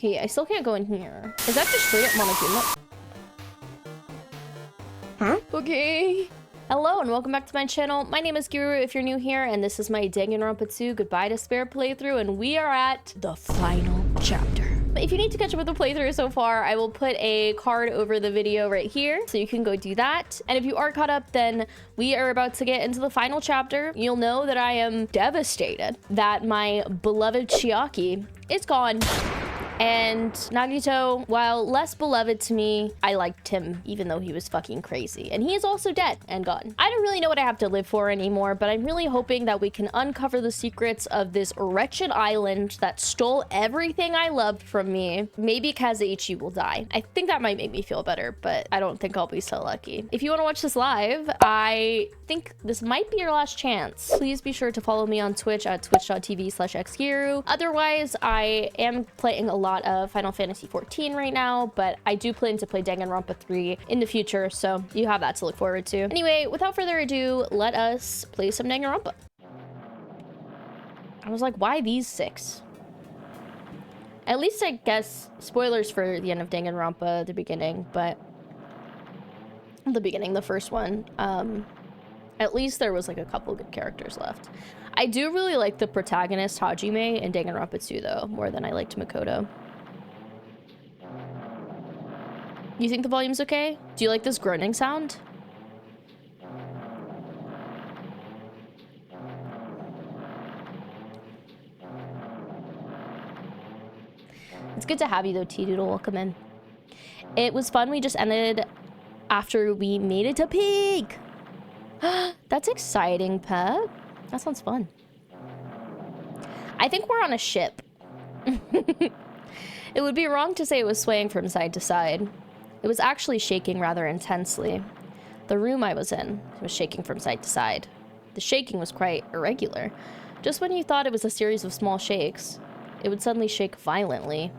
Okay, I still can't go in here. Is that just straight up Monokuma? Huh? Okay. Hello and welcome back to my channel. My name is Guru if you're new here, and this is my Danganronpa 2 Goodbye Despair playthrough, and we are at the final chapter. If you need to catch up with the playthrough so far, I will put a card over the video right here, so you can go do that. And if you are caught up, then we are about to get into the final chapter. You'll know that I am devastated that my beloved Chiaki is gone. And Nagito, while less beloved to me, I liked him even though he was fucking crazy. And he is also dead and gone. I don't really know what I have to live for anymore, but I'm really hoping that we can uncover the secrets of this wretched island that stole everything I loved from me. Maybe Kazeichi will die. I think that might make me feel better, but I don't think I'll be so lucky. If you want to watch this live, I think this might be your last chance. Please be sure to follow me on Twitch at twitch.tv/xgiru. Otherwise, I am playing a lot of Final Fantasy XIV right now, but I do plan to play Danganronpa 3 in the future, so you have that to look forward to. Anyway, without further ado, let us play some Danganronpa. I was like, why these 6? At least I guess spoilers for the end of Danganronpa, the beginning, but the first one, at least there was like a couple good characters left. I do really like the protagonist Hajime in Danganronpa 2 though, more than I liked Makoto. You think the volume's okay? Do you like this groaning sound? It's good to have you though, T-Doodle. Welcome in. It was fun. We just ended after we made it to peak. That's exciting, Pet. That sounds fun. I think we're on a ship. It would be wrong to say it was swaying from side to side. It was actually shaking rather intensely. The room I was in was shaking from side to side. The shaking was quite irregular. Just when you thought it was a series of small shakes, it would suddenly shake violently.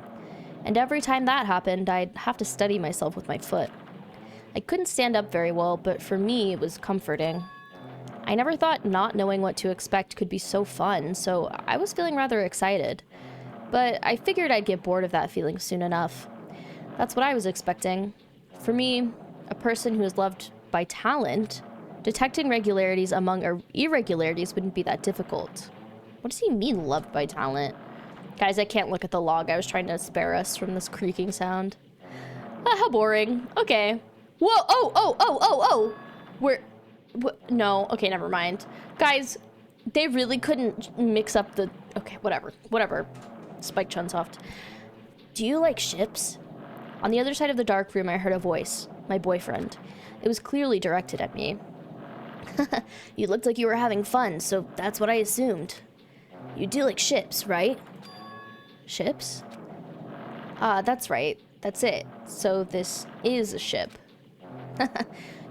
And every time that happened, I'd have to steady myself with my foot. I couldn't stand up very well, but for me, it was comforting. I never thought not knowing what to expect could be so fun, so I was feeling rather excited. But I figured I'd get bored of that feeling soon enough. That's what I was expecting. For me, a person who is loved by talent, detecting regularities among irregularities wouldn't be that difficult. What does he mean, loved by talent? Guys, I can't look at the log. I was trying to spare us from this creaking sound. How boring. Okay. Whoa, oh! No, okay, never mind. Guys, they really couldn't mix up the... Okay, whatever. Spike Chunsoft. Do you like ships? On the other side of the dark room, I heard a voice. My boyfriend. It was clearly directed at me. You looked like you were having fun, so that's what I assumed. You do like ships, right? Ships? Ah, that's right. That's it. So this is a ship.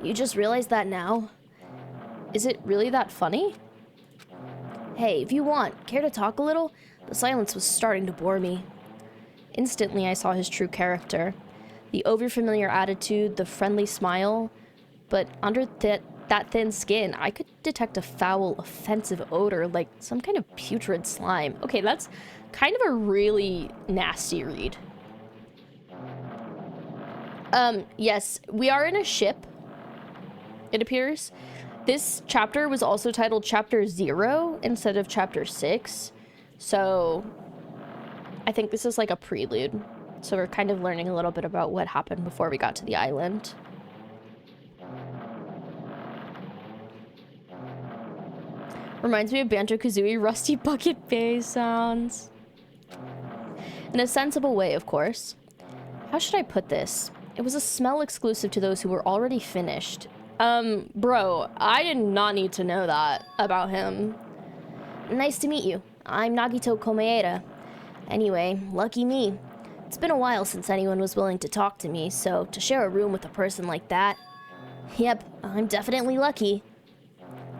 You just realized that now? Is it really that funny? Hey, if you want, care to talk a little? The silence was starting to bore me. Instantly, I saw his true character. The overfamiliar attitude, the friendly smile. But under that thin skin, I could detect a foul, offensive odor, like some kind of putrid slime. Okay, that's kind of a really nasty read. Yes, we are in a ship, it appears. This chapter was also titled Chapter 0 instead of Chapter 6. So I think this is like a prelude. So we're kind of learning a little bit about what happened before we got to the island. Reminds me of Banjo-Kazooie Rusty Bucket Bay sounds. In a sensible way, of course. How should I put this? It was a smell exclusive to those who were already finished. Bro, I did not need to know that about him. Nice to meet you. I'm Nagito Komaeda. Anyway, lucky me. It's been a while since anyone was willing to talk to me, so to share a room with a person like that... Yep, I'm definitely lucky.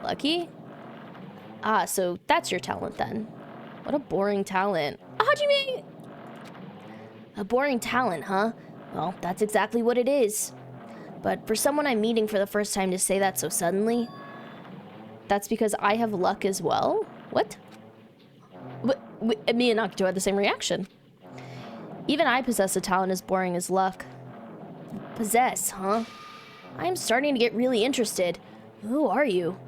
Lucky? Ah, so that's your talent then. What a boring talent. Hajime! A boring talent, huh? Well, that's exactly what it is. But for someone I'm meeting for the first time to say that so suddenly... That's because I have luck as well? What? Me and Nagito had the same reaction. Even I possess a talent as boring as luck. Possess, huh? I'm starting to get really interested. Who are you?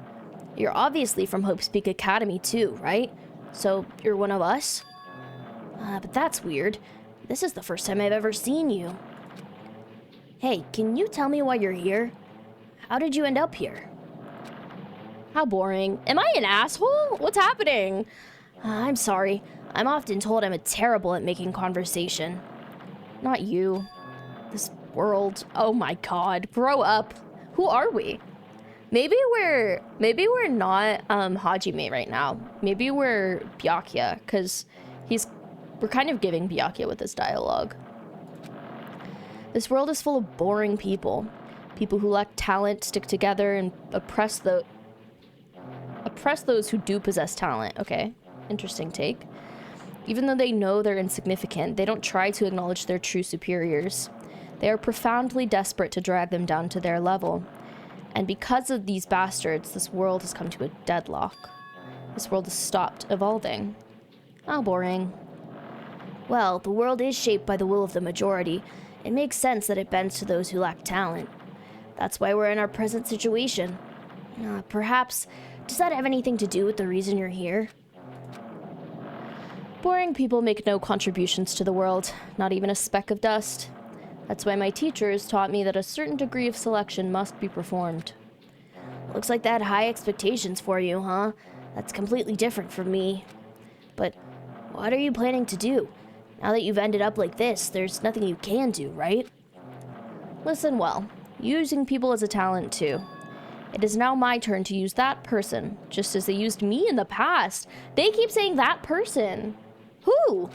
You're obviously from Hope's Peak Academy too, right? So you're one of us? But that's weird. This is the first time I've ever seen you. Hey, can you tell me why you're here? How did you end up here? How boring. Am I an asshole? What's happening? I'm sorry. I'm often told I'm terrible at making conversation. Not you. This world. Oh my god. Grow up. Who are we? Maybe we're not Hajime right now. Maybe we're Byakuya, because we're kind of giving Byakuya with this dialogue. This world is full of boring people. People who lack talent, stick together, and oppress those who do possess talent. Okay, interesting take. Even though they know they're insignificant, they don't try to acknowledge their true superiors. They are profoundly desperate to drag them down to their level. And because of these bastards, this world has come to a deadlock. This world has stopped evolving. How boring. Well, the world is shaped by the will of the majority. It makes sense that it bends to those who lack talent. That's why we're in our present situation. Perhaps, does that have anything to do with the reason you're here? Boring people make no contributions to the world, not even a speck of dust. That's why my teachers taught me that a certain degree of selection must be performed. Looks like they had high expectations for you, huh? That's completely different from me. But what are you planning to do? Now that you've ended up like this, there's nothing you can do, right? Listen well, using people as a talent too. It is now my turn to use that person, just as they used me in the past. They keep saying that person. Who?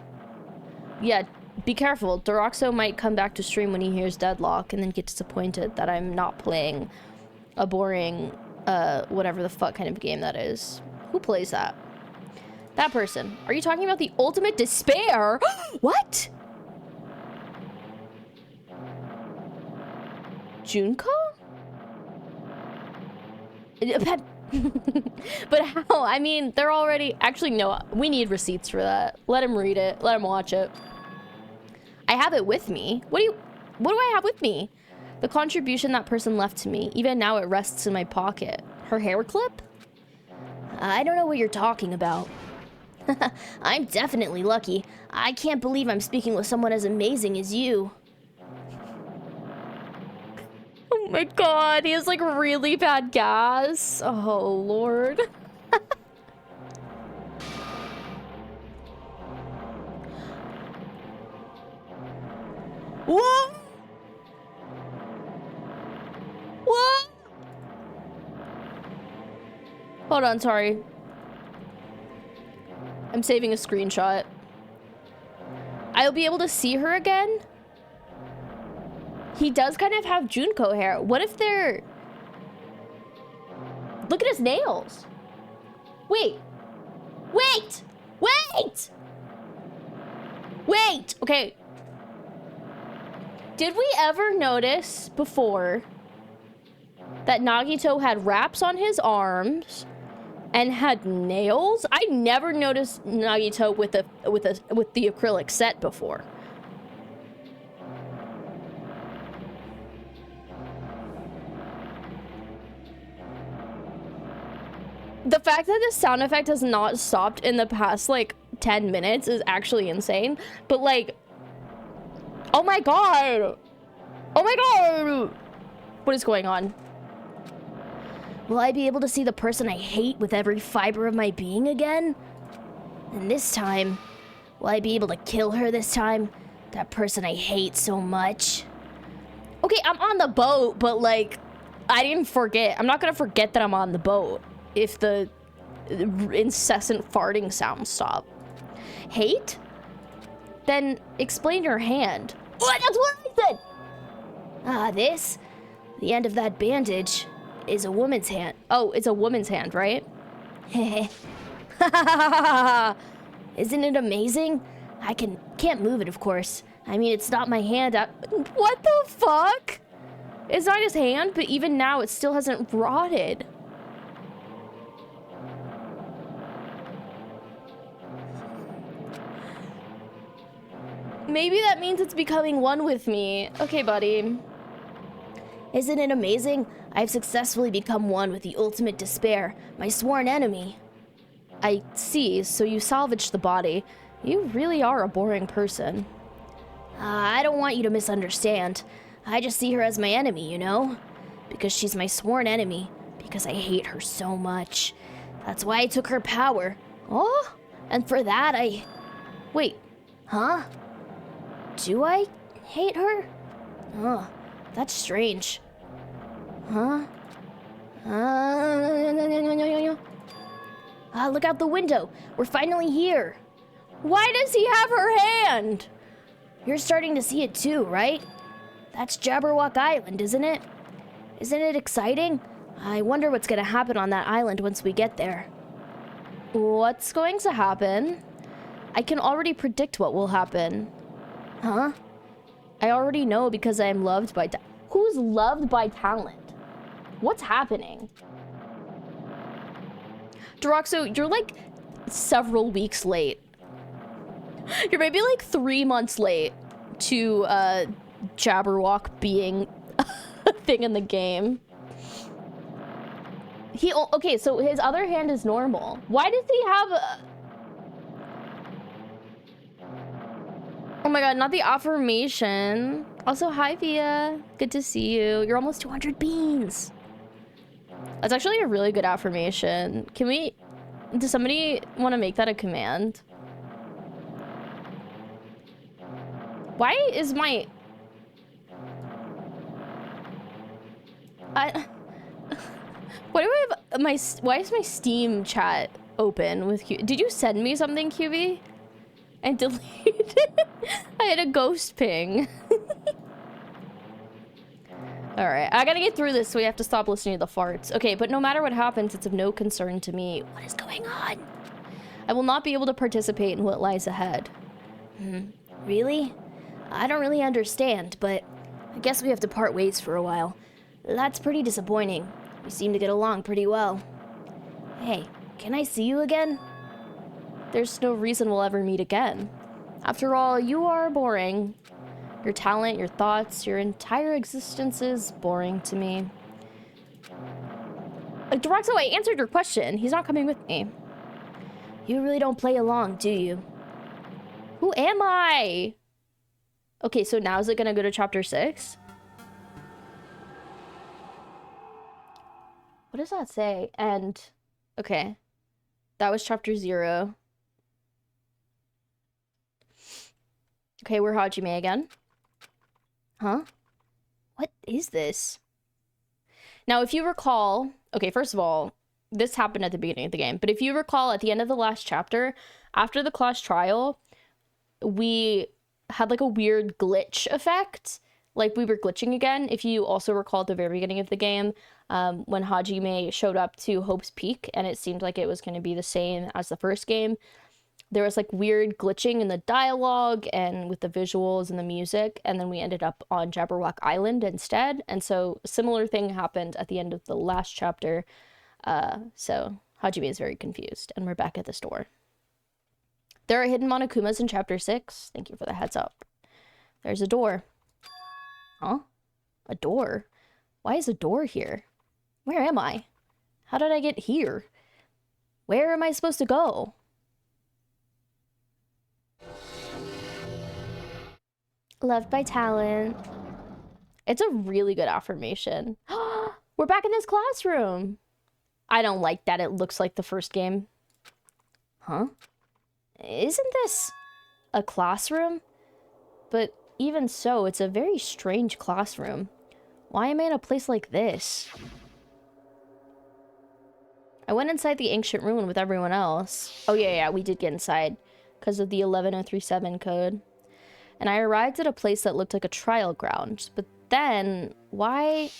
Yeah, be careful. Doroxo might come back to stream when he hears Deadlock and then get disappointed that I'm not playing a boring, whatever the fuck kind of game that is. Who plays that? That person. Are you talking about the ultimate despair? What? Junko? But how? I mean, they're already... Actually, no. We need receipts for that. Let him read it. Let him watch it. I have it with me. What do I have with me? The contribution that person left to me. Even now, it rests in my pocket. Her hair clip? I don't know what you're talking about. I'm definitely lucky. I can't believe I'm speaking with someone as amazing as you. Oh my god, he has like really bad gas. Oh lord. What? What? Hold on, sorry. I'm saving a screenshot. I'll be able to see her again? He does kind of have Junko hair. What if they're... Look at his nails. Wait. Wait! Wait! Wait! Okay. Did we ever notice before that Nagito had wraps on his arms and had nails? I never noticed Nagito with the acrylic set before. The fact that this sound effect has not stopped in the past like 10 minutes is actually insane. But like, oh my god! Oh my god! What is going on? Will I be able to see the person I hate with every fiber of my being again? And this time, will I be able to kill her this time? That person I hate so much. Okay, I'm on the boat, but like, I didn't forget. I'm not gonna forget that I'm on the boat if the incessant farting sounds stop. Hate? Then explain your hand. What? That's what I said! This? The end of that bandage is a woman's hand. Oh, it's a woman's hand, right? Isn't it amazing? I can't move it, of course. I mean, it's not my hand. What the fuck? It's not his hand, but even now it still hasn't rotted. Maybe that means it's becoming one with me. Okay, buddy. Isn't it amazing? I've successfully become one with the ultimate despair, my sworn enemy. I see, so you salvaged the body. You really are a boring person. I don't want you to misunderstand. I just see her as my enemy, you know? Because she's my sworn enemy. Because I hate her so much. That's why I took her power. Oh? And for that, Wait. Huh? Do I hate her? Oh, that's strange. Huh? Look out the window. We're finally here. Why does he have her hand? You're starting to see it too, right? That's Jabberwock Island, isn't it? Isn't it exciting? I wonder what's gonna happen on that island once we get there. What's going to happen? I can already predict what will happen. Huh? I already know because I am loved by who's loved by talent? What's happening? Deroxo, you're like several weeks late. You're maybe like 3 months late to Jabberwock being a thing in the game. Okay, so his other hand is normal. Why does he have a... Oh my god, not the affirmation. Also, hi Via. Good to see you. You're almost 200 beans. That's actually a really good affirmation. Does somebody want to make that a command? Why is my... Why do I have why is my Steam chat open with Q? Did you send me something, QB? And deleted it? I had a ghost ping. Alright, I gotta get through this, so we have to stop listening to the farts. Okay, but no matter what happens, it's of no concern to me. What is going on? I will not be able to participate in what lies ahead. Really? I don't really understand, but I guess we have to part ways for a while. That's pretty disappointing. We seem to get along pretty well. Hey, can I see you again? There's no reason we'll ever meet again. After all, you are boring. Your talent, your thoughts, your entire existence is boring to me. Deroxo, I answered your question. He's not coming with me. You really don't play along, do you? Who am I? Okay, so now is it gonna go to chapter 6? What does that say? And, okay. That was chapter 0. Okay, we're Hajime again. Huh? What is this? Now, if you recall... Okay, first of all, this happened at the beginning of the game. But if you recall, at the end of the last chapter, after the class trial, we had like a weird glitch effect. Like we were glitching again. If you also recall at the very beginning of the game, when Hajime showed up to Hope's Peak, and it seemed like it was going to be the same as the first game, there was like weird glitching in the dialogue and with the visuals and the music, and then we ended up on Jabberwock Island instead. And so a similar thing happened at the end of the last chapter. So Hajime is very confused, and we're back at the store. There are hidden Monokumas in chapter 6. Thank you for the heads up. There's a door. Huh? A door? Why is a door here? Where am I? How did I get here? Where am I supposed to go? Loved by talent. It's a really good affirmation. We're back in this classroom. I don't like that it looks like the first game. Huh? Isn't this a classroom? But even so, it's a very strange classroom. Why am I in a place like this? I went inside the ancient ruin with everyone else. Oh yeah, we did get inside because of the 11037 code. And I arrived at a place that looked like a trial ground. But then, why?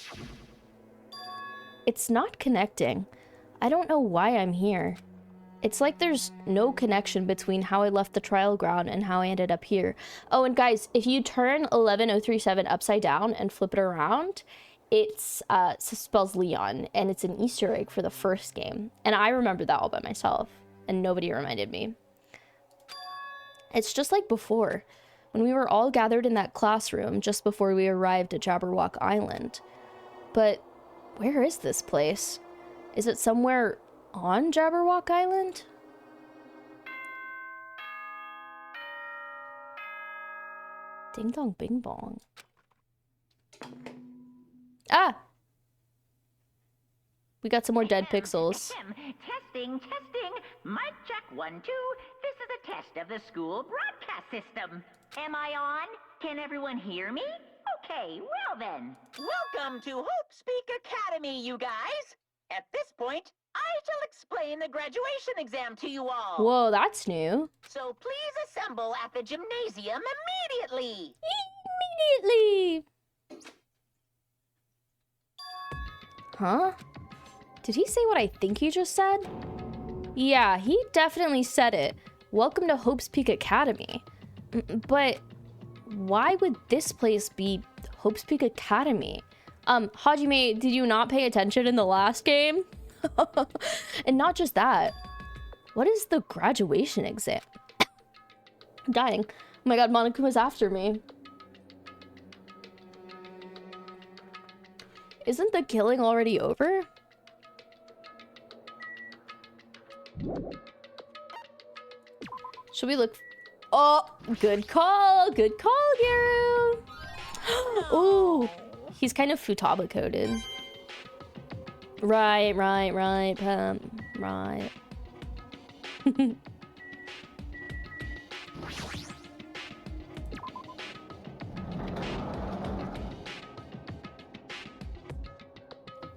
It's not connecting. I don't know why I'm here. It's like there's no connection between how I left the trial ground and how I ended up here. Oh, and guys, if you turn 11037 upside down and flip it around, it spells Leon, and it's an Easter egg for the first game. And I remember that all by myself, and nobody reminded me. It's just like before. when we were all gathered in that classroom just before we arrived at Jabberwock Island. But where is this place? Is it somewhere on Jabberwock Island? Ding dong bing bong. Ah! We got some more dead pixels. Testing. Mic check 1, 2. This is a test of the school broadcast system. Am I on? Can everyone hear me? Okay, well then. Welcome to Hope Speak Academy, you guys. At this point, I shall explain the graduation exam to you all. Whoa, that's new. So please assemble at the gymnasium immediately. Immediately! Huh? Did he say what I think he just said? Yeah, he definitely said it. Welcome to Hope's Peak Academy. But why would this place be Hope's Peak Academy? Hajime, did you not pay attention in the last game? And not just that. What is the graduation exam? I'm dying. Oh my god, Monokuma's after me. Isn't the killing already over? Should we look? Oh, good call, Guru. Ooh, he's kind of Futaba coded. Right.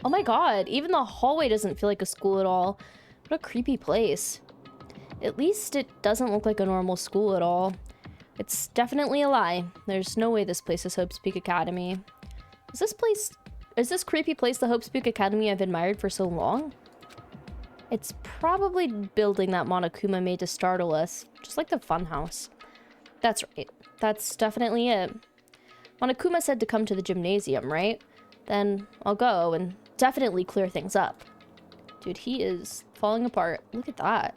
Oh my god, even the hallway doesn't feel like a school at all. What a creepy place. At least it doesn't look like a normal school at all. It's definitely a lie. There's no way this place is Hope's Peak Academy. Is this creepy place the Hope's Peak Academy I've admired for so long? It's probably building that Monokuma made to startle us, just like the funhouse. That's right. That's definitely it. Monokuma said to come to the gymnasium, right? Then I'll go and definitely clear things up. Dude, he is falling apart. Look at that.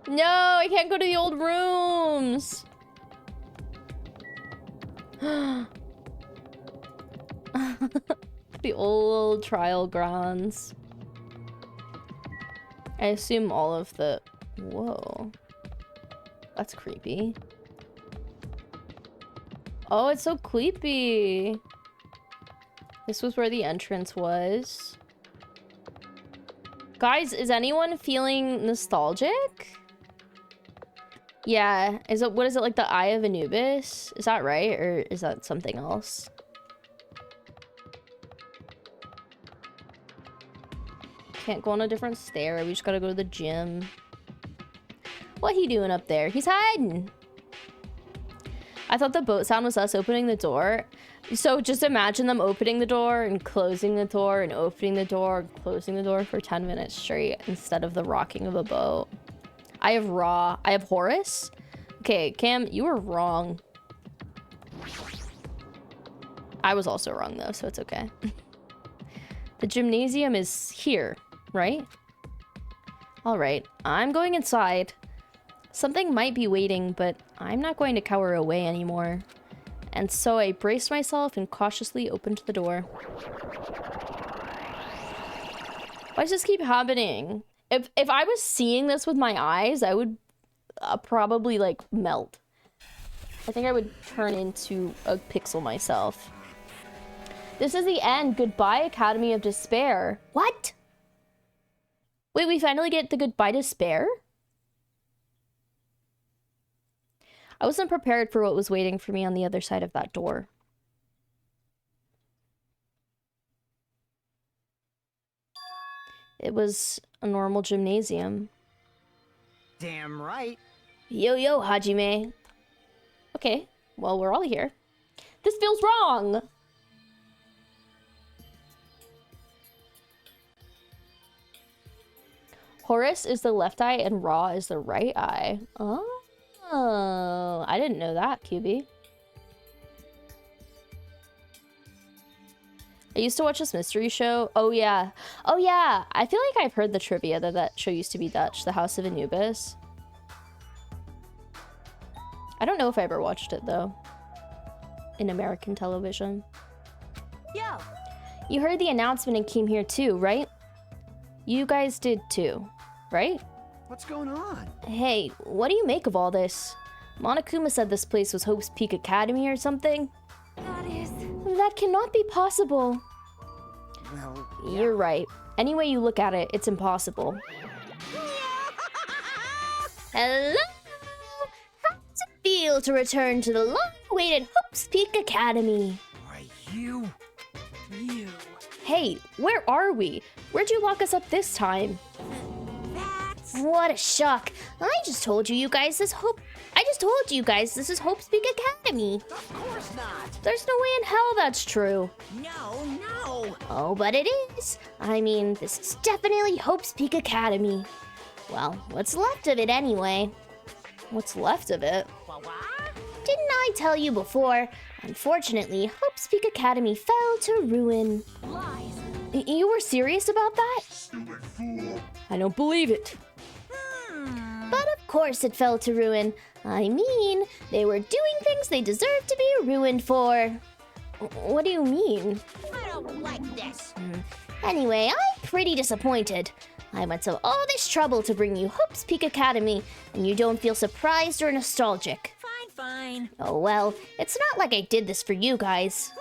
No, I can't go to the old rooms. The old trial grounds. I assume all of the... Whoa. That's creepy. Oh, it's so creepy. This was where the entrance was. Guys, is anyone feeling nostalgic? Yeah. What is it, like the Eye of Anubis? Is that right? Or is that something else? Can't go on a different stair. We just gotta go to the gym. What he doing up there? He's hiding. I thought the boat sound was us opening the door. So just imagine them opening the door and closing the door and opening the door and closing the door for 10 minutes straight instead of the rocking of a boat. I have Horus. Okay, Cam, you were wrong. I was also wrong though, so it's okay. The gymnasium is here, right? All right, I'm going inside. Something might be waiting, but I'm not going to cower away anymore. And so I braced myself and cautiously opened the door. Why does this keep happening? If I was seeing this with my eyes, I would probably like melt. I think I would turn into a pixel myself. This is the end. Goodbye, Academy of Despair. What? Wait, we finally get the goodbye despair? I wasn't prepared for what was waiting for me on the other side of that door. It was a normal gymnasium. Damn right. Yo, Hajime. Okay, well, we're all here. This feels wrong! Horus is the left eye and Ra is the right eye. Oh, I didn't know that, QB. I used to watch this mystery show. Oh yeah. I feel like I've heard the trivia that show used to be Dutch, The House of Anubis. I don't know if I ever watched it, though. In American television. Yo! You heard the announcement and came here too, right? You guys did too, right? What's going on? Hey, what do you make of all this? Monokuma said this place was Hope's Peak Academy or something. That cannot be possible. Well, You're right. Any way you look at it, it's impossible. Hello! How does it feel to return to the long-awaited Hope's Peak Academy? why you? Hey, where are we? Where'd you lock us up this time? That's... What a shock. I just told you guys this is Hope's Peak Academy. Of course not. There's no way in hell that's true. No! Oh, but it is. I mean, this is definitely Hope's Peak Academy. Well, what's left of it anyway? What's left of it? What? Didn't I tell you before? Unfortunately, Hope's Peak Academy fell to ruin. Lies. You were serious about that? I don't believe it. But of course it fell to ruin. I mean, they were doing things they deserved to be ruined for. What do you mean? I don't like this. Anyway, I'm pretty disappointed. I went to all this trouble to bring you Hope's Peak Academy, and you don't feel surprised or nostalgic. Fine. Oh well, it's not like I did this for you guys.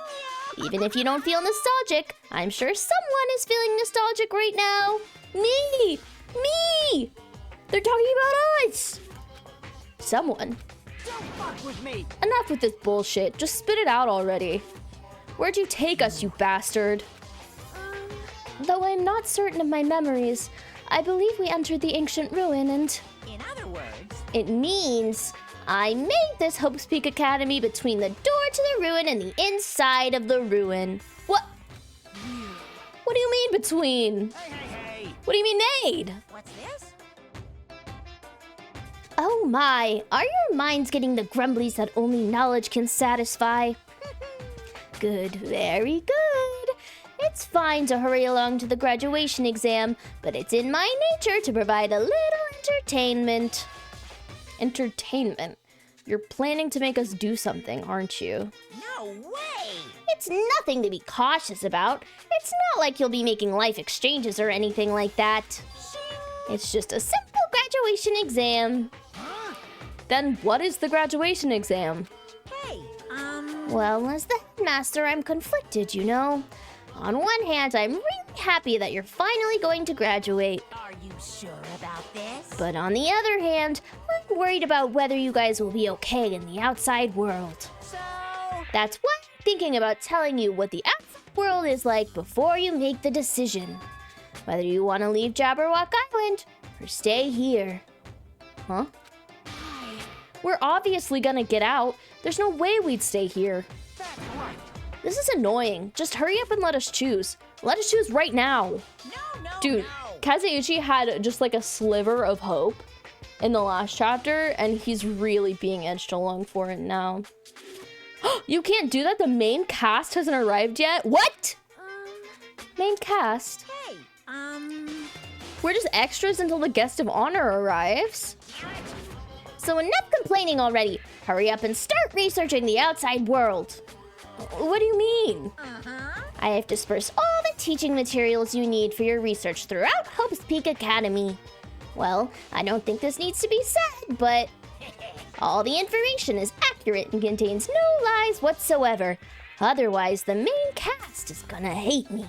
Even if you don't feel nostalgic, I'm sure someone is feeling nostalgic right now. Me! They're talking about us! Someone. Don't fuck with me. Enough with this bullshit. Just spit it out already. Where'd you take us, you bastard? Though I'm not certain of my memories, I believe we entered the ancient ruin and... In other words... It means I made this Hope's Peak Academy between the door to the ruin and the inside of the ruin. What? What do you mean between? Hey. What do you mean made? What's this? Oh my, are your minds getting the grumblies that only knowledge can satisfy? Good, very good. It's fine to hurry along to the graduation exam, but it's in my nature to provide a little entertainment. Entertainment? You're planning to make us do something, aren't you? No way! It's nothing to be cautious about. It's not like you'll be making life exchanges or anything like that. It's just a simple graduation exam. Then what is the graduation exam? Hey, Well, as the headmaster, I'm conflicted, you know. On one hand, I'm really happy that you're finally going to graduate. Are you sure about this? But on the other hand, I'm worried about whether you guys will be okay in the outside world. So... That's why I'm thinking about telling you what the outside world is like before you make the decision. Whether you want to leave Jabberwock Island or stay here. Huh? We're obviously gonna get out. There's no way we'd stay here. That's right. This is annoying. Just hurry up and let us choose. Let us choose right now. No, Dude, Kazuichi had just like a sliver of hope in the last chapter, and he's really being edged along for it now. You can't do that? The main cast hasn't arrived yet? What? Main cast? Hey, We're just extras until the guest of honor arrives. So enough complaining already. Hurry up and start researching the outside world. What do you mean? I have dispersed all the teaching materials you need for your research throughout Hope's Peak Academy. Well, I don't think this needs to be said, but all the information is accurate and contains no lies whatsoever. Otherwise, the main cast is gonna hate me.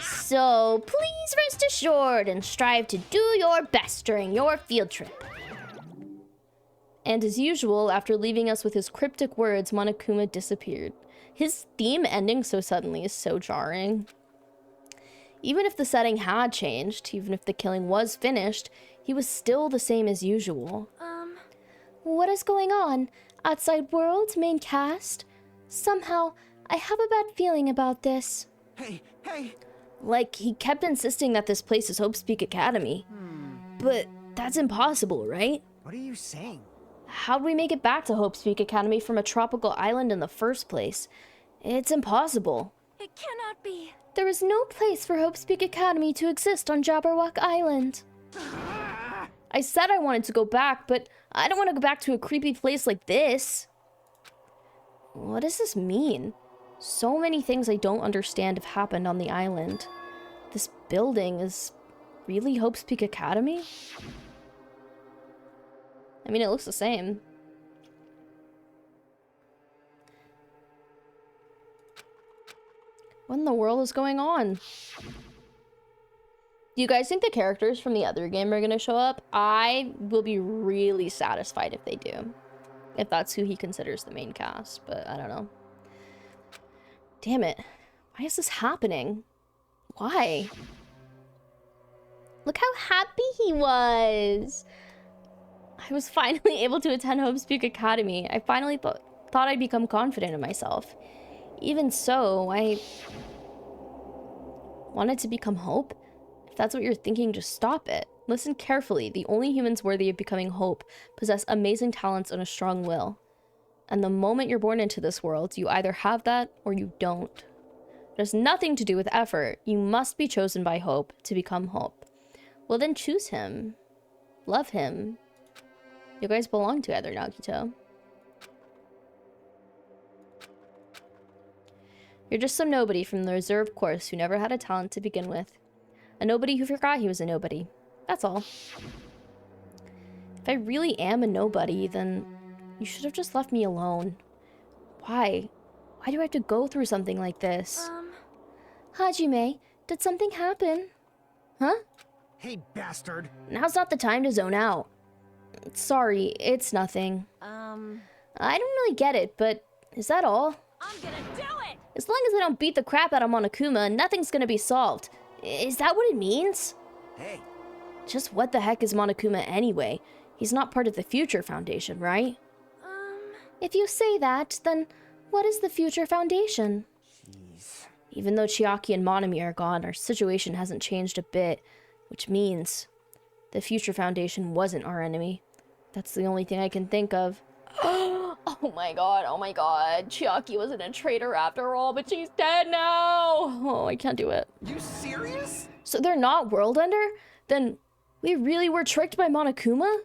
So please rest assured and strive to do your best during your field trip. And as usual, after leaving us with his cryptic words, Monokuma disappeared. His theme ending so suddenly is so jarring. Even if the setting had changed, even if the killing was finished, he was still the same as usual. What is going on? Outside world, main cast? Somehow, I have a bad feeling about this. Hey. Like, he kept insisting that this place is Hope's Peak Academy. But that's impossible, right? What are you saying? How'd we make it back to Hope's Peak Academy from a tropical island in the first place? It's impossible. it cannot be. There is no place for Hope's Peak Academy to exist on Jabberwock Island. I said I wanted to go back, but I don't want to go back to a creepy place like this. What does this mean? So many things I don't understand have happened on the island. This building is really Hope's Peak Academy? I mean, it looks the same. What in the world is going on? Do you guys think the characters from the other game are going to show up? I will be really satisfied if they do. If that's who he considers the main cast, but I don't know. Damn it. Why is this happening? Why? Look how happy he was. I was finally able to attend Hope's Peak Academy. I finally thought I'd become confident in myself. Even so, I wanted to become Hope. If that's what you're thinking, just stop it. Listen carefully. The only humans worthy of becoming Hope possess amazing talents and a strong will. And the moment you're born into this world, you either have that or you don't. It has nothing to do with effort. You must be chosen by Hope to become Hope. Well, then choose him. Love him. You guys belong together, Nagito. You're just some nobody from the reserve course who never had a talent to begin with. A nobody who forgot he was a nobody. That's all. If I really am a nobody, then you should have just left me alone. Why? Why do I have to go through something like this? Hajime, did something happen? Huh? Hey, bastard. Now's not the time to zone out. Sorry, it's nothing. I don't really get it, but is that all? I'm gonna do it! As long as I don't beat the crap out of Monokuma, nothing's gonna be solved. Is that what it means? Hey. Just what the heck is Monokuma anyway? He's not part of the Future Foundation, right? If you say that, then what is the Future Foundation? Jeez. Even though Chiaki and Monami are gone, our situation hasn't changed a bit, which means the Future Foundation wasn't our enemy. That's the only thing I can think of. Oh my god. Chiaki wasn't a traitor after all, but she's dead now. Oh, I can't do it. You serious? So they're not World Ender? Then we really were tricked by Monokuma?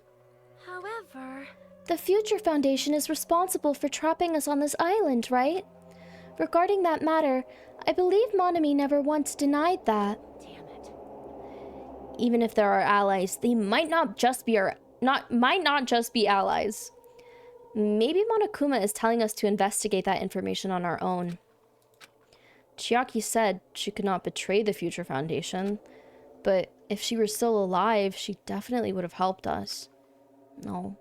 However... The Future Foundation is responsible for trapping us on this island, right? Regarding that matter, I believe Monami never once denied that. Damn it. Even if they're our allies, they might not just be allies. Maybe Monokuma is telling us to investigate that information on our own. Chiaki said she could not betray the Future Foundation, but if she were still alive, she definitely would have helped us. No,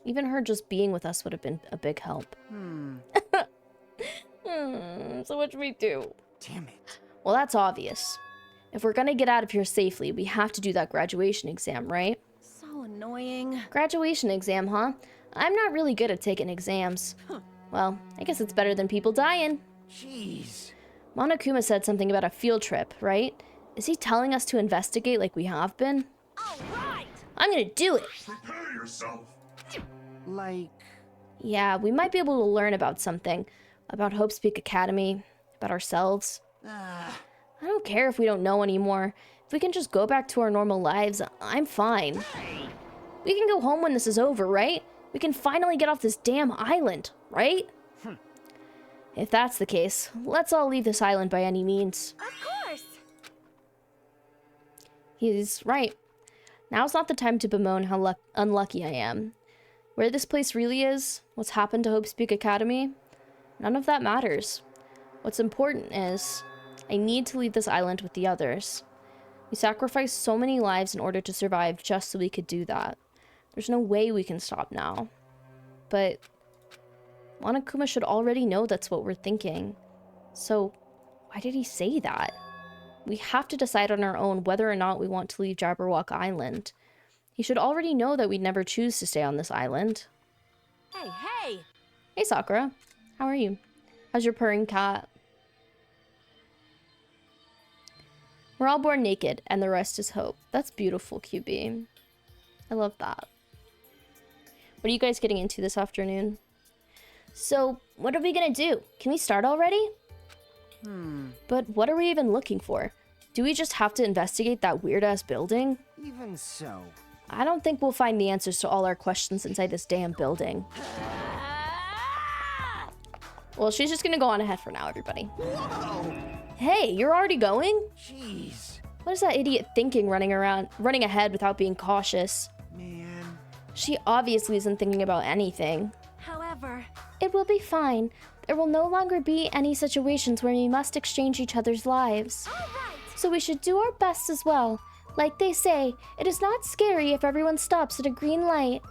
even her just being with us would have been a big help. So what should we do? Damn it. Well, that's obvious. If we're gonna get out of here safely, we have to do that graduation exam, right? So annoying. Graduation exam, huh? I'm not really good at taking exams. Well, I guess it's better than people dying. Jeez. Monokuma said something about a field trip, right? Is he telling us to investigate like we have been? All right! I'm gonna do it! Prepare yourself. Like... Yeah, we might be able to learn about something. About Hope's Peak Academy. About ourselves. I don't care if we don't know anymore. If we can just go back to our normal lives, I'm fine. We can go home when this is over, right? We can finally get off this damn island, right? If that's the case, let's all leave this island by any means. Of course! He's right. Now's not the time to bemoan how unlucky I am. Where this place really is, what's happened to Hope's Peak Academy, none of that matters. What's important is, I need to leave this island with the others. We sacrificed so many lives in order to survive just so we could do that. There's no way we can stop now. But Monokuma should already know that's what we're thinking. So why did he say that? We have to decide on our own whether or not we want to leave Jabberwock Island. He should already know that we'd never choose to stay on this island. Hey! Hey Sakura, how are you? How's your purring cat? We're all born naked, and the rest is hope. That's beautiful, QB. I love that. What are you guys getting into this afternoon? So, what are we gonna do? Can we start already? But what are we even looking for? Do we just have to investigate that weird-ass building? Even so. I don't think we'll find the answers to all our questions inside this damn building. Well, she's just gonna go on ahead for now, everybody. Whoa! Hey, you're already going? Jeez. What is that idiot thinking running ahead without being cautious? Man. She obviously isn't thinking about anything. However, It will be fine. There will no longer be any situations where we must exchange each other's lives. all right. So we should do our best as well. Like they say, it is not scary if everyone stops at a green light.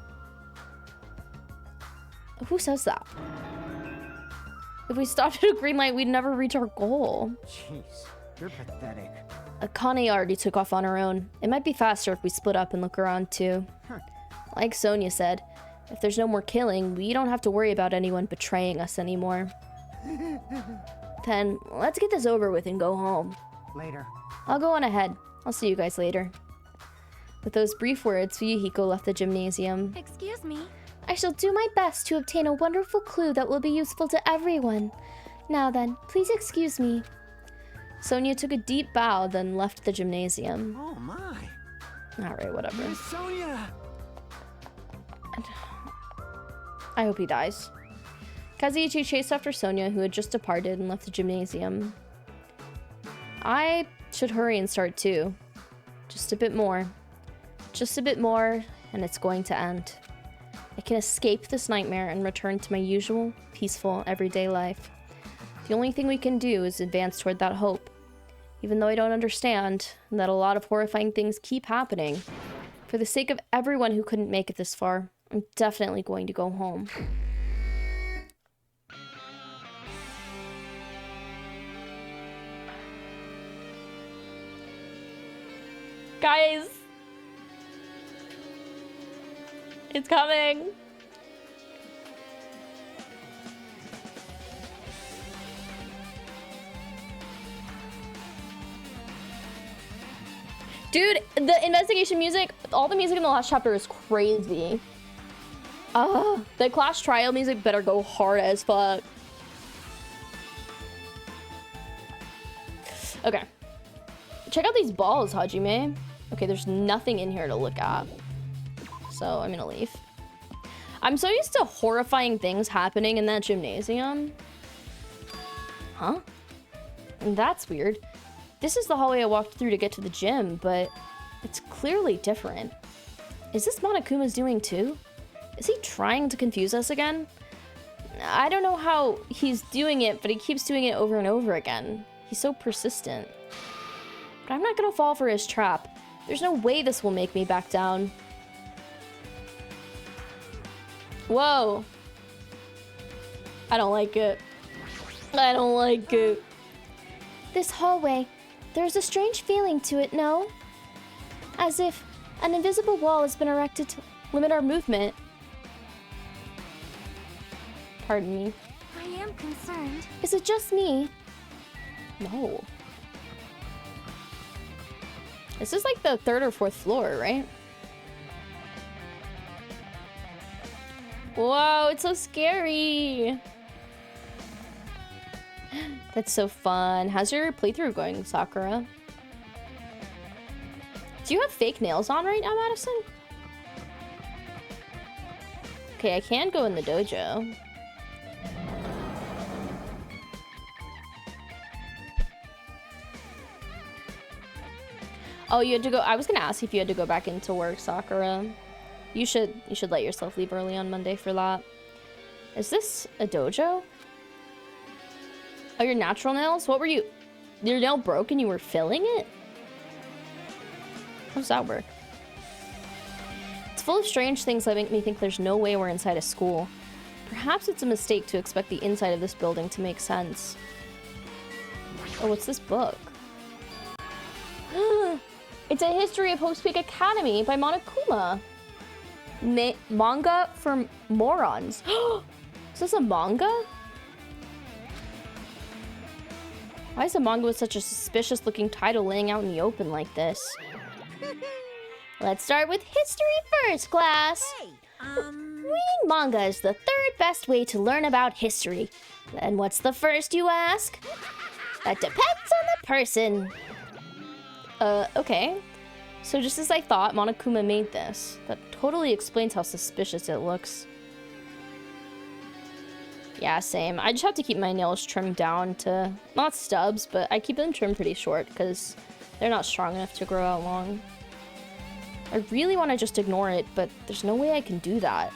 Who says that? If we stopped at a green light, we'd never reach our goal. Jeez. You're pathetic. Akane already took off on her own. It might be faster if we split up and look around too. Huh. Like Sonia said, if there's no more killing, we don't have to worry about anyone betraying us anymore. Then, let's get this over with and go home. Later. I'll go on ahead. I'll see you guys later. With those brief words, Fuyuhiko left the gymnasium. Excuse me. I shall do my best to obtain a wonderful clue that will be useful to everyone. Now then, please excuse me. Sonia took a deep bow, then left the gymnasium. Oh my. Alright, whatever. Miss Sonia. I hope he dies. Kazuichi chased after Sonia, who had just departed and left the gymnasium. I should hurry and start too. Just a bit more. Just a bit more, and it's going to end. I can escape this nightmare and return to my usual, peaceful, everyday life. The only thing we can do is advance toward that hope. Even though I don't understand, and that a lot of horrifying things keep happening. For the sake of everyone who couldn't make it this far, I'm definitely going to go home. Guys! It's coming! Dude, the investigation music, all the music in the last chapter is crazy. The Clash Trial music better go hard as fuck. Okay. Check out these balls, Hajime. Okay, there's nothing in here to look at. So I'm gonna leave. I'm so used to horrifying things happening in that gymnasium. Huh? That's weird. This is the hallway I walked through to get to the gym, but it's clearly different. Is this Monokuma's doing too? Is he trying to confuse us again? I don't know how he's doing it, but he keeps doing it over and over again. He's so persistent. But I'm not gonna fall for his trap. There's no way this will make me back down. Whoa. I don't like it. I don't like it. This hallway, there's a strange feeling to it, no? As if an invisible wall has been erected to limit our movement. Pardon me. I am concerned. Is it just me? No. This is like the 3rd or 4th floor, right? Whoa, it's so scary. That's so fun. How's your playthrough going, Sakura? Do you have fake nails on right now, Madison? Okay, I can go in the dojo. Oh, you had to go. I was gonna ask if you had to go back into work, Sakura. You should let yourself leave early on Monday for that. Is this a dojo? Oh, your natural nails? What were you? Your nail broke and you were filling it? How does that work? It's full of strange things that make me think there's no way we're inside a school. Perhaps it's a mistake to expect the inside of this building to make sense. Oh, what's this book? It's a history of Hope's Peak Academy by Monokuma. Manga for morons. Is this a manga? Why is a manga with such a suspicious looking title laying out in the open like this? Let's start with history first, class. Hey, Reading manga is the 3rd best way to learn about history. Then what's the first, you ask? That depends on the person. Okay. So just as I thought, Monokuma made this. That totally explains how suspicious it looks. Yeah, same. I just have to keep my nails trimmed down to, not stubs, but I keep them trimmed pretty short because they're not strong enough to grow out long. I really want to just ignore it, but there's no way I can do that.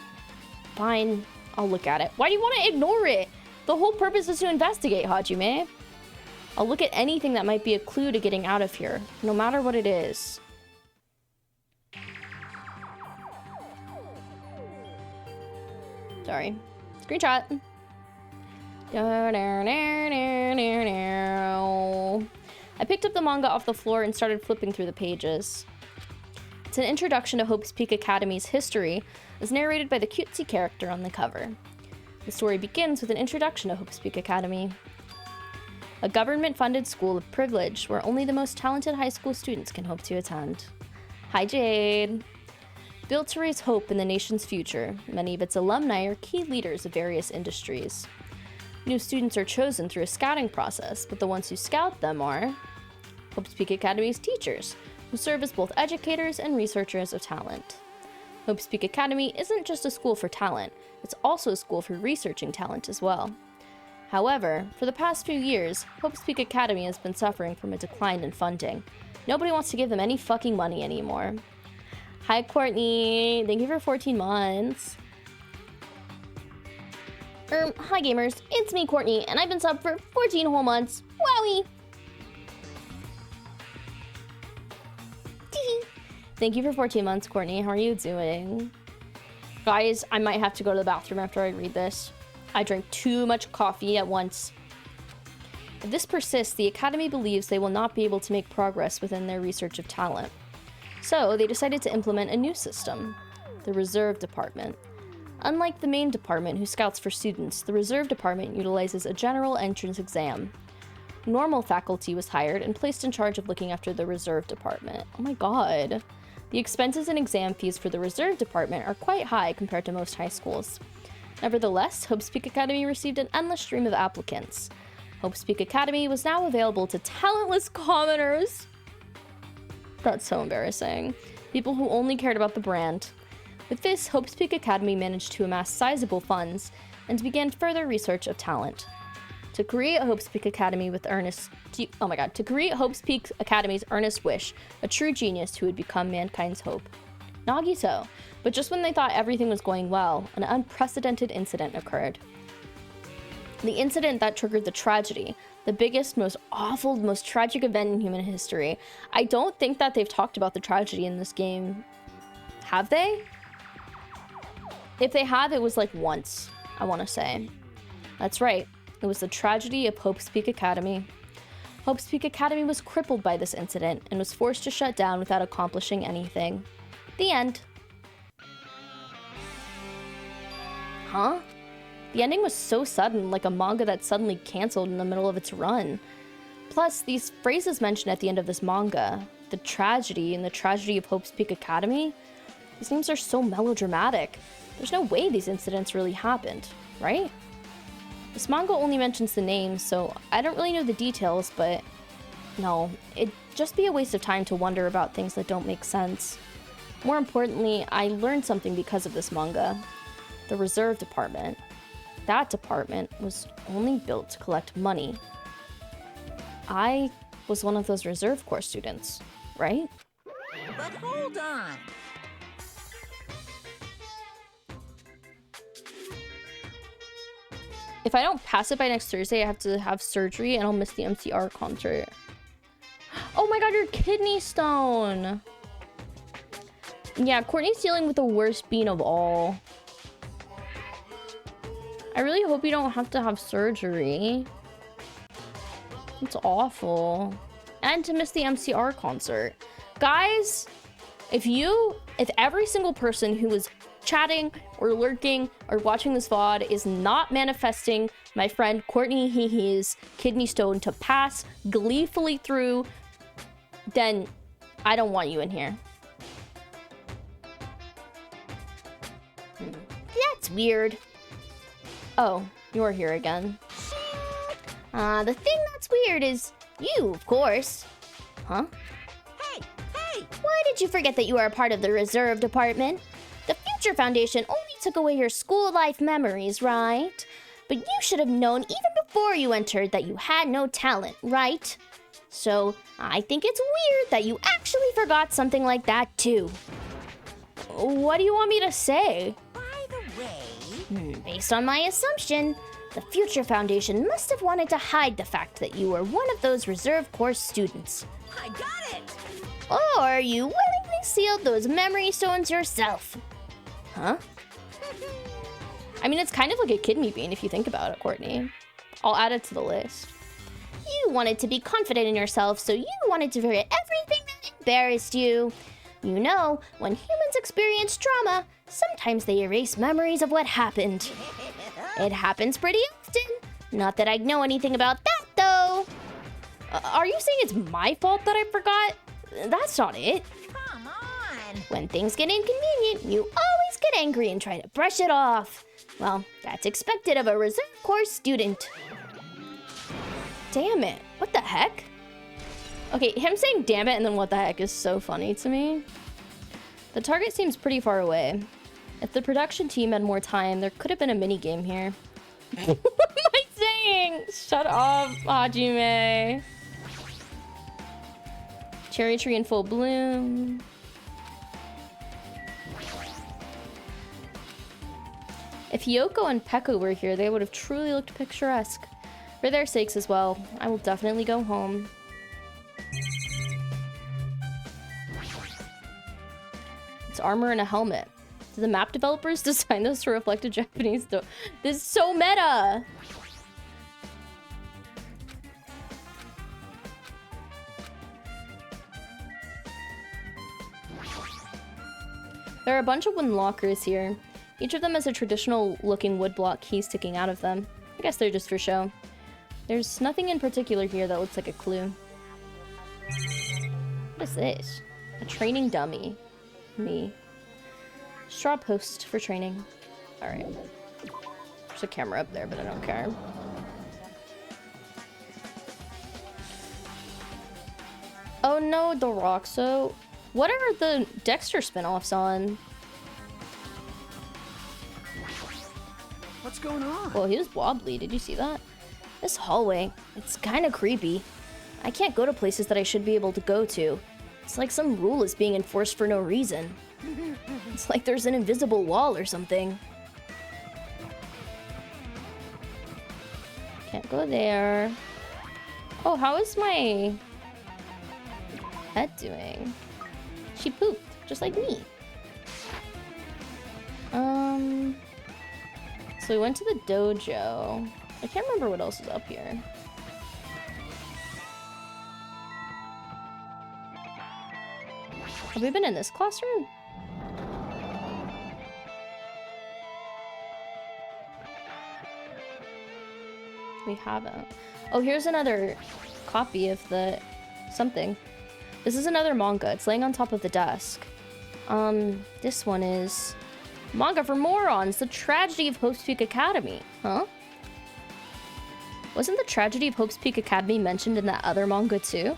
Fine, I'll look at it. Why do you want to ignore it? The whole purpose is to investigate, Hajime. I'll look at anything that might be a clue to getting out of here, no matter what it is. Sorry. Screenshot. I picked up the manga off the floor and started flipping through the pages. It's an introduction to Hope's Peak Academy's history, as narrated by the cutesy character on the cover. The story begins with an introduction to Hope's Peak Academy, a government-funded school of privilege where only the most talented high school students can hope to attend. Hi, Jade. Built to raise hope in the nation's future, many of its alumni are key leaders of various industries. New students are chosen through a scouting process, but the ones who scout them are Hope's Peak Academy's teachers, who serve as both educators and researchers of talent. Hope's Peak Academy isn't just a school for talent, it's also a school for researching talent as well. However, for the past few years, Hope's Peak Academy has been suffering from a decline in funding. Nobody wants to give them any fucking money anymore. Hi, Courtney. Thank you for 14 months. Hi gamers, it's me, Courtney, and I've been subbed for 14 whole months. Wowie! Thank you for 14 months, Courtney. How are you doing? Guys, I might have to go to the bathroom after I read this. I drank too much coffee at once. If this persists, the Academy believes they will not be able to make progress within their research of talent. So, they decided to implement a new system, the Reserve Department. Unlike the main department, who scouts for students, the Reserve Department utilizes a general entrance exam. Normal faculty was hired and placed in charge of looking after the Reserve Department. Oh my god. The expenses and exam fees for the Reserve Department are quite high compared to most high schools. Nevertheless, Hope's Peak Academy received an endless stream of applicants. Hope's Peak Academy was now available to talentless commoners. That's so embarrassing. People who only cared about the brand. With this, Hope's Peak Academy managed to amass sizable funds and began further research of talent. To create Hope's Peak Academy with to create Hope's Peak Academy's earnest wish, a true genius who would become mankind's hope. Nagito. But just when they thought everything was going well, an unprecedented incident occurred. The incident that triggered the tragedy, the biggest, most awful, most tragic event in human history. I don't think that they've talked about the tragedy in this game. Have they? If they have, it was like once, I want to say. That's right. It was the tragedy of Hope's Peak Academy. Hope's Peak Academy was crippled by this incident and was forced to shut down without accomplishing anything. The end. Huh? The ending was so sudden, like a manga that suddenly canceled in the middle of its run. Plus, these phrases mentioned at the end of this manga, the tragedy and the tragedy of Hope's Peak Academy, these names are so melodramatic. There's no way these incidents really happened, right? This manga only mentions the names, so I don't really know the details, but no, it'd just be a waste of time to wonder about things that don't make sense. More importantly, I learned something because of this manga. The Reserve Department. That department was only built to collect money. I was one of those Reserve Corps students, right? But hold on. If I don't pass it by next Thursday, I have to have surgery and I'll miss the MCR concert. Oh my god, your kidney stone! Yeah, Courtney's dealing with the worst bean of all. I really hope you don't have to have surgery. It's awful. And to miss the MCR concert. Guys, if every single person who is chatting or lurking or watching this VOD is not manifesting my friend Courtney Hee's kidney stone to pass gleefully through, then I don't want you in here. That's weird. Oh, you're here again. The thing that's weird is you, of course. Huh? Hey! Why did you forget that you are a part of the reserve department? The Future Foundation only took away your school life memories, right? But you should have known even before you entered that you had no talent, right? So, I think it's weird that you actually forgot something like that too. What do you want me to say? By the way... Based on my assumption, the Future Foundation must have wanted to hide the fact that you were one of those reserve course students. I got it! Or you willingly sealed those memory stones yourself. Huh? I mean, it's kind of like a kidney bean if you think about it, Courtney. I'll add it to the list. You wanted to be confident in yourself, so you wanted to forget everything that embarrassed you. You know, when humans experience trauma, sometimes they erase memories of what happened. It happens pretty often. Not that I know anything about that, though. Are you saying it's my fault that I forgot? That's not it. Come on! When things get inconvenient, you always get angry and try to brush it off. Well, that's expected of a reserve course student. Damn it. What the heck? Okay, him saying damn it and then what the heck is so funny to me. The target seems pretty far away. If the production team had more time, there could have been a mini game here. What am I saying? Shut up, Hajime. Cherry tree in full bloom. If Hiyoko and Peko were here, they would have truly looked picturesque. For their sakes as well, I will definitely go home. It's armor and a helmet. Did the map developers design this to reflect a Japanese This is so meta! There are a bunch of wooden lockers here. Each of them has a traditional looking woodblock key sticking out of them. I guess they're just for show. There's nothing in particular here that looks like a clue. What is this? A training dummy. Me. Straw post for training. Alright. There's a camera up there, but I don't care. Oh no, the Roxo. What are the Dexter spin-offs on? What's going on? Well, he was wobbly. Did you see that? This hallway, it's kind of creepy. I can't go to places that I should be able to go to. It's like some rule is being enforced for no reason. It's like there's an invisible wall or something. Can't go there. Oh, how is my pet doing? She pooped, just like me. So we went to the dojo. I can't remember what else is up here. Have we been in this classroom? We haven't. Oh, here's another copy of the something. This is another manga. It's laying on top of the desk. This one is Manga for Morons, The Tragedy of Hope's Peak Academy. Huh? Wasn't The Tragedy of Hope's Peak Academy mentioned in that other manga too?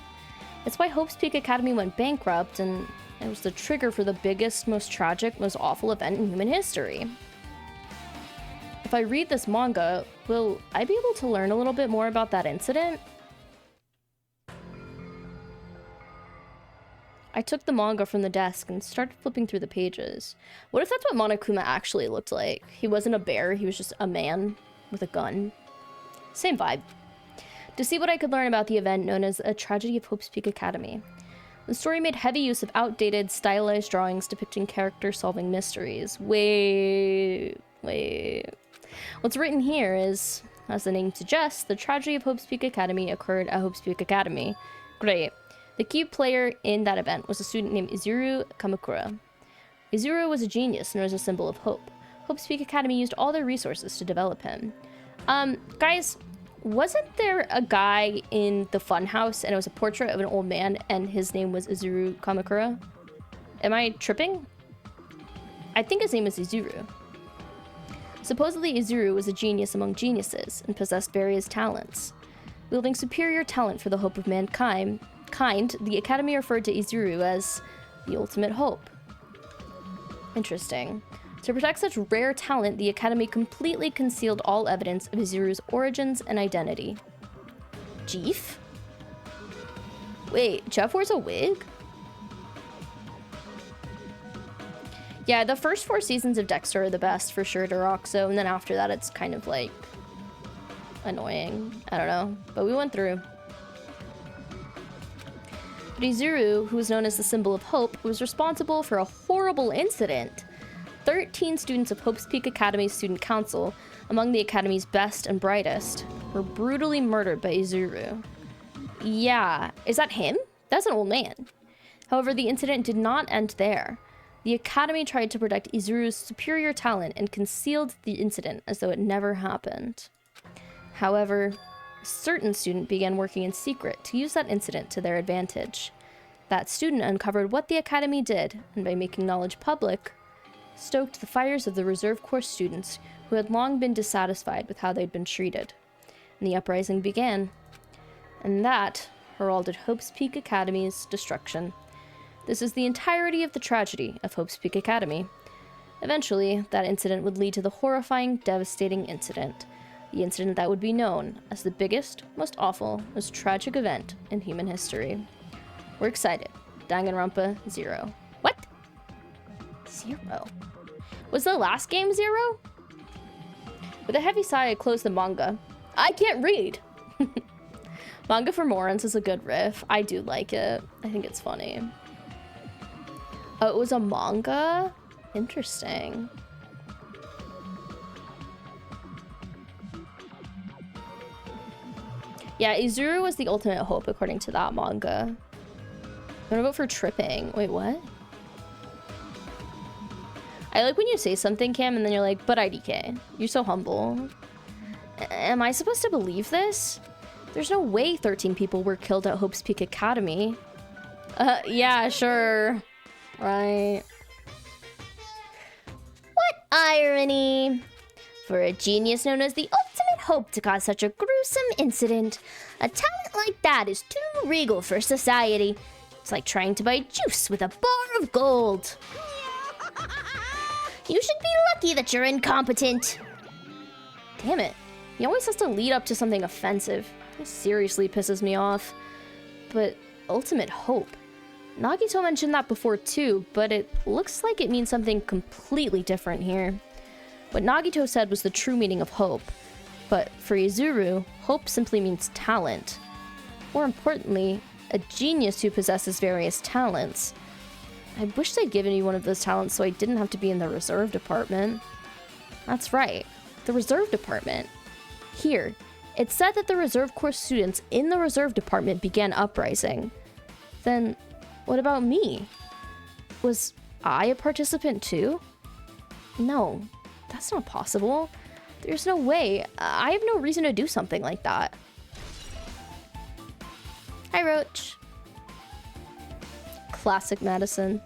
It's why Hope's Peak Academy went bankrupt, and it was the trigger for the biggest, most tragic, most awful event in human history. If I read this manga, will I be able to learn a little bit more about that incident? I took the manga from the desk and started flipping through the pages. What if that's what Monokuma actually looked like? He wasn't a bear, he was just a man with a gun. Same vibe. To see what I could learn about the event known as A Tragedy of Hope's Peak Academy. The story made heavy use of outdated, stylized drawings depicting characters solving mysteries. Wait. What's written here is, as the name suggests, the tragedy of Hope's Peak Academy occurred at Hope's Peak Academy. Great. The key player in that event was a student named Izuru Kamakura. Izuru was a genius and was a symbol of hope. Hope's Peak Academy used all their resources to develop him. Guys, wasn't there a guy in the funhouse and it was a portrait of an old man and his name was Izuru Kamakura? Am I tripping? I think his name is Izuru. Supposedly, Izuru was a genius among geniuses and possessed various talents. Wielding superior talent for the hope of mankind, the Academy referred to Izuru as the ultimate hope. Interesting. To protect such rare talent, the Academy completely concealed all evidence of Izuru's origins and identity. Jeef? Wait, Jeff wears a wig? Yeah, the first 4 seasons of Dexter are the best for sure to Roxo, and then after that it's kind of like annoying. I don't know, but we went through. But Izuru, who was known as the symbol of hope, was responsible for a horrible incident. 13 students of Hope's Peak Academy's student council, among the Academy's best and brightest, were brutally murdered by Izuru. Yeah, is that him? That's an old man. However, the incident did not end there. The Academy tried to protect Izuru's superior talent and concealed the incident as though it never happened. However, a certain student began working in secret to use that incident to their advantage. That student uncovered what the Academy did, and by making knowledge public, stoked the fires of the reserve corps students who had long been dissatisfied with how they'd been treated. And the uprising began. And that heralded Hope's Peak Academy's destruction. This is the entirety of the tragedy of Hope's Peak Academy. Eventually, that incident would lead to the horrifying, devastating incident. The incident that would be known as the biggest, most awful, most tragic event in human history. We're excited. Danganronpa 0. What? 0? Was the last game 0? With a heavy sigh, I closed the manga. I can't read! Manga for Morons is a good riff. I do like it. I think it's funny. Oh, it was a manga? Interesting. Yeah, Izuru was the ultimate hope according to that manga. I'm gonna vote for tripping. Wait, what? I like when you say something, Cam, and then you're like, but IDK. You're so humble. Am I supposed to believe this? There's no way 13 people were killed at Hope's Peak Academy. Yeah, sure. Right. What irony! For a genius known as the ultimate hope to cause such a gruesome incident, a talent like that is too regal for society. It's like trying to buy juice with a bar of gold. You should be lucky that you're incompetent. Damn it. He always has to lead up to something offensive. This seriously pisses me off. But ultimate hope. Nagito mentioned that before too, but it looks like it means something completely different here. What Nagito said was the true meaning of hope. But for Izuru, hope simply means talent. More importantly, a genius who possesses various talents. I wish they'd given me one of those talents so I didn't have to be in the reserve department. That's right, the reserve department. Here, it said that the reserve corps students in the reserve department began uprising. Then, what about me? Was I a participant too? No, that's not possible. There's no way. I have no reason to do something like that. Hi, Roach. Classic Madison.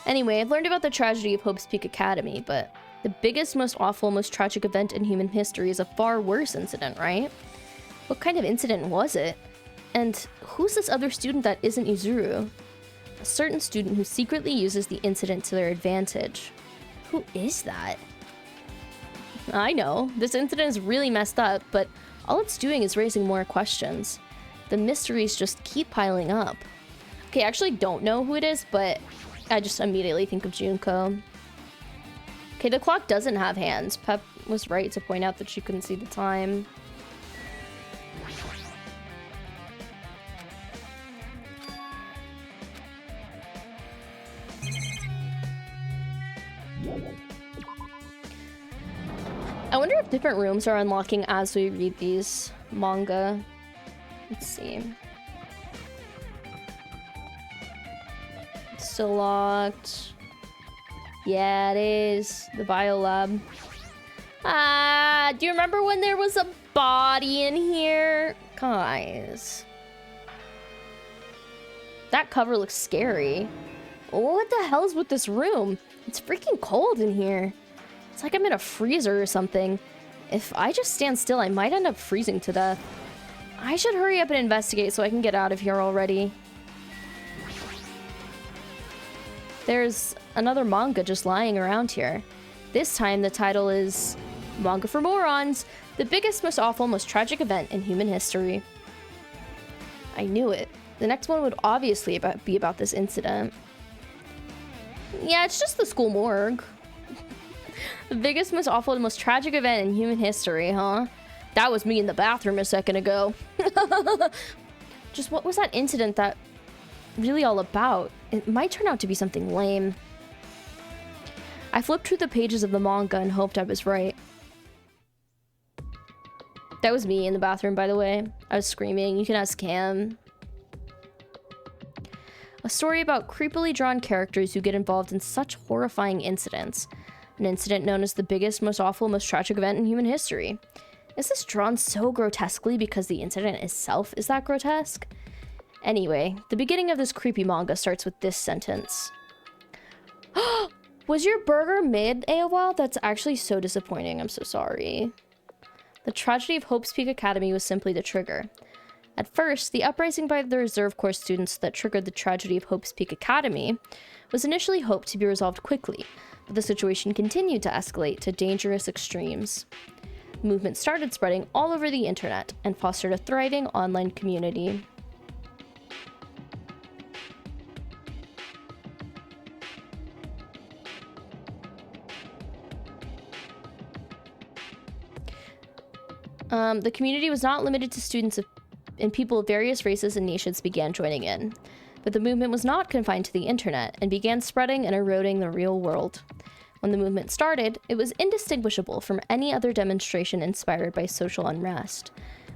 Anyway, I've learned about the tragedy of Hope's Peak Academy, but the biggest, most awful, most tragic event in human history is a far worse incident, right? What kind of incident was it? And who's this other student that isn't Izuru? A certain student who secretly uses the incident to their advantage. Who is that? I know, this incident is really messed up, but all it's doing is raising more questions. The mysteries just keep piling up. Okay, I actually don't know who it is, but I just immediately think of Junko. Okay, the clock doesn't have hands. Pep was right to point out that she couldn't see the time. I wonder if different rooms are unlocking as we read these manga. Let's see. It's still locked. Yeah, it is. The biolab. Ah, do you remember when there was a body in here? Guys. That cover looks scary. What the hell is with this room? It's freaking cold in here. It's like I'm in a freezer or something. If I just stand still, I might end up freezing to death. I should hurry up and investigate so I can get out of here already. There's another manga just lying around here. This time the title is Manga for Morons, the biggest, most awful, most tragic event in human history. I knew it. The next one would obviously be about this incident. Yeah, it's just the school morgue. The biggest, most awful, and most tragic event in human history, huh? That was me in the bathroom a second ago. Just what was that incident that really all about? It might turn out to be something lame. I flipped through the pages of the manga and hoped I was right. That was me in the bathroom, by the way. I was screaming. You can ask Cam. A story about creepily drawn characters who get involved in such horrifying incidents. An incident known as the biggest, most awful, most tragic event in human history. Is this drawn so grotesquely because the incident itself is that grotesque? Anyway, the beginning of this creepy manga starts with this sentence. Was your burger mid AOL? That's actually so disappointing. I'm so sorry. The tragedy of Hope's Peak Academy was simply the trigger. At first, the uprising by the Reserve Corps students that triggered the tragedy of Hope's Peak Academy was initially hoped to be resolved quickly, but the situation continued to escalate to dangerous extremes. The movement started spreading all over the internet and fostered a thriving online community. The community was not limited to students and people of various races and nations began joining in. But the movement was not confined to the internet and began spreading and eroding the real world. When the movement started, it was indistinguishable from any other demonstration inspired by social unrest.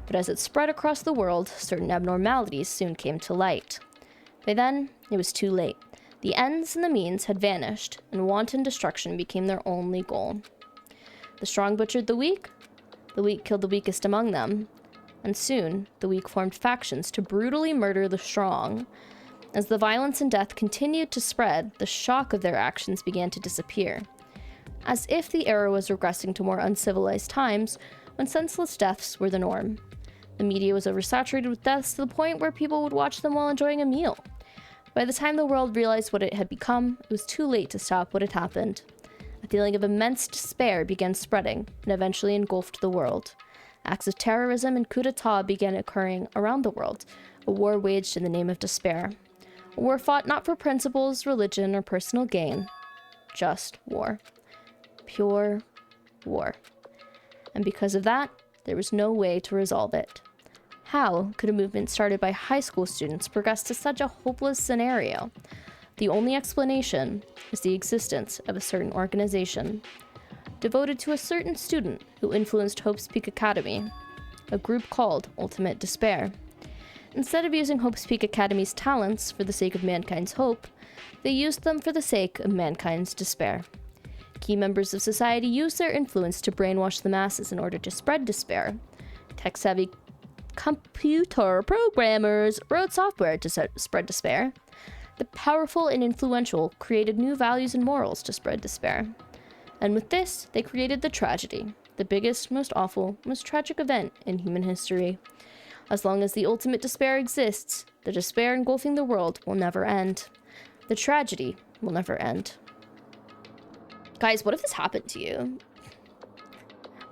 But as it spread across the world, certain abnormalities soon came to light. By then, it was too late. The ends and the means had vanished, and wanton destruction became their only goal. The strong butchered the weak killed the weakest among them, and soon the weak formed factions to brutally murder the strong. As the violence and death continued to spread, the shock of their actions began to disappear. As if the era was regressing to more uncivilized times when senseless deaths were the norm. The media was oversaturated with deaths to the point where people would watch them while enjoying a meal. By the time the world realized what it had become, it was too late to stop what had happened. A feeling of immense despair began spreading and eventually engulfed the world. Acts of terrorism and coup d'etat began occurring around the world, a war waged in the name of despair. A war fought not for principles, religion, or personal gain. Just war. Pure war. And because of that, there was no way to resolve it. How could a movement started by high school students progress to such a hopeless scenario? The only explanation is the existence of a certain organization devoted to a certain student who influenced Hope's Peak Academy, a group called Ultimate Despair. Instead of using Hope's Peak Academy's talents for the sake of mankind's hope, they used them for the sake of mankind's despair. Key members of society used their influence to brainwash the masses in order to spread despair. Tech-savvy computer programmers wrote software to spread despair. The powerful and influential created new values and morals to spread despair. And with this, they created the tragedy, the biggest, most awful, most tragic event in human history. As long as the ultimate despair exists, the despair engulfing the world will never end. The tragedy will never end. Guys, what if this happened to you?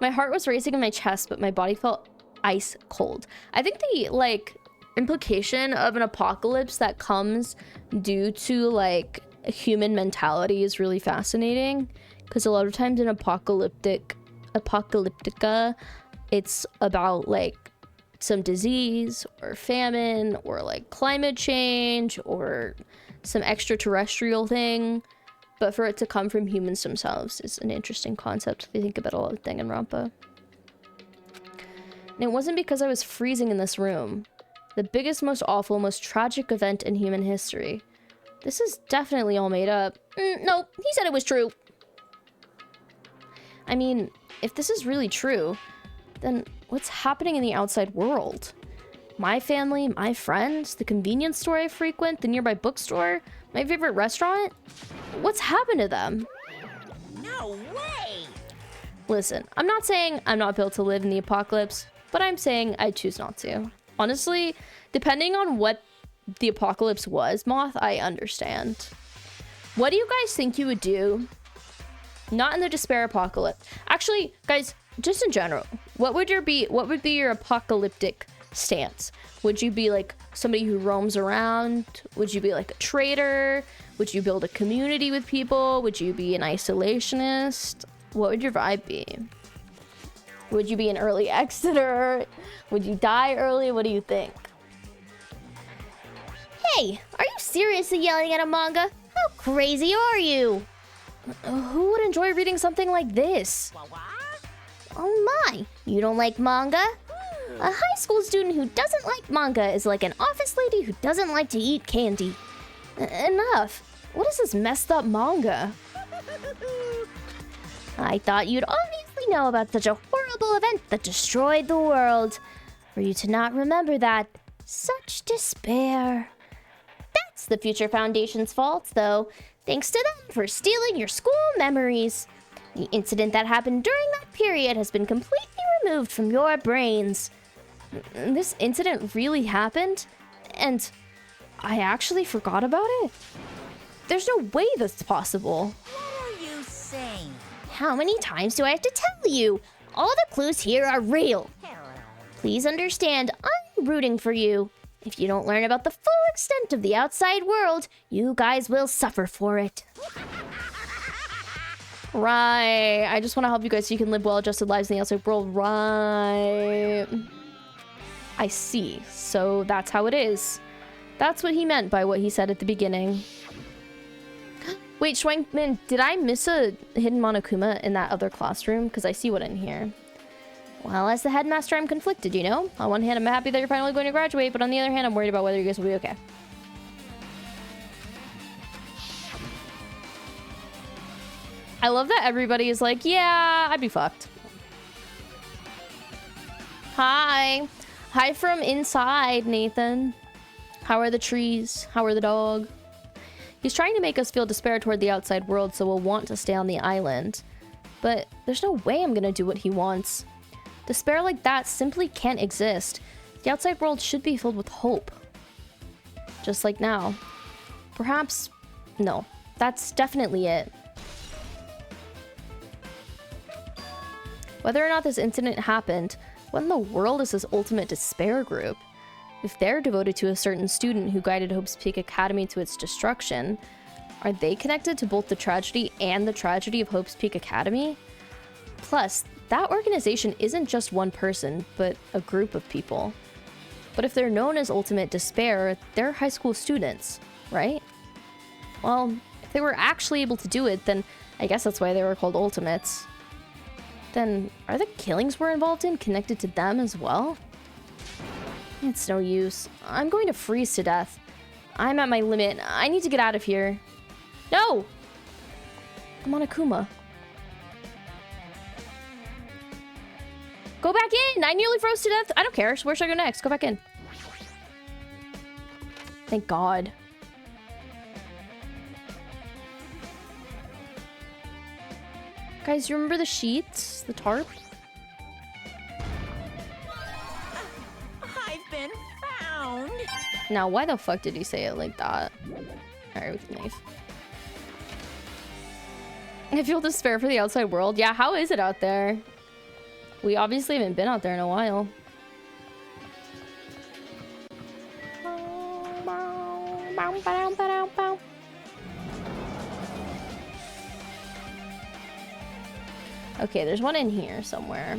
My heart was racing in my chest, but my body felt ice cold. I think the, implication of an apocalypse that comes due to, human mentality is really fascinating. Because a lot of times in apocalyptica, it's about, some disease or famine or, climate change or some extraterrestrial thing. But for it to come from humans themselves is an interesting concept if you think about a lot of Danganronpa. And it wasn't because I was freezing in this room. The biggest, most awful, most tragic event in human history. This is definitely all made up. No, he said it was true. I mean, if this is really true, then what's happening in the outside world? My family, my friends, the convenience store I frequent, the nearby bookstore, my favorite restaurant? What's happened to them? No way! Listen, I'm not saying I'm not built to live in the apocalypse, but I'm saying I choose not to. Honestly, depending on what the apocalypse was, Moth, I understand. What do you guys think you would do? Not in the despair apocalypse. Actually, guys, just in general, what would be your apocalyptic stance? Would you be like somebody who roams around? Would you be like a trader? Would you build a community with people? Would you be an isolationist? What would your vibe be? Would you be an early exiter? Would you die early? What do you think? Hey, are you seriously yelling at a manga? How crazy are you? Who would enjoy reading something like this? Oh my, you don't like manga? A high school student who doesn't like manga is like an office lady who doesn't like to eat candy. Enough. What is this messed up manga? I thought you'd obviously know about such a horrible event that destroyed the world. For you to not remember that, such despair. That's the Future Foundation's fault, though. Thanks to them for stealing your school memories. The incident that happened during that period has been completely removed from your brains. This incident really happened? And I actually forgot about it? There's no way that's possible. What are you saying? How many times do I have to tell you? All the clues here are real. Please understand, I'm rooting for you. If you don't learn about the full extent of the outside world, you guys will suffer for it. Right. I just want to help you guys so you can live well-adjusted lives in the outside world. Right. I see. So that's how it is. That's what he meant by what he said at the beginning. Wait, Schwankman, did I miss a hidden Monokuma in that other classroom? Because I see one in here. Well, as the headmaster, I'm conflicted, you know? On one hand, I'm happy that you're finally going to graduate, but on the other hand, I'm worried about whether you guys will be okay. I love that everybody is like, yeah, I'd be fucked. Hi. Hi from inside, Nathan. How are the trees? How are the dog? He's trying to make us feel despair toward the outside world, so we'll want to stay on the island. But there's no way I'm gonna do what he wants. Despair like that simply can't exist. The outside world should be filled with hope. Just like now. Perhaps... no. That's definitely it. Whether or not this incident happened, what in the world is this ultimate despair group? If they're devoted to a certain student who guided Hope's Peak Academy to its destruction, are they connected to both the tragedy and the tragedy of Hope's Peak Academy? Plus, that organization isn't just one person, but a group of people. But if they're known as Ultimate Despair, they're high school students, right? Well, if they were actually able to do it, then I guess that's why they were called Ultimates. Then, are the killings we're involved in connected to them as well? It's no use. I'm going to freeze to death. I'm at my limit. I need to get out of here. No! I'm on Akuma. Go back in! I nearly froze to death. I don't care. Where should I go next? Go back in. Thank God. Guys, you remember the sheets? The tarp? I've been found. Now, why the fuck did he say it like that? Alright, we can leave. I feel despair for the outside world. Yeah, how is it out there? We obviously haven't been out there in a while. Okay, there's one in here somewhere.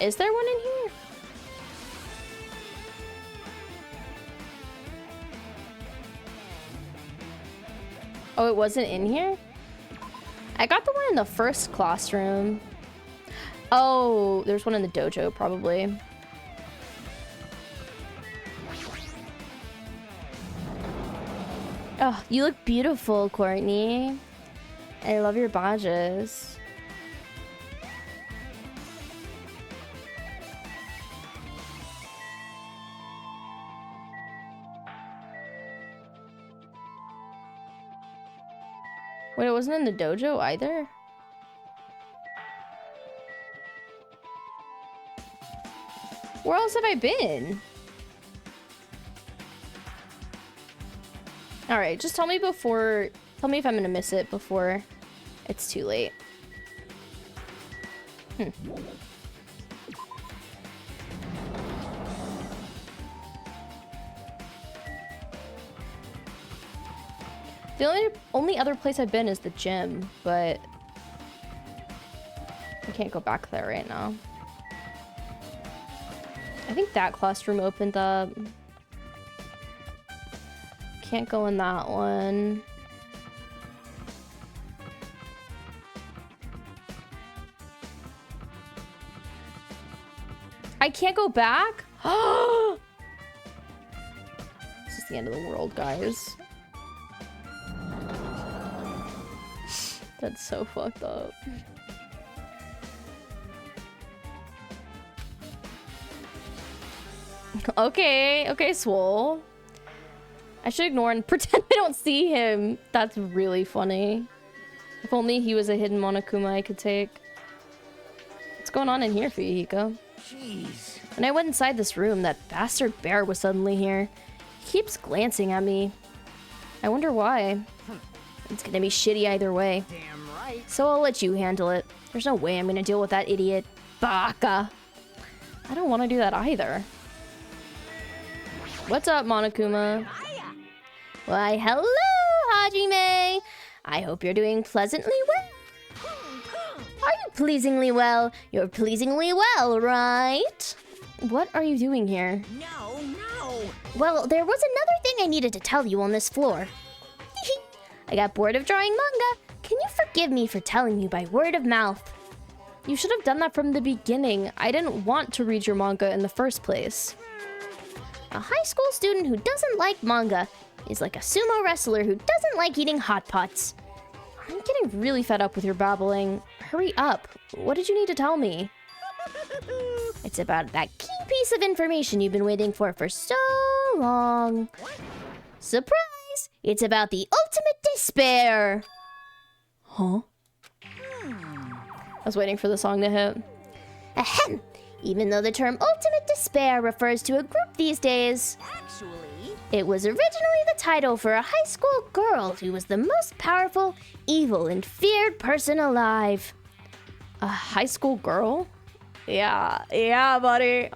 Is there one in here? Oh, it wasn't in here? I got the one in the first classroom. Oh, there's one in the dojo, probably. Oh, you look beautiful, Courtney. I love your badges. Wait, it wasn't in the dojo either? Where else have I been? Alright, just tell me before... Tell me if I'm gonna miss it before it's too late. The only other place I've been is the gym, but I can't go back there right now. I think that classroom opened up. Can't go in that one. I can't go back? This is the end of the world, guys. That's so fucked up. Okay, Swole. I should ignore and pretend I don't see him. That's really funny. If only he was a hidden Monokuma I could take. What's going on in here, Fuyuhiko? Jeez. When I went inside this room, that bastard bear was suddenly here. He keeps glancing at me. I wonder why. It's gonna be shitty either way. Damn right. So I'll let you handle it. There's no way I'm gonna deal with that idiot. Baka. I don't want to do that either. What's up, Monokuma? Why, hello, Hajime. I hope you're doing pleasantly well. Are you pleasingly well? You're pleasingly well, right? What are you doing here? No. Well, there was another thing I needed to tell you on this floor. I got bored of drawing manga. Can you forgive me for telling you by word of mouth? You should have done that from the beginning. I didn't want to read your manga in the first place. A high school student who doesn't like manga is like a sumo wrestler who doesn't like eating hot pots. I'm getting really fed up with your babbling. Hurry up. What did you need to tell me? It's about that key piece of information you've been waiting for so long. Surprise! It's about the ultimate despair. Huh? I was waiting for the song to hit. Ahem! Even though the term ultimate despair refers to a group these days, Actually, it was originally the title for a high school girl who was the most powerful, evil, and feared person alive. A high school girl? Yeah, buddy.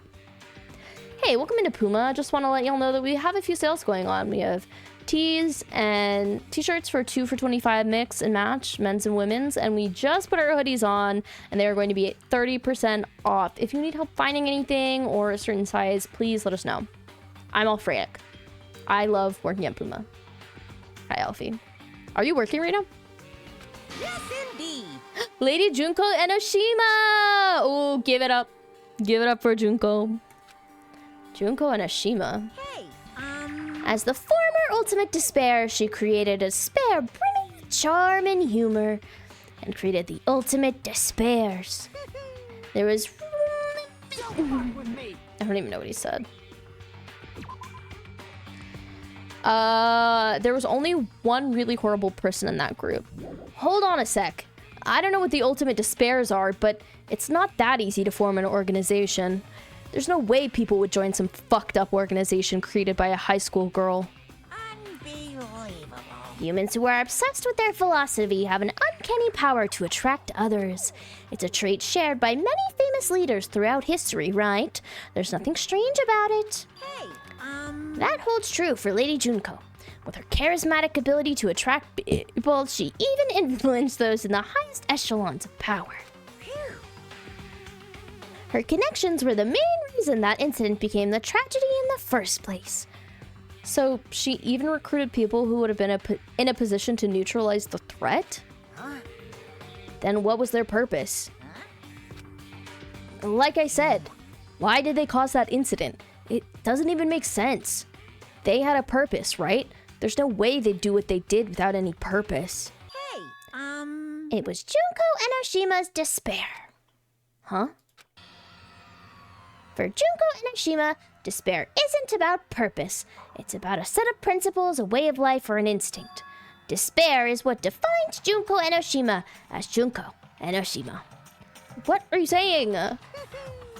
Hey, welcome into Puma. Just want to let y'all know that we have a few sales going on. We have tees and t-shirts for 2 for $25 mix and match, men's and women's, and we just put our hoodies on and they're going to be at 30% off. If you need help finding anything or a certain size, please let us know. I'm all frantic. I love working at Puma. Hi, Alfie. Are you working right now? yes, indeed. Lady Junko Enoshima! Oh, give it up. Give it up for Junko. Junko Enoshima. Hey, As the former ultimate despair, she created a despair brimming with charm and humor, and created the ultimate despairs. There was I don't even know what he said. There was only one really horrible person in that group. Hold on a sec. I don't know what the ultimate despairs are, but it's not that easy to form an organization. There's no way people would join some fucked up organization created by a high school girl. unbelievable. humans who are obsessed with their philosophy have an uncanny power to attract others. It's a trait shared by many famous leaders throughout history, right? There's nothing strange about it. Hey, That holds true for Lady Junko. With her charismatic ability to attract people, she even influenced those in the highest echelons of power. Her connections were the main reason that incident became the tragedy in the first place. So she even recruited people who would have been in a position to neutralize the threat? Then what was their purpose? Like I said, why did they cause that incident? It doesn't even make sense. They had a purpose, right? There's no way they'd do what they did without any purpose. hey, It was Junko Enoshima's despair. Huh? For Junko Enoshima, despair isn't about purpose. It's about a set of principles, a way of life, or an instinct. Despair is what defines Junko Enoshima as Junko Enoshima. What are you saying?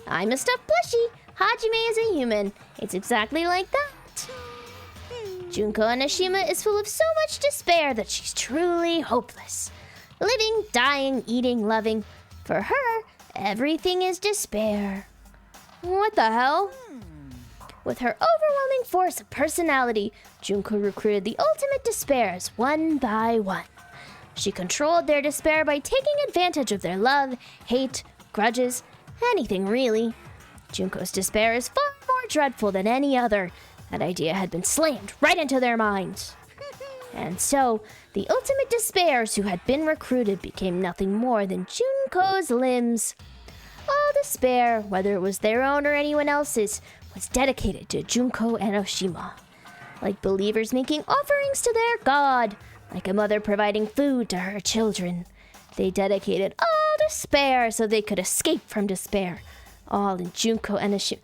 I'm a stuffed plushie. Hajime is a human. It's exactly like that. Junko Enoshima is full of so much despair that she's truly hopeless. Living, dying, eating, loving. For her, everything is despair. What the hell? With her overwhelming force of personality, Junko recruited the ultimate despairs one by one. She controlled their despair by taking advantage of their love, hate, grudges, anything really. Junko's despair is far more dreadful than any other. That idea had been slammed right into their minds. And so, the ultimate despairs who had been recruited became nothing more than Junko's limbs. All despair, whether it was their own or anyone else's, was dedicated to Junko Enoshima. Like believers making offerings to their god, like a mother providing food to her children. They dedicated all despair so they could escape from despair. All in Junko Enoshima.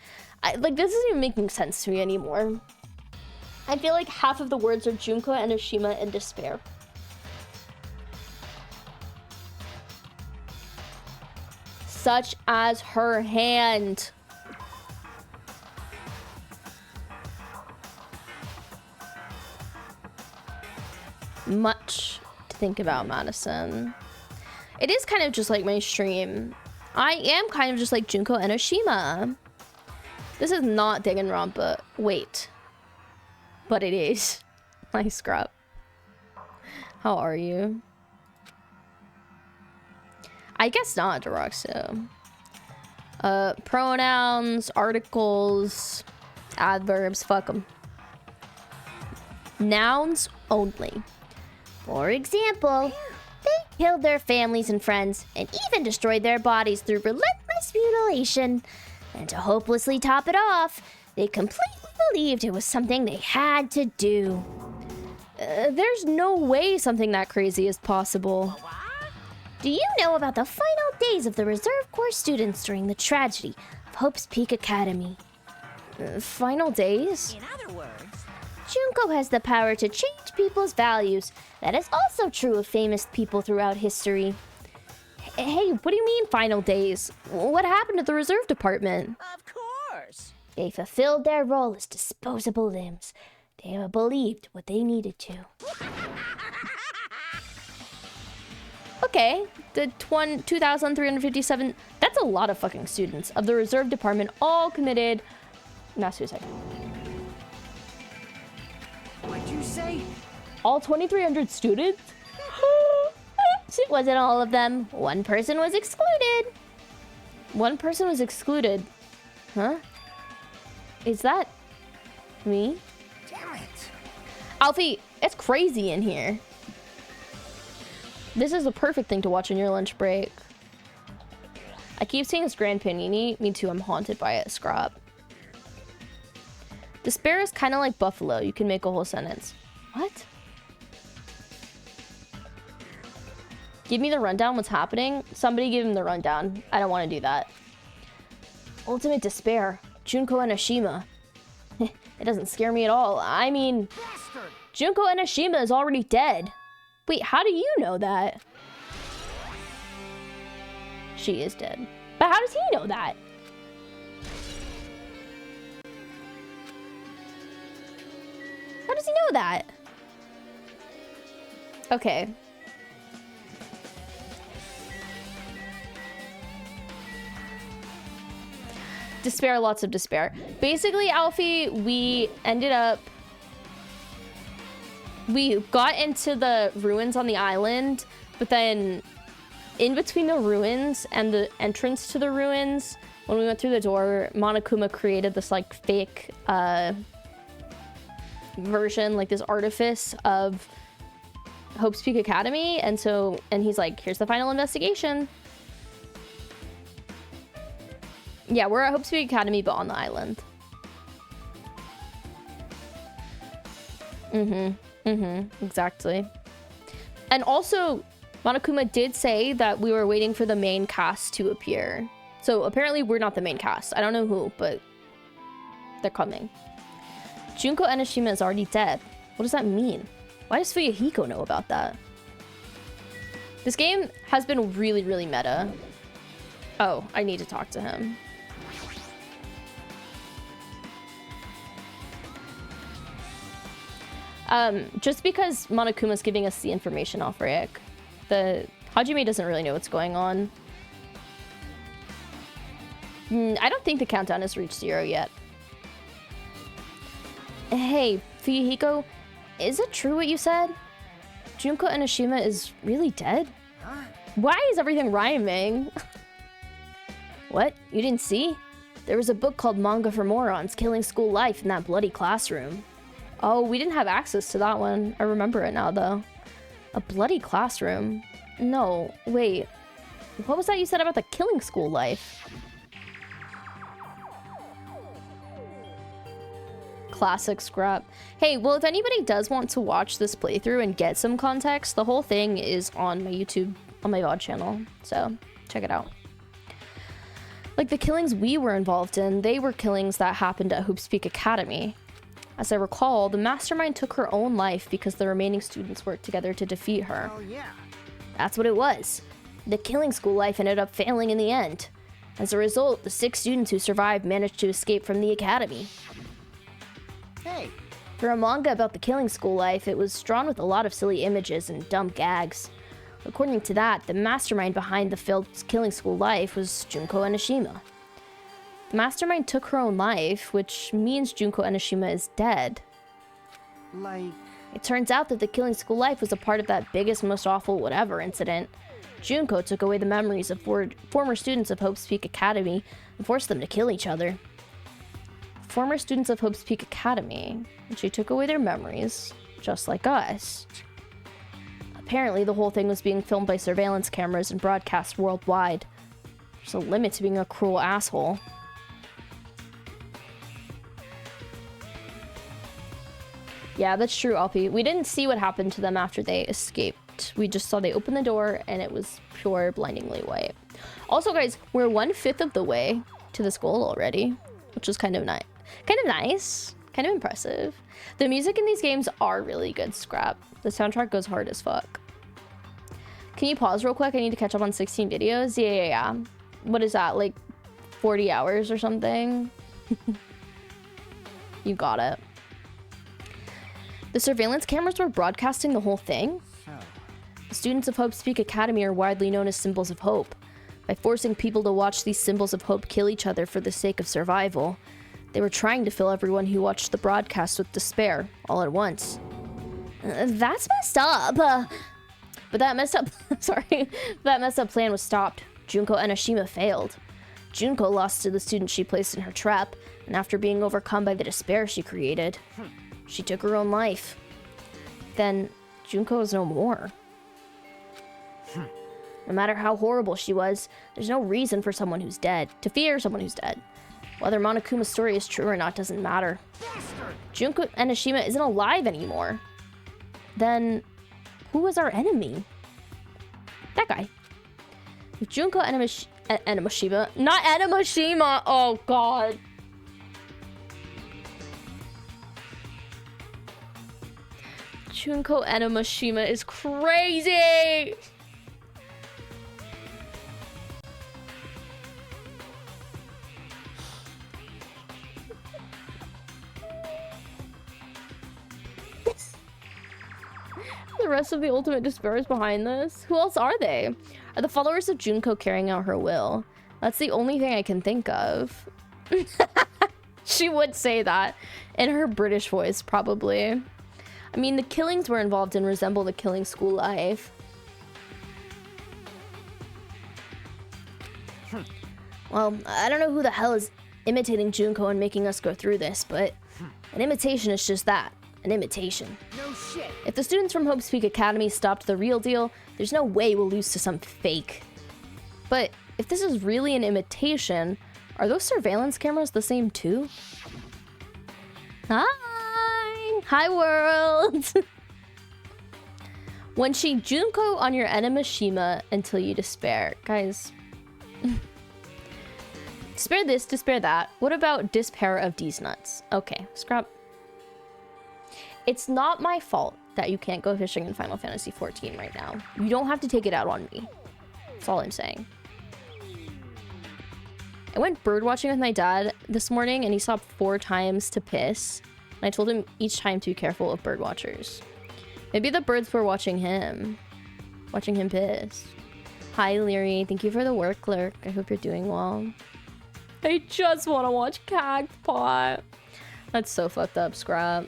This isn't even making sense to me anymore. I feel like half of the words are Junko Enoshima and despair. Such as her hand. Much to think about, Madison. It is kind of just like my stream. I am kind of just like Junko Enoshima. This is not Danganronpa. Wait. But it is. Hi, Scrub. How are you? I guess not, Deroxo. Pronouns, articles, adverbs, fuck them. Nouns only. For example, they killed their families and friends and even destroyed their bodies through relentless mutilation. And to hopelessly top it off, they completely believed it was something they had to do. There's no way something that crazy is possible. Do you know about the final days of the Reserve Corps students during the tragedy of Hope's Peak Academy? Final days? In other words, Junko has the power to change people's values. That is also true of famous people throughout history. Hey, what do you mean final days? What happened to the reserve department? of course. They fulfilled their role as disposable limbs. They believed what they needed to. Okay, the 2,357, that's a lot of fucking students of the reserve department all committed mass suicide. What'd you say? All 2,300 students? It wasn't all of them. One person was excluded. One person was excluded. Huh? Is that me? Damn it. Alfie, it's crazy in here. This is the perfect thing to watch on your lunch break. I keep seeing this Grand Panini. Me too, I'm haunted by it, Scrap. Despair is kind of like buffalo. You can make a whole sentence. What? Give me the rundown, what's happening? Somebody give him the rundown. I don't want to do that. Ultimate despair. Junko Enoshima. It doesn't scare me at all. I mean, Bastard. Junko Enoshima is already dead. Wait, how do you know that? She is dead. But how does he know that? How does he know that? Okay. Despair, lots of despair. Basically, Alfie, we got into the ruins on the island, but then in between the ruins and the entrance to the ruins, when we went through the door, Monokuma created this like fake version, like this artifice of Hope's Peak Academy, and he's like, here's the final investigation. Yeah, we're at Hope's Peak Academy, but on the island. Exactly. And also, Monokuma did say that we were waiting for the main cast to appear. So apparently we're not the main cast. I don't know who, but they're coming. Junko Enoshima is already dead. What does that mean? Why does Fuyuhiko know about that? This game has been really, really meta. Oh, I need to talk to him. Just because Monokuma's giving us the information off Ryuk, the Hajime doesn't really know what's going on. I don't think the countdown has reached 0 yet. Hey, Fuyuhiko, is it true what you said? Junko Enoshima is really dead? Huh? Why is everything rhyming? What? You didn't see? There was a book called Manga for Morons, Killing School Life in that bloody classroom. Oh, we didn't have access to that one. I remember it now, though. A bloody classroom? No, wait. What was that you said about the Killing School Life? Classic scrap. Hey, well, if anybody does want to watch this playthrough and get some context, the whole thing is on my YouTube, on my VOD channel. So, check it out. Like, the killings we were involved in, they were killings that happened at Hoops Peak Academy. As I recall, the mastermind took her own life because the remaining students worked together to defeat her. Oh, yeah. That's what it was. The Killing School Life ended up failing in the end. As a result, the 6 students who survived managed to escape from the academy. Hey, For a manga about the Killing School Life, it was drawn with a lot of silly images and dumb gags. According to that, the mastermind behind the failed Killing School Life was Junko Enoshima. The mastermind took her own life, which means Junko Enoshima is dead. like... It turns out that the Killing School Life was a part of that biggest, most awful whatever incident. Junko took away the memories of former students of Hope's Peak Academy and forced them to kill each other. Former students of Hope's Peak Academy, and she took away their memories, just like us. Apparently, the whole thing was being filmed by surveillance cameras and broadcast worldwide. There's a limit to being a cruel asshole. Yeah, that's true, Alpi. We didn't see what happened to them after they escaped. We just saw they opened the door and it was pure blindingly white. Also, guys, we're 1/5 of the way to this goal already, which is kind of nice. Kind of impressive. The music in these games are really good, Scrap. The soundtrack goes hard as fuck. Can you pause real quick? I need to catch up on 16 videos. Yeah. What is that, like 40 hours or something? You got it. The surveillance cameras were broadcasting the whole thing? The students of Hope's Peak Academy are widely known as symbols of hope. By forcing people to watch these symbols of hope kill each other for the sake of survival, they were trying to fill everyone who watched the broadcast with despair, all at once. That's messed up. But that messed up, that messed up plan was stopped. Junko Enoshima failed. Junko lost to the student she placed in her trap, and after being overcome by the despair she created, she took her own life. Then, Junko is no more. No matter how horrible she was, there's no reason for someone who's dead to fear someone who's dead. Whether Monokuma's story is true or not doesn't matter. Junko Enoshima isn't alive anymore. Then, who was our enemy? That guy. If Junko Enoshima, not Enoshima, oh god. Junko Enoshima is crazy! The rest of the Ultimate Despair is behind this. Who else are they? Are the followers of Junko carrying out her will? That's the only thing I can think of. She would say that in her British voice, probably. I mean, the killings we're involved in resemble the Killing School Life. Well, I don't know who the hell is imitating Junko and making us go through this, but an imitation is just that. An imitation. No shit. If the students from Hope's Peak Academy stopped the real deal, there's no way we'll lose to some fake. But if this is really an imitation, are those surveillance cameras the same too? Hi world! When she Junko on your Enoshima until you despair. Guys. Despair this, despair that. What about despair of these nuts? Okay, scrap. It's not my fault that you can't go fishing in Final Fantasy XIV right now. You don't have to take it out on me. That's all I'm saying. I went bird watching with my dad this morning and he stopped 4 times to piss. And I told him each time to be careful of bird watchers. Maybe the birds were watching him. Watching him piss. Hi, Leary. Thank you for the work, Clerk. I hope you're doing well. I just want to watch Cagpot. That's so fucked up, Scrap.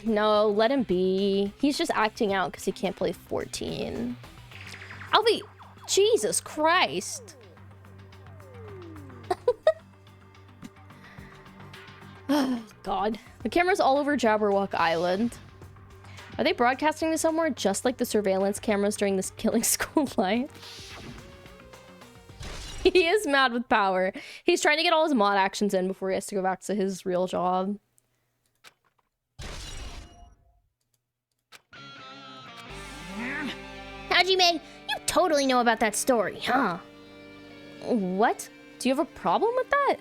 No, let him be. He's just acting out because he can't play 14. Alfie, Jesus Christ. Oh, God. The camera's all over Jabberwock Island. Are they broadcasting this somewhere just like the surveillance cameras during this killing school life? He is mad with power. He's trying to get all his mod actions in before he has to go back to his real job. Hajime, you totally know about that story, huh? What? Do you have a problem with that?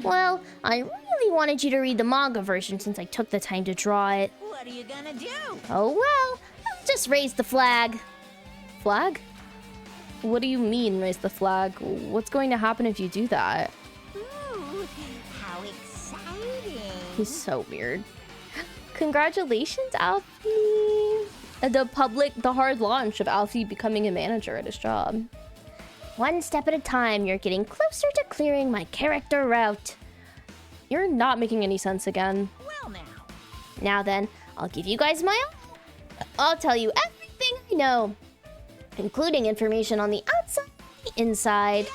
Well, I really wanted you to read the manga version since I took the time to draw it. What are you gonna do? Oh well, I'll just raise the flag. Flag? What do you mean, raise the flag? What's going to happen if you do that? Ooh, how exciting. He's so weird. Congratulations, Alfie! The hard launch of Alfie becoming a manager at his job. One step at a time, you're getting closer to clearing my character route. You're not making any sense again. Well now. Now then, I'll give you guys my own. I'll tell you everything I know, including information on the outside and the inside.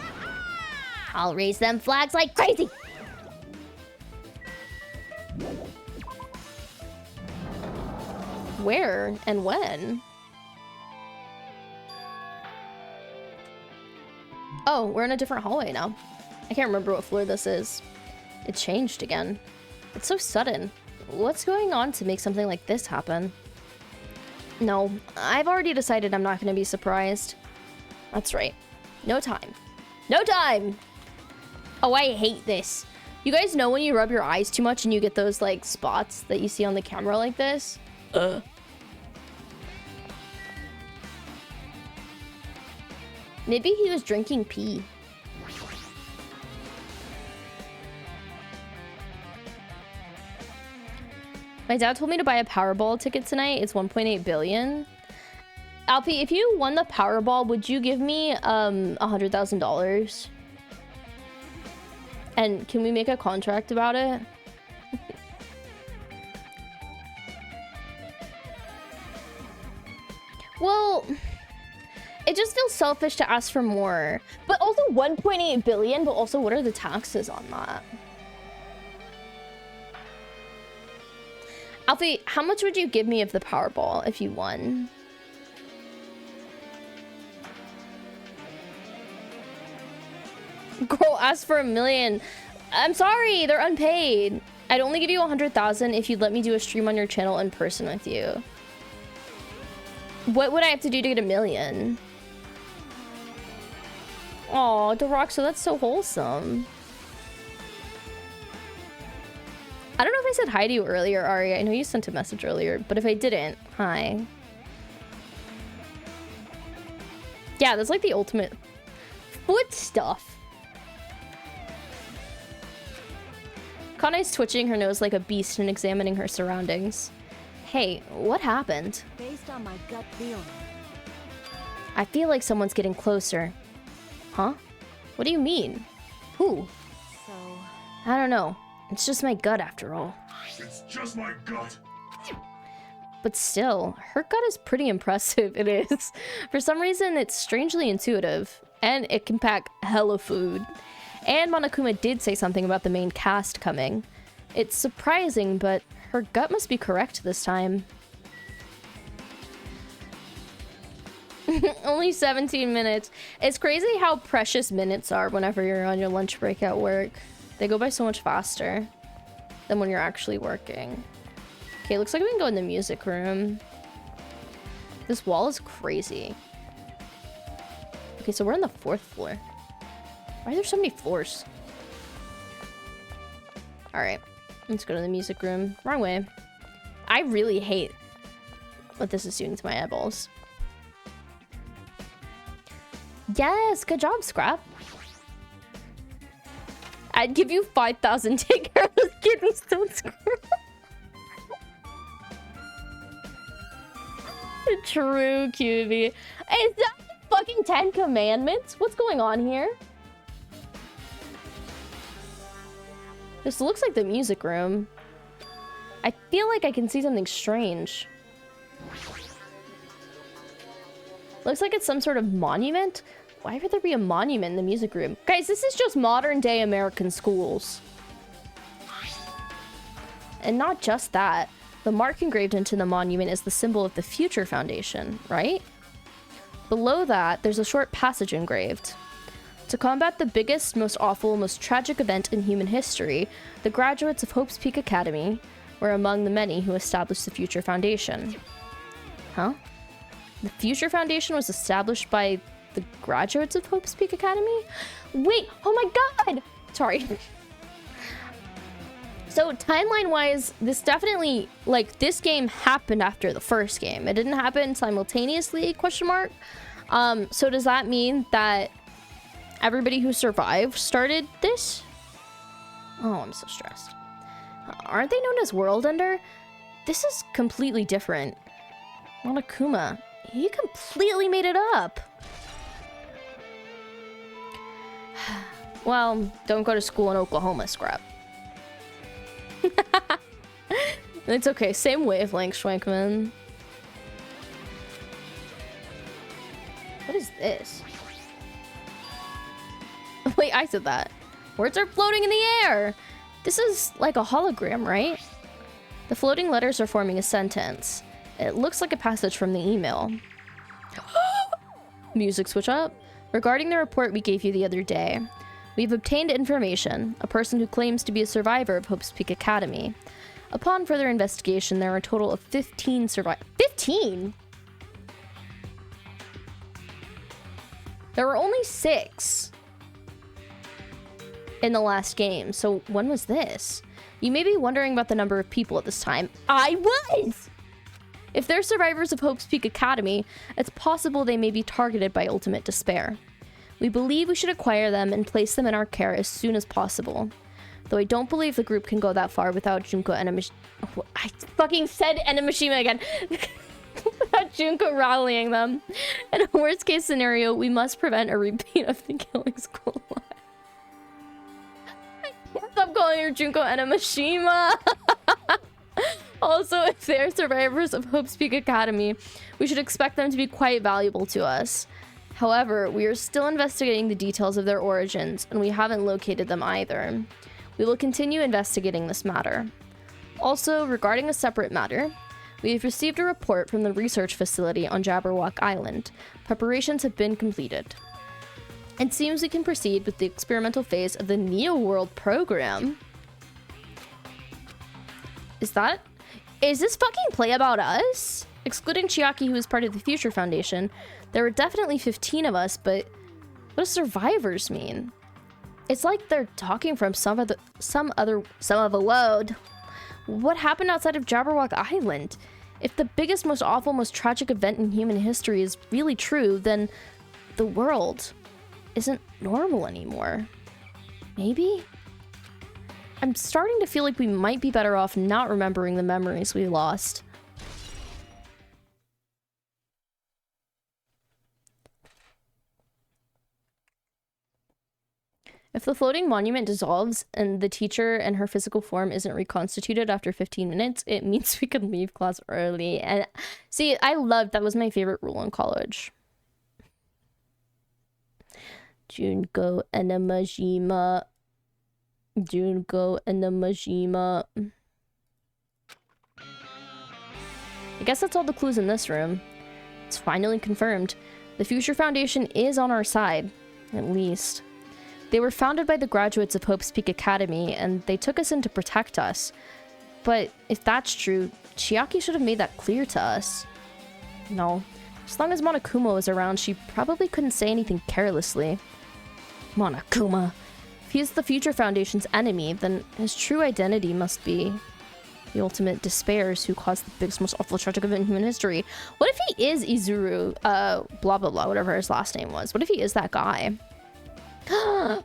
I'll raise them flags like crazy. Where and when? Oh, we're in a different hallway now. I can't remember what floor this is. It changed again. It's so sudden. What's going on to make something like this happen? No, I've already decided I'm not going to be surprised. That's right. No time. No time! Oh, I hate this. You guys know when you rub your eyes too much and you get those, like, spots that you see on the camera like this? Maybe he was drinking pee. My dad told me to buy a Powerball ticket tonight. It's 1.8 billion. Alfie, if you won the Powerball, would you give me $100,000? And can we make a contract about it? Well, it just feels selfish to ask for more. But also 1.8 billion, but also what are the taxes on that? Alfie, how much would you give me of the Powerball if you won? Girl, ask for $1 million. I'm sorry, they're unpaid. I'd only give you 100,000 if you'd let me do a stream on your channel in person with you. What would I have to do to get $1 million? Aw, Deroxa, that's so wholesome. I don't know if I said hi to you earlier, Ari. I know you sent a message earlier, but if I didn't, hi. Yeah, that's like the ultimate foot stuff. Kanai's twitching her nose like a beast and examining her surroundings. Hey, what happened? Based on my gut feeling. I feel like someone's getting closer. Huh? What do you mean? Who? So, I don't know. It's just my gut after all. It's just my gut. But still, her gut is pretty impressive. It is. For some reason, it's strangely intuitive. And it can pack hella food. And Monokuma did say something about the main cast coming. It's surprising, but her gut must be correct this time. Only 17 minutes. It's crazy how precious minutes are whenever you're on your lunch break at work. They go by so much faster than when you're actually working. Okay, looks like we can go in the music room. This wall is crazy. Okay, so we're on the 4th floor. Why are there so many floors? Alright. Let's go to the music room. Wrong way. I really hate what this is doing to my eyeballs. Yes, good job, Scrap. I'd give you 5,000 to take care of this kidney stone squirrel. True, QB. Is that the fucking 10 Commandments? What's going on here? This looks like the music room. I feel like I can see something strange. Looks like it's some sort of monument. Why would there be a monument in the music room? Guys, this is just modern day American schools. And not just that. The mark engraved into the monument is the symbol of the Future Foundation, right? Below that, there's a short passage engraved. To combat the biggest, most awful, most tragic event in human history, the graduates of Hope's Peak Academy were among the many who established the Future Foundation. Huh? The Future Foundation was established by the graduates of Hope's Peak Academy? Wait, oh my god! Sorry. So timeline-wise, this definitely, like, this game happened after the first game. It didn't happen simultaneously, question mark. So does that mean that everybody who survived started this? Oh, I'm so stressed. Aren't they known as World Ender? This is completely different. Monokuma, he completely made it up. Well, don't go to school in Oklahoma, Scrap. It's okay, same wavelength, Schwankman. What is this? Wait, I said that. Words are floating in the air. This is like a hologram, right? The floating letters are forming a sentence. It looks like a passage from the email. Music switch up. Regarding the report we gave you the other day, we've obtained information. A person who claims to be a survivor of Hope's Peak Academy. Upon further investigation, there are a total of 15 survivors. 15? There were only 6 in the last game. So when was this? You may be wondering about the number of people at this time. I was! If they're survivors of Hope's Peak Academy, it's possible they may be targeted by ultimate despair. We believe we should acquire them and place them in our care as soon as possible. Though I don't believe the group can go that far without Junko Enemish... Oh, I fucking said Enemishima again. Without Junko rallying them. In a worst case scenario, we must prevent a repeat of the killing school life. I can't stop calling her Junko Enemishima. Also, if they're survivors of Hope's Peak Academy, we should expect them to be quite valuable to us. However, we are still investigating the details of their origins, and we haven't located them either. We will continue investigating this matter. Also, regarding a separate matter, we have received a report from the research facility on Jabberwock Island. Preparations have been completed. It seems we can proceed with the experimental phase of the Neo World program. Is this fucking play about us? Excluding Chiaki, who is part of the Future Foundation, there were definitely 15 of us, but what does survivors mean? It's like they're talking from some of the load. What happened outside of Jabberwock Island? If the biggest, most awful, most tragic event in human history is really true, then the world isn't normal anymore. Maybe? I'm starting to feel like we might be better off not remembering the memories we lost. If the floating monument dissolves and the teacher and her physical form isn't reconstituted after 15 minutes, it means we can leave class early. And see, that was my favorite rule in college. Junko Enemishima. Junko Enemishima. I guess that's all the clues in this room. It's finally confirmed. The Future Foundation is on our side, at least. They were founded by the graduates of Hope's Peak Academy, and they took us in to protect us. But if that's true, Chiaki should have made that clear to us. No. As long as Monokuma was around, she probably couldn't say anything carelessly. Monokuma. If he's the Future Foundation's enemy, then his true identity must be the ultimate despairs who caused the biggest, most awful, tragic event in human history. What if he is Izuru, blah, blah, blah, whatever his last name was? What if he is that guy? The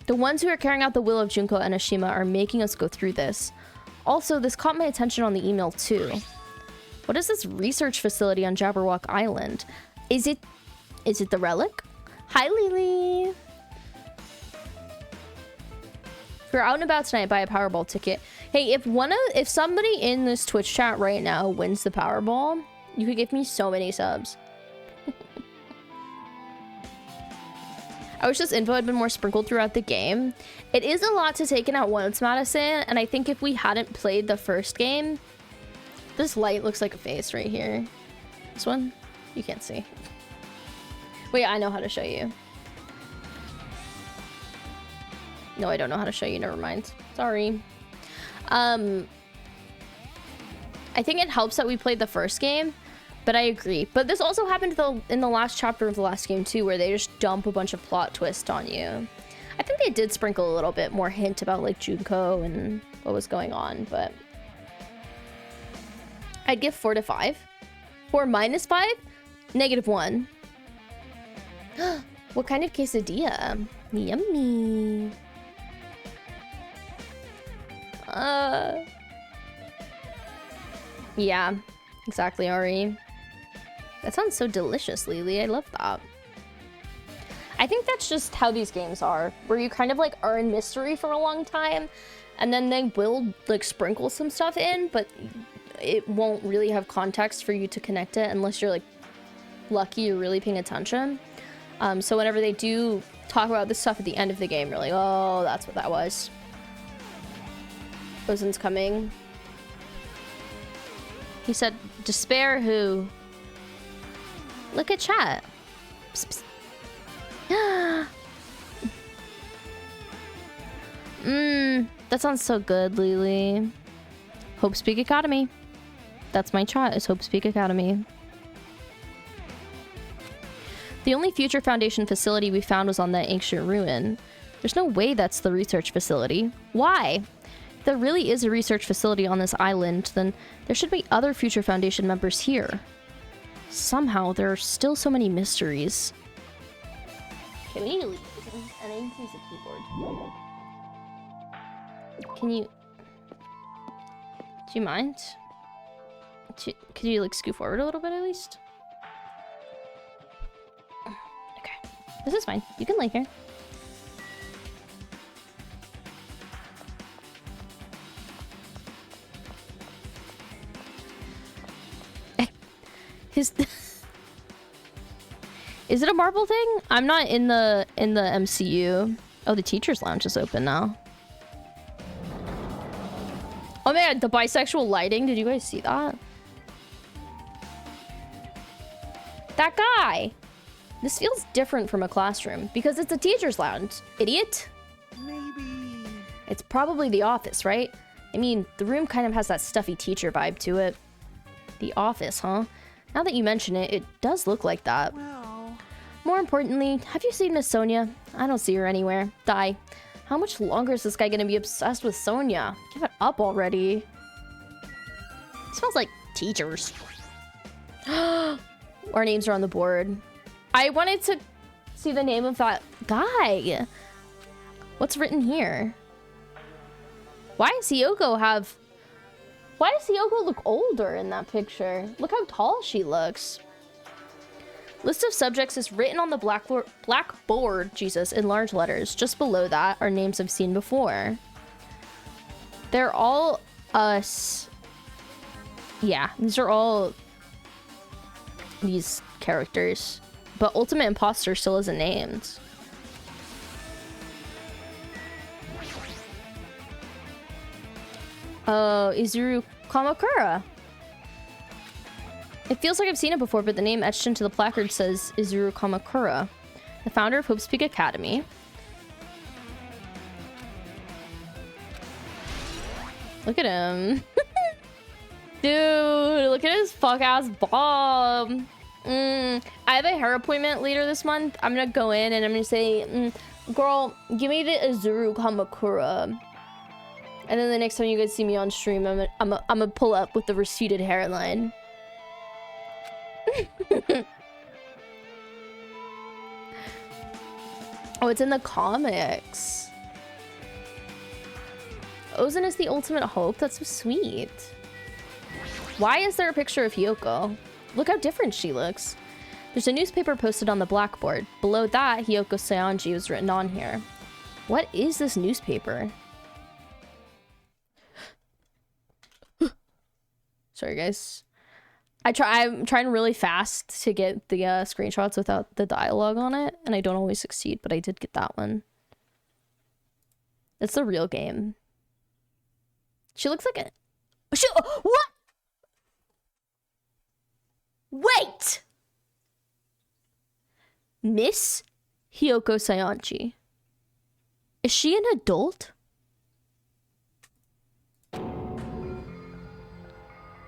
ones who are carrying out the will of Junko and Ashima are making us go through this. Also, this caught my attention on the email too. What is this research facility on Jabberwock Island? Is it the relic? Hi, Lily. If you're out and about tonight, buy a Powerball ticket. Hey, if somebody in this Twitch chat right now wins the Powerball, you could give me so many subs. I wish this info had been more sprinkled throughout the game. It is a lot to take in at once, Madison, and I think if we hadn't played the first game... This light looks like a face right here. This one? You can't see. Wait, I know how to show you. No, I don't know how to show you. Never mind. Sorry. I think it helps that we played the first game, but I agree. But this also happened in the last chapter of the last game too, where they just dump a bunch of plot twists on you. I think they did sprinkle a little bit more hint about like Junko and what was going on, but I'd give 4 to 5. 4 minus 5? -1. What kind of quesadilla? Yummy. Yeah, exactly, Ari. That sounds so delicious, Lily. I love that. I think that's just how these games are, where you kind of like are in mystery for a long time, and then they will like sprinkle some stuff in, but it won't really have context for you to connect it unless you're like lucky you're really paying attention. So whenever they do talk about this stuff at the end of the game, you're like, oh, that's what that was. Ozen's coming. He said, despair who? Look at chat. Psst, psst. That sounds so good, Lily. Hope Speak Academy. That's my chat, is Hope Speak Academy. The only Future Foundation facility we found was on that ancient ruin. There's no way that's the research facility. Why? If there really is a research facility on this island, then there should be other Future Foundation members here. Somehow, there are still so many mysteries. Okay, we need to leave. And I need to use the keyboard. Can you... Do you mind? Could you, like, scoot forward a little bit, at least? Okay. This is fine. You can lay here. Is it a marble thing? I'm not in the MCU. Oh, the teacher's lounge is open now. Oh my god, the bisexual lighting. Did you guys see that? That guy. This feels different from a classroom because it's a teacher's lounge. Idiot. Maybe. It's probably the office, right? I mean, the room kind of has that stuffy teacher vibe to it. The office, huh? Now that you mention it, it does look like that. Well. More importantly, have you seen Miss Sonia? I don't see her anywhere. Die. How much longer is this guy gonna be obsessed with Sonia? Give it up already. It smells like teachers. Our names are on the board. I wanted to see the name of that guy. What's written here? Why does Hiyoko look older in that picture? Look how tall she looks. List of subjects is written on the blackboard, Jesus, in large letters. Just below that are names I've seen before. They're all us. Yeah, these are all these characters. But Ultimate Imposter still isn't named. Oh, Izuru Kamakura. It feels like I've seen it before, but the name etched into the placard says Izuru Kamakura, the founder of Hope Speak Academy. Look at him. Dude, look at his fuck-ass bob. I have a hair appointment later this month. I'm gonna go in and I'm gonna say, Girl, give me the Izuru Kamakura. And then the next time you guys see me on stream, I'm gonna pull up with the receded hairline. Oh, it's in the comics. Ozen is the ultimate hope? That's so sweet. Why is there a picture of Hiyoko? Look how different she looks. There's a newspaper posted on the blackboard. Below that, Hiyoko Saionji was written on here. What is this newspaper? Sorry, guys. I'm trying really fast to get the screenshots without the dialogue on it, and I don't always succeed, but I did get that one. It's the real game. She looks like a... What? Wait! Miss Hiyoko Saionji. Is she an adult?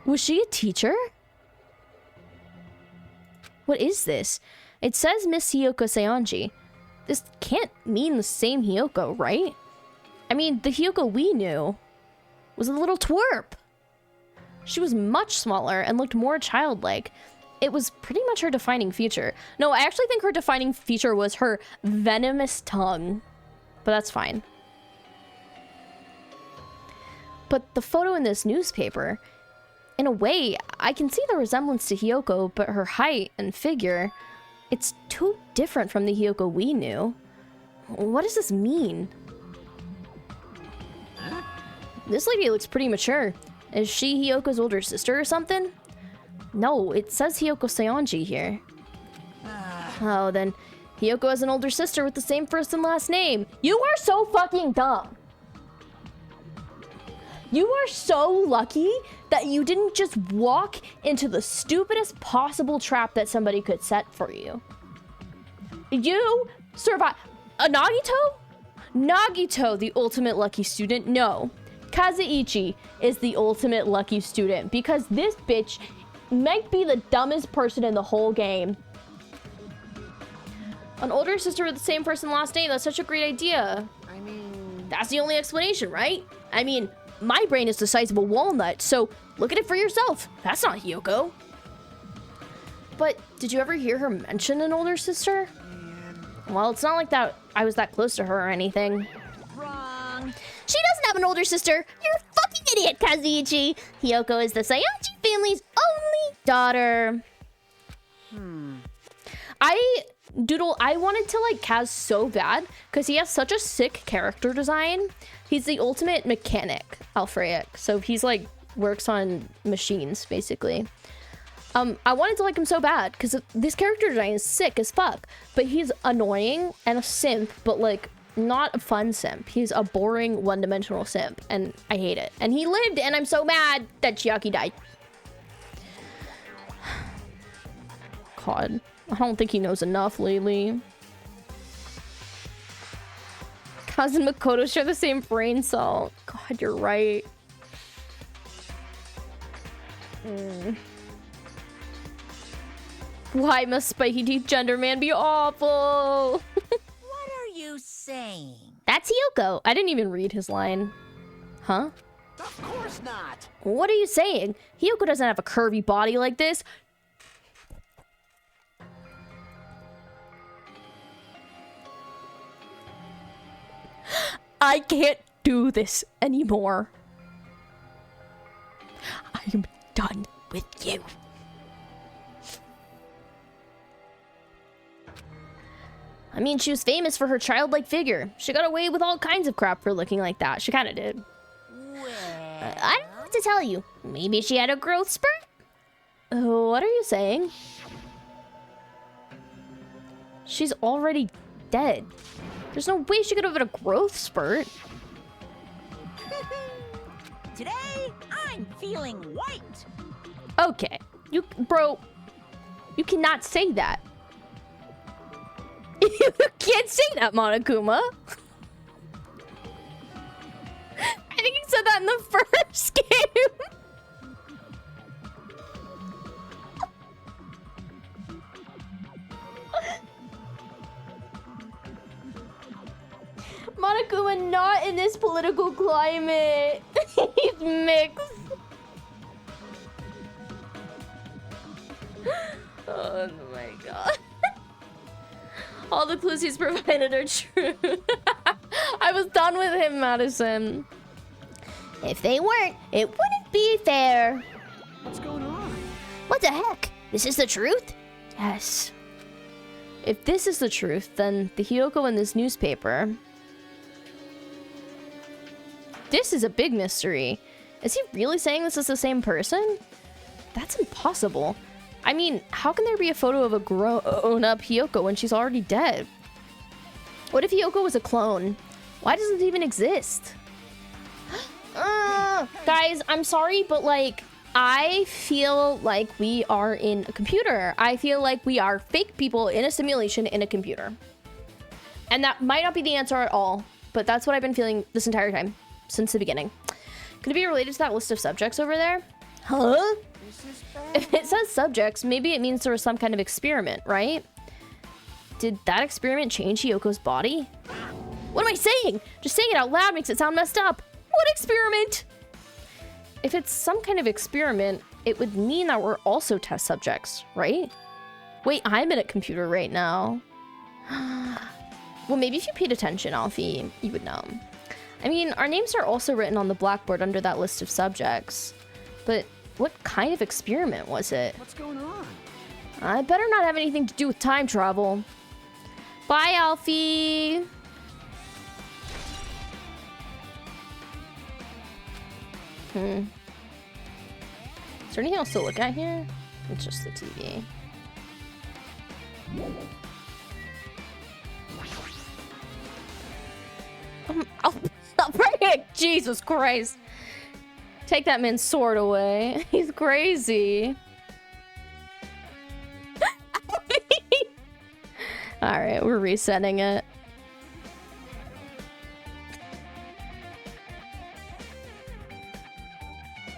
Was she a teacher? What is this? It says Miss Hiyoko Saionji. This can't mean the same Hiyoko, right? I mean, the Hiyoko we knew was a little twerp. She was much smaller and looked more childlike. It was pretty much her defining feature. No, I actually think her defining feature was her venomous tongue. But that's fine. But the photo in this newspaper, in a way, I can see the resemblance to Hiyoko, but her height and figure, it's too different from the Hiyoko we knew. What does this mean? This lady looks pretty mature. Is she Hiyoko's older sister or something? No, it says Hiyoko Saionji here. Oh, then Hiyoko has an older sister with the same first and last name. You are so fucking dumb. You are so lucky that you didn't just walk into the stupidest possible trap that somebody could set for you. You survived. Nagito? Nagito, the ultimate lucky student? No. Kazuichi is the ultimate lucky student because this bitch might be the dumbest person in the whole game. An older sister with the same first and last name, that's such a great idea. I mean... That's the only explanation, right? I mean, my brain is the size of a walnut, so look at it for yourself. That's not Hiyoko. But did you ever hear her mention an older sister? Well, it's not like that I was that close to her or anything. Wrong. She doesn't have an older sister. You're a fucking idiot, Kazuichi. Hiyoko is the Saionji family's only daughter. I wanted to like Kaz so bad because he has such a sick character design. He's the ultimate mechanic, Alfreic. So he's like works on machines basically. I wanted to like him so bad because this character design is sick as fuck, but he's annoying and a simp, but like not a fun simp. He's a boring one-dimensional simp and I hate it. And he lived and I'm so mad that Chiaki died. God, I don't think he knows enough lately. Kaz and Makoto share the same brain cell. God, you're right. Why must Spiky Teeth Gender Man be awful? What are you saying? That's Hiyoko. I didn't even read his line. Huh? Of course not! What are you saying? Hiyoko doesn't have a curvy body like this. I can't do this anymore. I am done with you. I mean, she was famous for her childlike figure. She got away with all kinds of crap for looking like that. She kind of did. Well, I don't know what to tell you. Maybe she had a growth spurt? What are you saying? She's already dead. There's no way she could have had a growth spurt. today I'm feeling white. Okay. Bro, you cannot say that. You can't say that, Monokuma. I think you said that in the first game. Monokuma not in this political climate. He's mixed. Oh my god. All the clues he's provided are true. I was done with him, Madison. If they weren't, it wouldn't be fair. What's going on? What the heck? This is the truth? Yes. If this is the truth, then the Hiyoko in this newspaper... This is a big mystery. Is he really saying this is the same person? That's impossible. I mean, how can there be a photo of a grown-up Hiyoko when she's already dead? What if Hiyoko was a clone? Why does it even exist? Guys, I'm sorry, but like, I feel like we are in a computer. I feel like we are fake people in a simulation in a computer. And that might not be the answer at all, but that's what I've been feeling this entire time, since the beginning. Could it be related to that list of subjects over there? Huh? If it says subjects, maybe it means there was some kind of experiment, right? Did that experiment change Hiyoko's body? What am I saying? Just saying it out loud makes it sound messed up. What experiment? If it's some kind of experiment, it would mean that we're also test subjects, right? Wait, I'm in a computer right now. Well, maybe if you paid attention, Alfie, you would know. I mean, our names are also written on the blackboard under that list of subjects. But what kind of experiment was it? What's going on? I better not have anything to do with time travel. Bye, Alfie. Is there anything else to look at here? It's just the TV. Oh, break! Jesus Christ. Take that man's sword away. He's crazy. Alright, we're resetting it.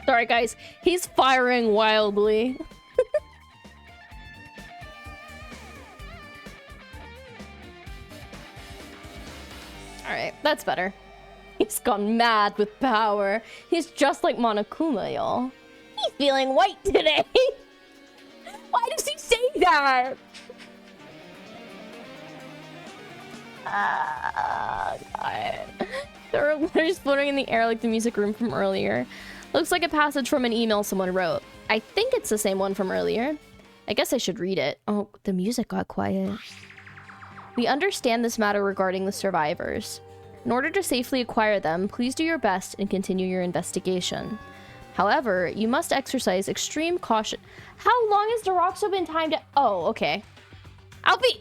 Sorry, guys. He's firing wildly. Alright, that's better. He's gone mad with power. He's just like Monokuma, y'all. He's feeling white today. Why does he say that? God. There are letters floating in the air like the music room from earlier. Looks like a passage from an email someone wrote. I think it's the same one from earlier. I guess I should read it. Oh, the music got quiet. We understand this matter regarding the survivors. In order to safely acquire them, please do your best and continue your investigation. However, you must exercise extreme caution. How long has Deroxo been timed to... Oh, okay. Alfie!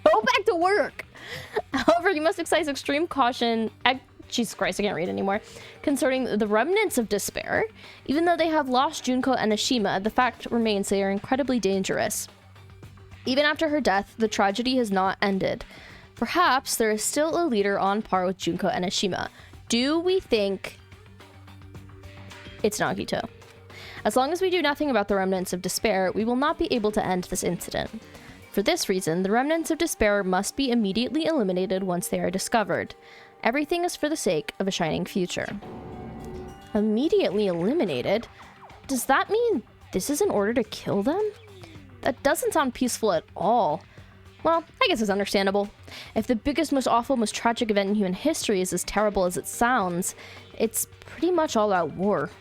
Go back to work! However, you must exercise extreme caution... Jesus Christ, I can't read anymore. Concerning the remnants of despair. Even though they have lost Junko and Ashima, the fact remains they are incredibly dangerous. Even after her death, the tragedy has not ended. Perhaps there is still a leader on par with Junko and Ashima. Do we think it's Nagito? As long as we do nothing about the remnants of despair, we will not be able to end this incident. For this reason, the remnants of despair must be immediately eliminated once they are discovered. Everything is for the sake of a shining future. Immediately eliminated? Does that mean this is in order to kill them? That doesn't sound peaceful at all. Well, I guess it's understandable. If the biggest, most awful, most tragic event in human history is as terrible as it sounds, it's pretty much all out war.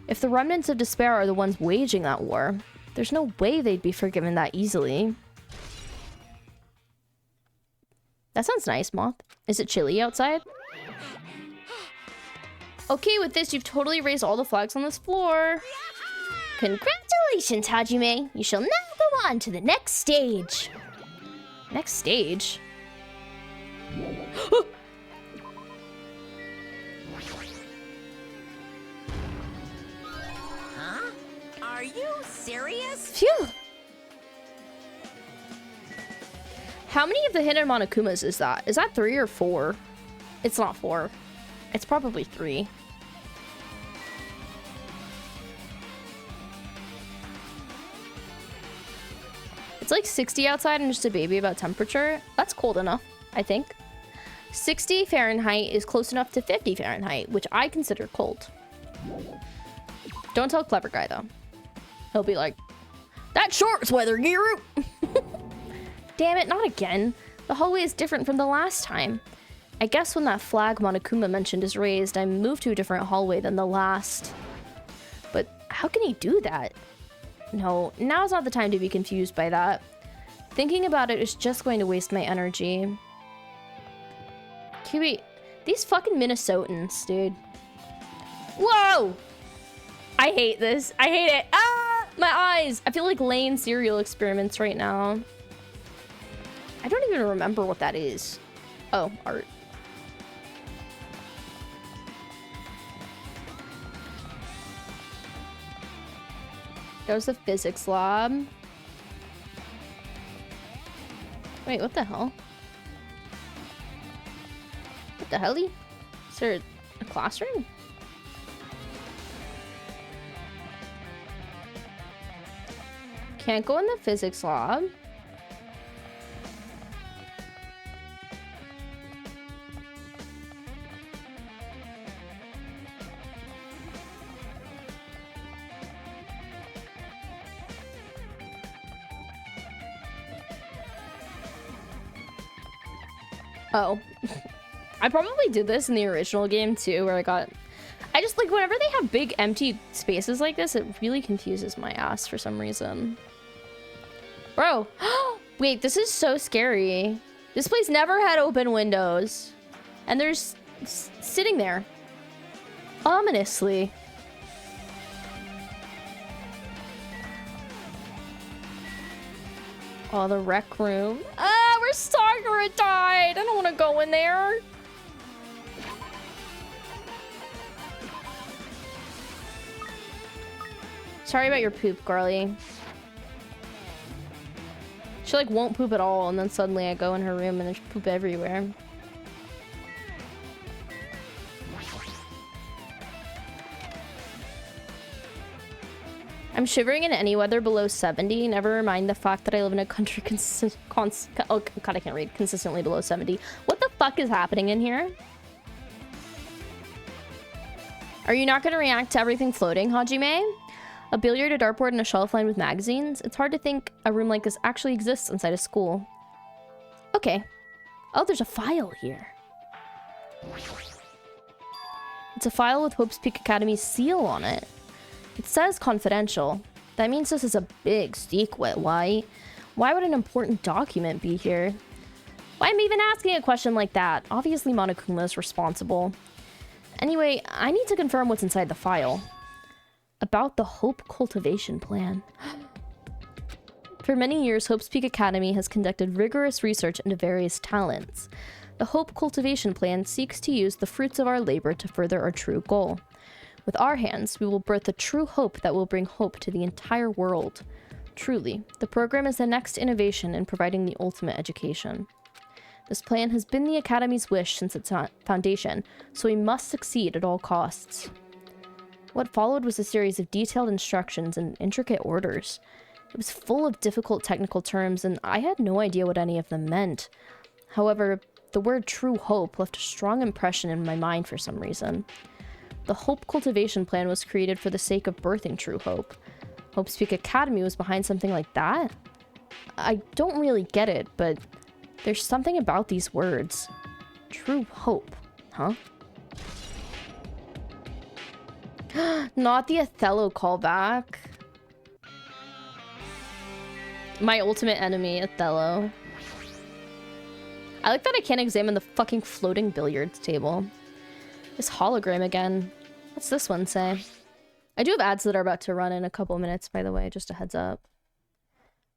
If the remnants of despair are the ones waging that war, there's no way they'd be forgiven that easily. That sounds nice, Moth. Is it chilly outside? Okay, with this, you've totally raised all the flags on this floor. Congratulations, Hajime. You shall now go on to the next stage. Next stage? Huh? Are you serious? Phew! How many of the hidden Monokumas is that? Is that 3 or 4? It's not 4. It's probably 3. It's like 60 outside and just a baby about temperature. That's cold enough, I think. 60 Fahrenheit is close enough to 50 Fahrenheit, which I consider cold. Don't tell clever guy though. He'll be like, that short's weather gear. Damn it, not again. The hallway is different from the last time. I guess when that flag Monokuma mentioned is raised, I moved to a different hallway than the last. But how can he do that? No, now's not the time to be confused by that. Thinking about it is just going to waste my energy. Wait, these fucking Minnesotans, dude. Whoa! I hate this. I hate it. Ah! My eyes! I feel like laying cereal experiments right now. I don't even remember what that is. Oh, art. That was the physics lab. Wait, what the hell? What the hell? Is there a classroom? Can't go in the physics lab. Oh. I probably did this in the original game too, where I just like whenever they have big empty spaces like this, it really confuses my ass for some reason. Bro, wait, this is so scary. This place never had open windows. And there's sitting there. Ominously. Oh, the rec room. Ah, where Sakura died. I don't want to go in there. Sorry about your poop, girly. She like won't poop at all, and then suddenly I go in her room and there's poop everywhere. I'm shivering in any weather below 70. Never mind the fact that I live in a country oh god, I can't read. Consistently below 70. What the fuck is happening in here? Are you not going to react to everything floating, Hajime? A billiard, a dartboard, and a shelf lined with magazines? It's hard to think a room like this actually exists inside a school. Okay. Oh, there's a file here. It's a file with Hope's Peak Academy's seal on it. It says confidential. That means this is a big secret. Why would an important document be here? Why am I even asking a question like that? Obviously Monokuma is responsible. Anyway, I need to confirm what's inside the file. About the Hope Cultivation Plan. For many years, Hope's Peak Academy has conducted rigorous research into various talents. The Hope Cultivation Plan seeks to use the fruits of our labor to further our true goal. With our hands, we will birth a true hope that will bring hope to the entire world. Truly, the program is the next innovation in providing the ultimate education. This plan has been the Academy's wish since its foundation, so we must succeed at all costs. What followed was a series of detailed instructions and intricate orders. It was full of difficult technical terms, and I had no idea what any of them meant. However, the word true hope left a strong impression in my mind for some reason. The Hope Cultivation Plan was created for the sake of birthing true hope. Hope's Peak Academy was behind something like that? I don't really get it, but there's something about these words. True hope, huh? Not the Othello callback. My ultimate enemy, Othello. I like that I can't examine the fucking floating billiards table. This hologram again. What's this one say? I do have ads that are about to run in a couple minutes, by the way, just a heads up.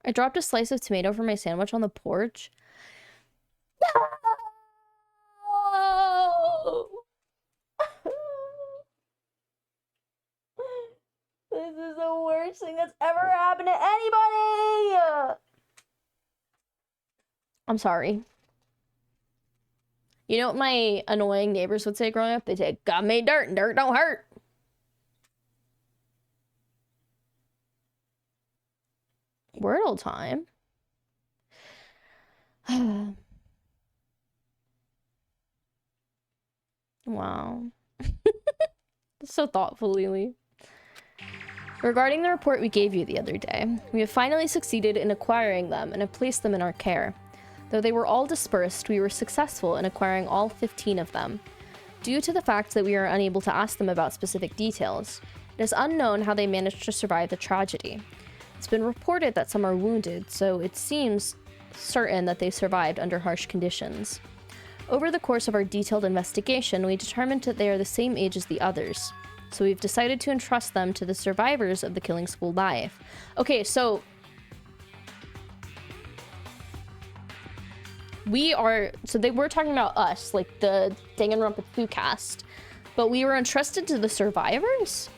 I dropped a slice of tomato from my sandwich on the porch. No! This is the worst thing that's ever happened to anybody! I'm sorry. You know what my annoying neighbors would say growing up? They'd say, God made dirt and dirt don't hurt. Wordle time. Wow. So thoughtful, Lily. Regarding the report we gave you the other day, we have finally succeeded in acquiring them and have placed them in our care. Though they were all dispersed, we were successful in acquiring all 15 of them. Due to the fact that we are unable to ask them about specific details, it is unknown how they managed to survive the tragedy. It's been reported that some are wounded, so it seems certain that they survived under harsh conditions. Over the course of our detailed investigation, we determined that they are the same age as the others. So we've decided to entrust them to the survivors of the killing school live. Okay, so they were talking about us, like the Danganronpa 2 cast, but we were entrusted to the survivors?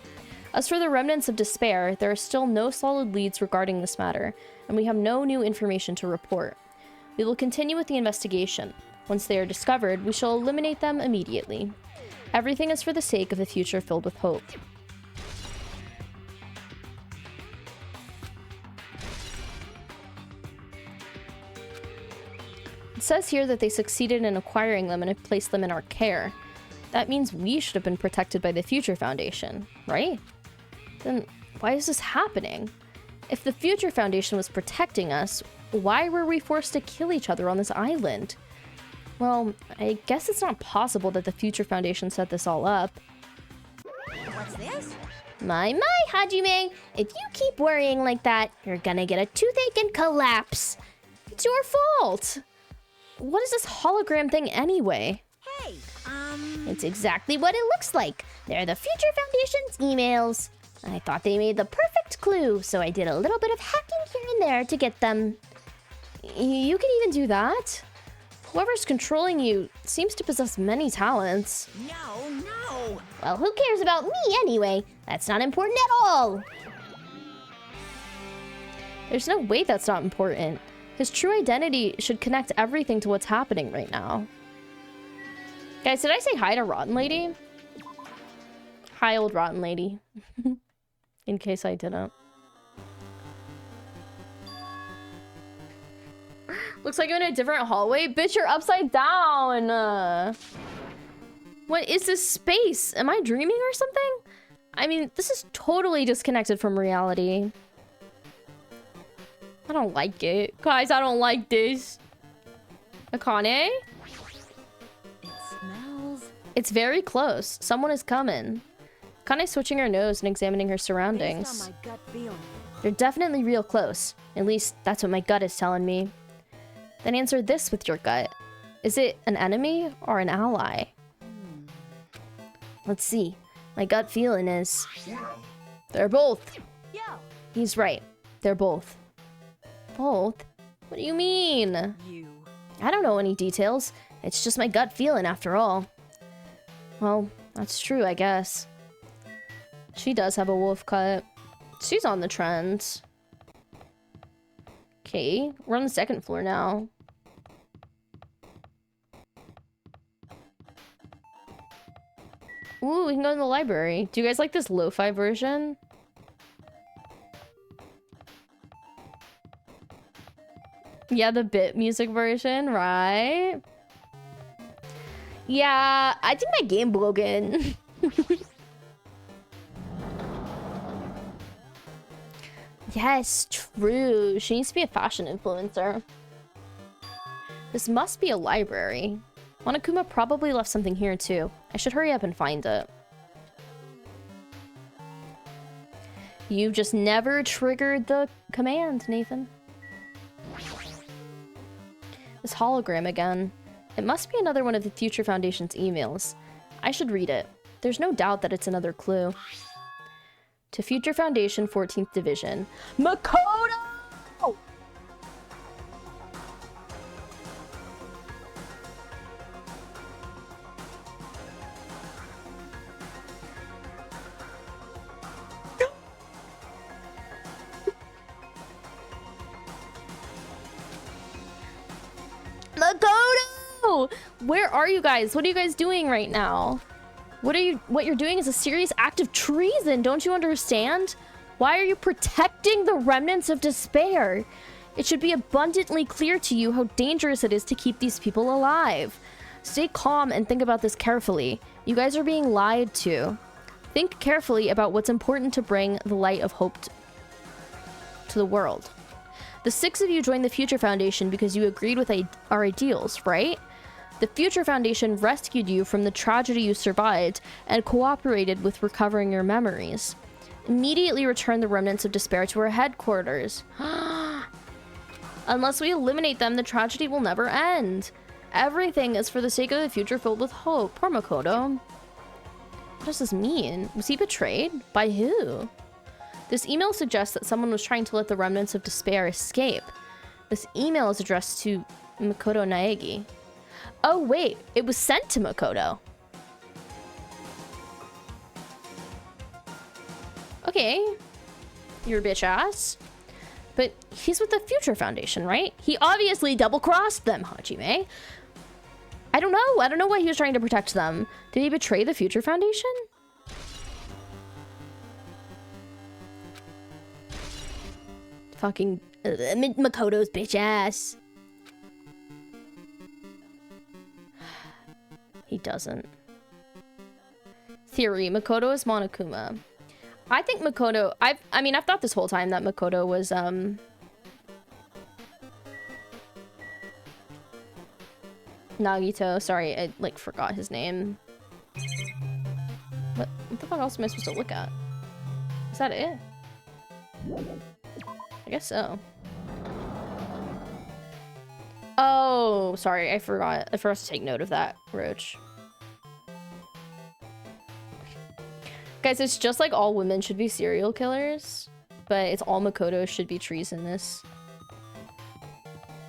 As for the remnants of despair, there are still no solid leads regarding this matter, and we have no new information to report. We will continue with the investigation. Once they are discovered, we shall eliminate them immediately. Everything is for the sake of a future filled with hope. It says here that they succeeded in acquiring them and have placed them in our care. That means we should have been protected by the Future Foundation, right? Then why is this happening? If the Future Foundation was protecting us, why were we forced to kill each other on this island? Well, I guess it's not possible that the Future Foundation set this all up. What's this? My, Hajime! If you keep worrying like that, you're gonna get a toothache and collapse. It's your fault! What is this hologram thing anyway? Hey, It's exactly what it looks like. They're the Future Foundation's emails. I thought they made the perfect clue, so I did a little bit of hacking here and there to get them. You can even do that? Whoever's controlling you seems to possess many talents. no. Well, who cares about me anyway? That's not important at all. There's no way that's not important. His true identity should connect everything to what's happening right now. Guys, did I say hi to Rotten Lady? Hi, old Rotten Lady. In case I didn't. Looks like you're in a different hallway. Bitch, you're upside down. What is this space? Am I dreaming or something? I mean, this is totally disconnected from reality. I don't like it. Guys, I don't like this. Akane? It smells. It's very close. Someone is coming. Akane's switching her nose and examining her Based surroundings. on my gut feeling. They're definitely real close. At least, that's what my gut is telling me. Then answer this with your gut. Is it an enemy or an ally? Let's see. My gut feeling is... they're both. Yo, He's right. They're both. Both? What do you mean? you. I don't know any details. It's just my gut feeling after all. Well, that's true, I guess. She does have a wolf cut. She's on the trend. Okay, we're on the second floor now. Ooh, we can go to the library. Do you guys like this lo-fi version? Yeah, the bit music version, right? Yeah, I think my game broken. Yes, true. She needs to be a fashion influencer. This must be a library. Monokuma probably left something here too. I should hurry up and find it. You've just never triggered the command, Nathan. This hologram again. It must be another one of the Future Foundation's emails. I should read it. There's no doubt that it's another clue. To Future Foundation 14th Division. Makoto! Makoto! Where are you guys? What are you guys doing right now? What you're doing is a serious act of treason, don't you understand? Why are you protecting the remnants of despair? It should be abundantly clear to you how dangerous it is to keep these people alive. Stay calm and think about this carefully. You guys are being lied to. Think carefully about what's important to bring the light of hope to the world. The 6 of you joined the Future Foundation because you agreed with our ideals, right? The Future Foundation rescued you from the tragedy you survived and cooperated with recovering your memories. Immediately return the remnants of despair to our headquarters. Unless we eliminate them, the tragedy will never end. Everything is for the sake of the future filled with hope. Poor Makoto. What does this mean? Was he betrayed? By who? This email suggests that someone was trying to let the remnants of despair escape. This email is addressed to Makoto Naegi. Oh wait, it was sent to Makoto. Okay, you're a bitch ass. But he's with the Future Foundation, right? He obviously double-crossed them, Hajime. I don't know why he was trying to protect them. Did he betray the Future Foundation? Fucking Makoto's bitch ass. He doesn't. Theory, Makoto is Monokuma. I think Makoto, I've thought this whole time that Makoto was, Nagito. Sorry, I, like, forgot his name. What the fuck else am I supposed to look at? Is that it? I guess so. Oh, sorry, I forgot. I forgot to take note of that, Roach. Guys, it's just like all women should be serial killers, but it's all Makoto should be treasonous.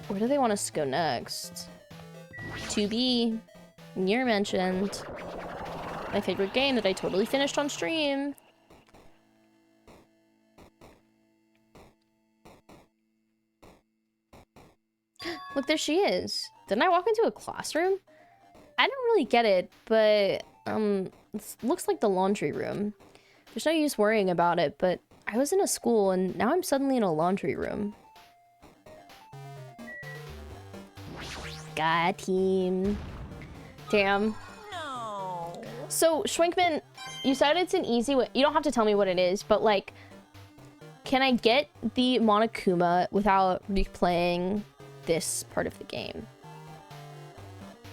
Where do they want us to go next? 2B. Nier mentioned. My favorite game that I totally finished on stream. Look, there she is. Didn't I walk into a classroom? I don't really get it, but it looks like the laundry room. There's no use worrying about it, but I was in a school and now I'm suddenly in a laundry room. God, team. Damn. No. So, Schwinkman, you said it's an easy way. You don't have to tell me what it is, but like, can I get the Monokuma without replaying this part of the game?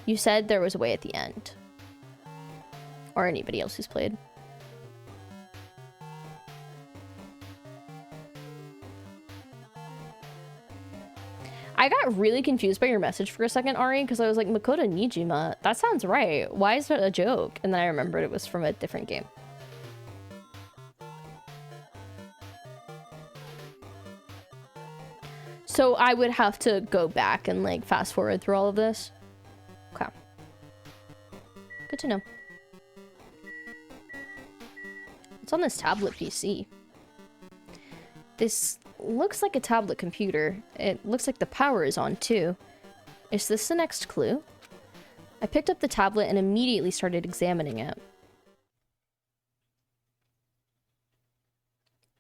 You said there was a way at the end. Or anybody else who's played. I got really confused by your message for a second, Ari, because I was like, Makoto Nijima, that sounds right. Why is that a joke? And then I remembered it was from a different game. So I would have to go back and like fast forward through all of this. Okay. Good to know. It's on this tablet PC. This looks like a tablet computer. It looks like the power is on too. Is this the next clue? I picked up the tablet and immediately started examining it.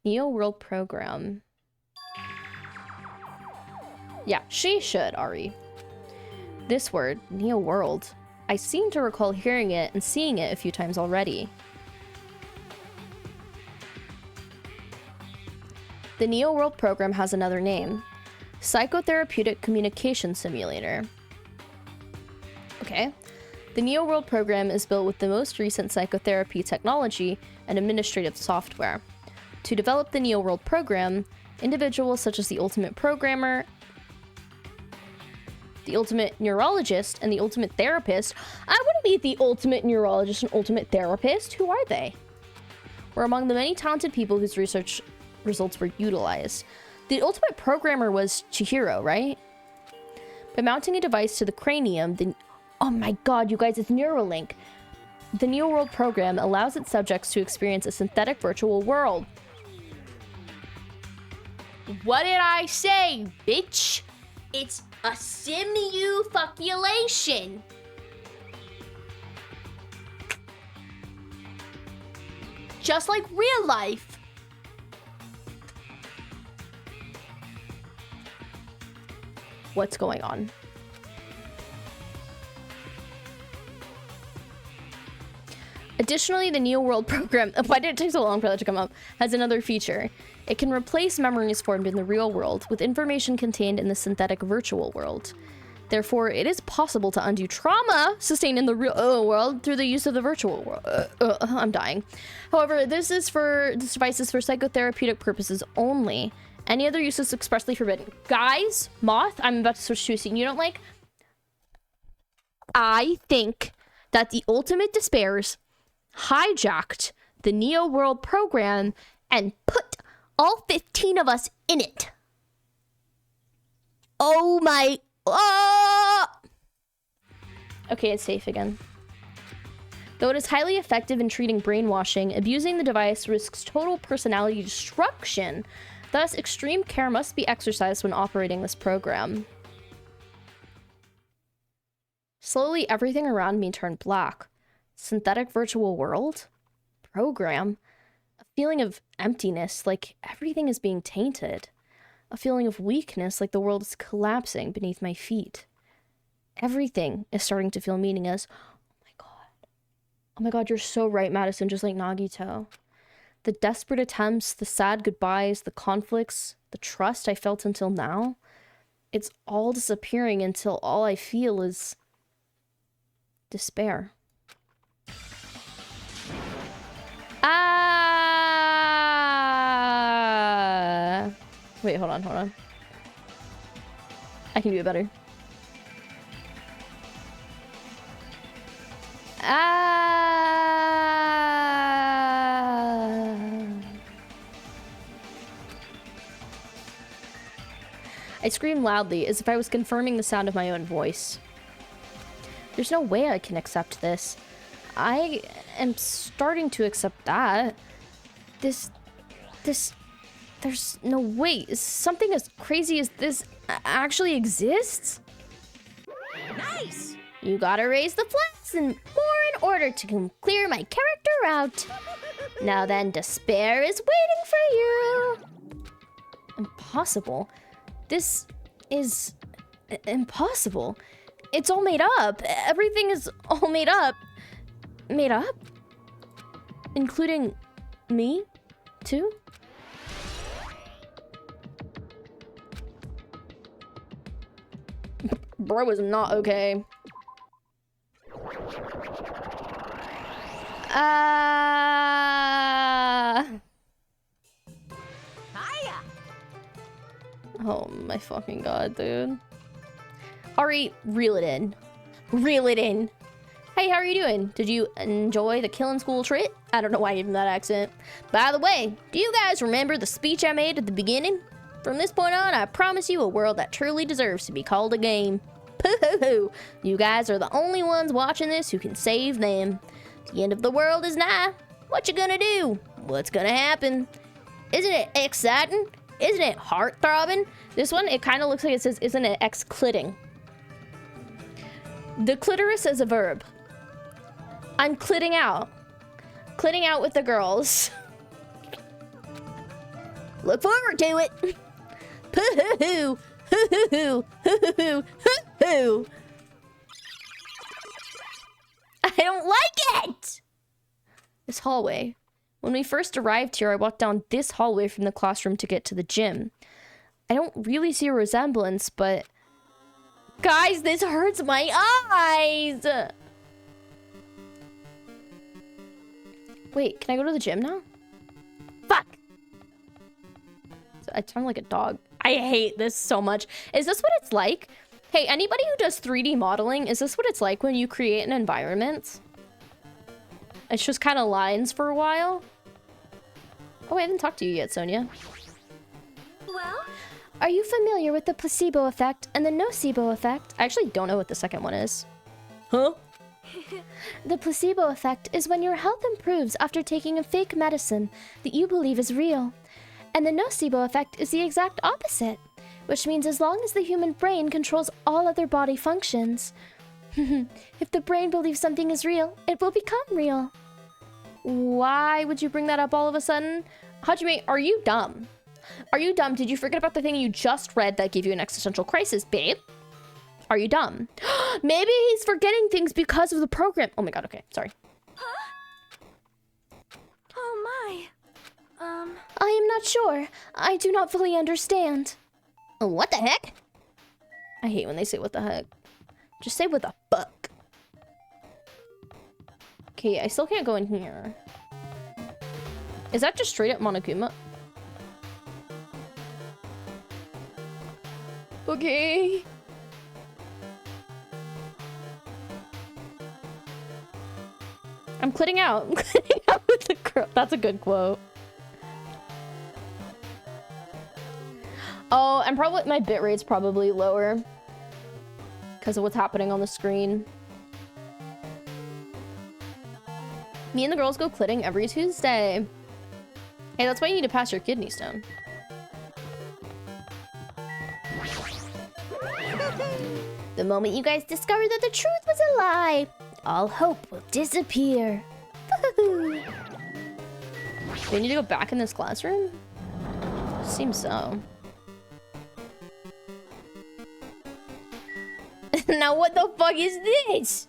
Neo World Program. Yeah, she should, Ari. This word, Neo World. I seem to recall hearing it and seeing it a few times already. The Neo World program has another name. Psychotherapeutic Communication Simulator. Okay. The Neo World program is built with the most recent psychotherapy technology and administrative software. To develop the Neo World program, individuals such as the Ultimate Programmer, the Ultimate Neurologist, and the Ultimate Therapist. I wouldn't be the Ultimate Neurologist and Ultimate Therapist. Who are they? Were among the many talented people whose research results were utilized. The Ultimate Programmer was Chihiro, right? By mounting a device to the cranium, oh my god, you guys, it's Neuralink. The Neo World program allows its subjects to experience a synthetic virtual world. What did I say, bitch? It's a simu-fuculation. Just like real life. What's going on? Additionally, the Neo World program, why did it take so long for that to come up, has another feature. It can replace memories formed in the real world with information contained in the synthetic virtual world. Therefore, it is possible to undo trauma sustained in the real world through the use of the virtual world. I'm dying. However, this device is for psychotherapeutic purposes only. Any other use is expressly forbidden. Guys, Moth, I'm about to switch to a scene you don't like. I think that the Ultimate Despairs hijacked the Neo World program and put all 15 of us in it. Oh my... Okay, it's safe again. Though it is highly effective in treating brainwashing, abusing the device risks total personality destruction. Thus, extreme care must be exercised when operating this program. Slowly, everything around me turned black. Synthetic virtual world? Program? A feeling of emptiness, like everything is being tainted. A feeling of weakness, like the world is collapsing beneath my feet. Everything is starting to feel meaningless. Oh my god. Oh my god, you're so right, Madison, just like Nagito. The desperate attempts, the sad goodbyes, the conflicts, the trust I felt until now, it's all disappearing until all I feel is despair. Wait, hold on. I can do it better. I screamed loudly, as if I was confirming the sound of my own voice. There's no way I can accept this. I am starting to accept that. There's no way. Something as crazy as this actually exists? Nice! You gotta raise the flags and more in order to clear my character out. Now then, despair is waiting for you. Impossible. This is impossible. It's all made up. Everything is all made up. Made up? Including me, too? Bro is not okay. Hiya! Oh my fucking god, dude. Ari, reel it in. Reel it in. Hey, how are you doing? Did you enjoy the killing school trip? I don't know why I gave him that accent. By the way, do you guys remember the speech I made at the beginning? From this point on, I promise you a world that truly deserves to be called a game. Poo-hoo-hoo. You guys are the only ones watching this who can save them. The end of the world is nigh. What you gonna do? What's gonna happen? Isn't it exciting? Isn't it heart-throbbing? This one, it kind of looks like it says, isn't it ex-clitting? The clitoris is a verb. I'm clitting out. Clitting out with the girls. Look forward to it. Hoo-hoo-hoo. Hoo-hoo-hoo. Hoo-hoo-hoo. I don't like it! This hallway. When we first arrived here, I walked down this hallway from the classroom to get to the gym. I don't really see a resemblance, but... Guys, this hurts my eyes! Wait, can I go to the gym now? Fuck! I sound like a dog. I hate this so much. Is this what it's like? Hey, anybody who does 3D modeling, is this what it's like when you create an environment? It's just kind of lines for a while. Oh, I haven't talked to you yet, Sonia. Well, Are you familiar with the placebo effect and the nocebo effect? I actually don't know what the second one is. Huh? The placebo effect is when your health improves after taking a fake medicine that you believe is real. And the nocebo effect is the exact opposite, which means as long as the human brain controls all other body functions, if the brain believes something is real, it will become real. Why would you bring that up all of a sudden? Hajime, are you dumb? Are you dumb? Did you forget about the thing you just read that gave you an existential crisis, babe? Are you dumb? Maybe he's forgetting things because of the program. Oh my god, okay, sorry. why? I am not sure. I do not fully understand. What the heck? I hate when they say what the heck. Just say what the fuck. Okay, I still can't go in here. Is that just straight up Monokuma? Okay. I'm quitting out. I'm quitting out with the girl. That's a good quote. Oh, my bitrate's probably lower because of what's happening on the screen. Me and the girls go clitting every Tuesday. Hey, that's why you need to pass your kidney stone. The moment you guys discover that the truth was a lie, all hope will disappear. Do we need to go back in this classroom? Seems so. Now what the fuck is this?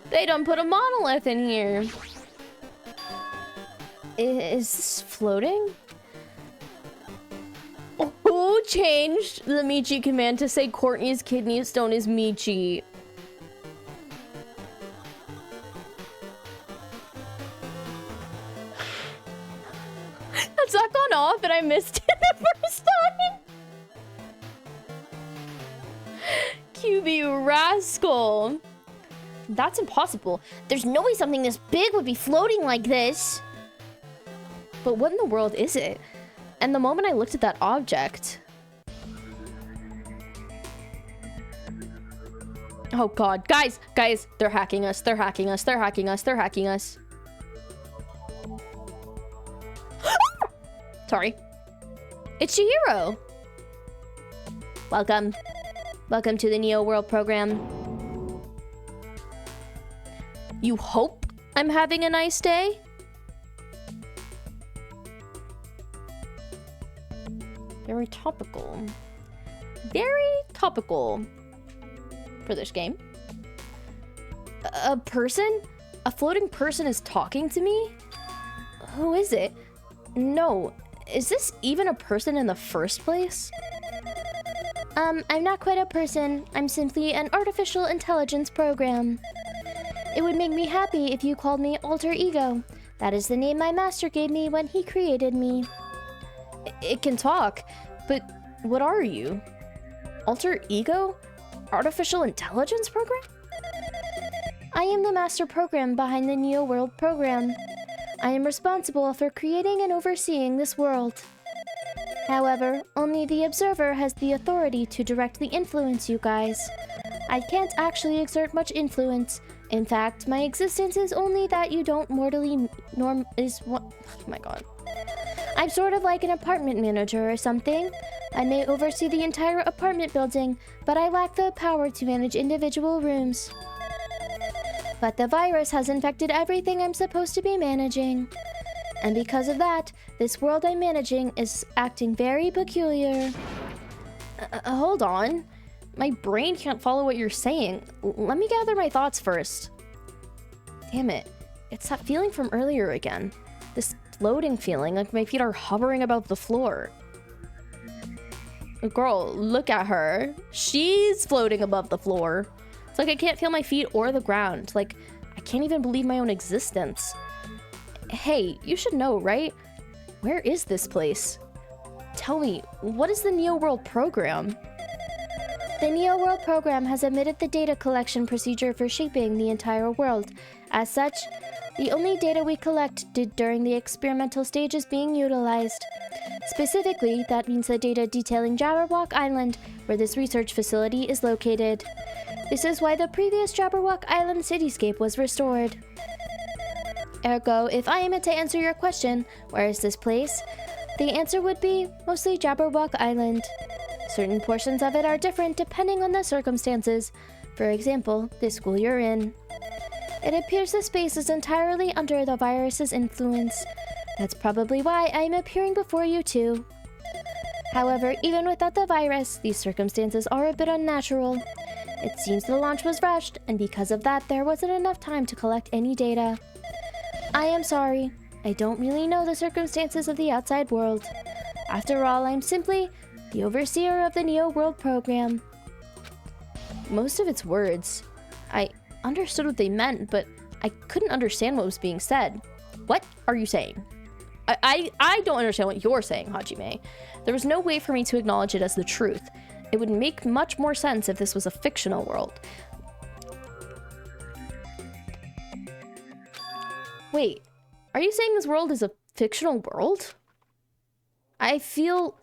They done put a monolith in here. Is this floating? Who changed the Michi command to say Courtney's kidney stone is Michi? Has that gone off and I missed it the first time? QB rascal. That's impossible. There's no way something this big would be floating like this. But what in the world is it? And the moment I looked at that object... Oh god, guys, they're hacking us, they're hacking us, they're hacking us, they're hacking us. Sorry. It's Chihiro. Welcome. Welcome to the Neo World program. You hope I'm having a nice day? Very topical. Very topical for this game. A person? A floating person is talking to me? Who is it? No, is this even a person in the first place? I'm not quite a person. I'm simply an artificial intelligence program. It would make me happy if you called me Alter Ego. That is the name my master gave me when he created me. It can talk, but what are you? Alter Ego? Artificial intelligence program? I am the master program behind the Neo World program. I am responsible for creating and overseeing this world. However, only the observer has the authority to directly influence you guys. I can't actually exert much influence. In fact, my existence is only that you don't mortally Oh my god. I'm sort of like an apartment manager or something. I may oversee the entire apartment building, but I lack the power to manage individual rooms. But the virus has infected everything I'm supposed to be managing. And because of that, this world I'm managing is acting very peculiar. Hold on. My brain can't follow what you're saying. Let me gather my thoughts first. Damn it. It's that feeling from earlier again. This floating feeling, like my feet are hovering above the floor. Girl, look at her. She's floating above the floor. It's like I can't feel my feet or the ground. Like, I can't even believe my own existence. Hey, you should know, right? Where is this place? Tell me, what is the Neo World program? The Neo World program has omitted the data collection procedure for shaping the entire world. As such, the only data we collected during the experimental stage is being utilized. Specifically, that means the data detailing Jabberwock Island, where this research facility is located. This is why the previous Jabberwock Island cityscape was restored. Ergo, if I am to answer your question, where is this place? The answer would be mostly Jabberwock Island. Certain portions of it are different depending on the circumstances. For example, the school you're in. It appears the space is entirely under the virus's influence. That's probably why I am appearing before you too. However, even without the virus, these circumstances are a bit unnatural. It seems the launch was rushed, and because of that, there wasn't enough time to collect any data. I am sorry. I don't really know the circumstances of the outside world. After all, I'm simply the overseer of the Neo World program. Most of its words, I understood what they meant, but I couldn't understand what was being said. What are you saying? I don't understand what you're saying, Hajime. There was no way for me to acknowledge it as the truth. It would make much more sense if this was a fictional world. Wait, are you saying this world is a fictional world? I feel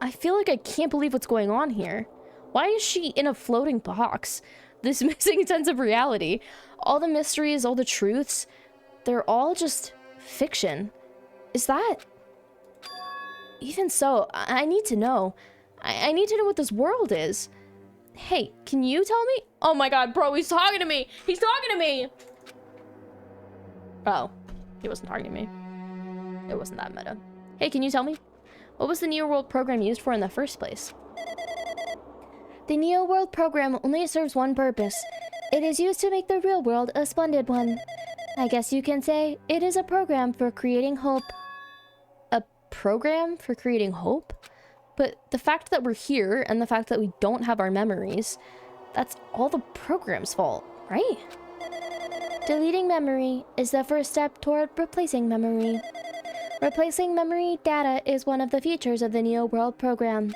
like I can't believe what's going on here. Why is she in a floating box? This missing sense of reality. All the mysteries, all the truths, they're all just fiction. Is that... Even so, I need to know. I need to know what this world is. Hey, can you tell me? Oh my god, bro, he's talking to me! He's talking to me! Oh, he wasn't talking to me. It wasn't that meta. Hey, can you tell me? What was the Neo World program used for in the first place? The Neo World program only serves one purpose. It is used to make the real world a splendid one. I guess you can say it is a program for creating hope. A program for creating hope? But the fact that we're here and the fact that we don't have our memories, that's all the program's fault, right? Deleting memory is the first step toward replacing memory. Replacing memory data is one of the features of the Neo World program.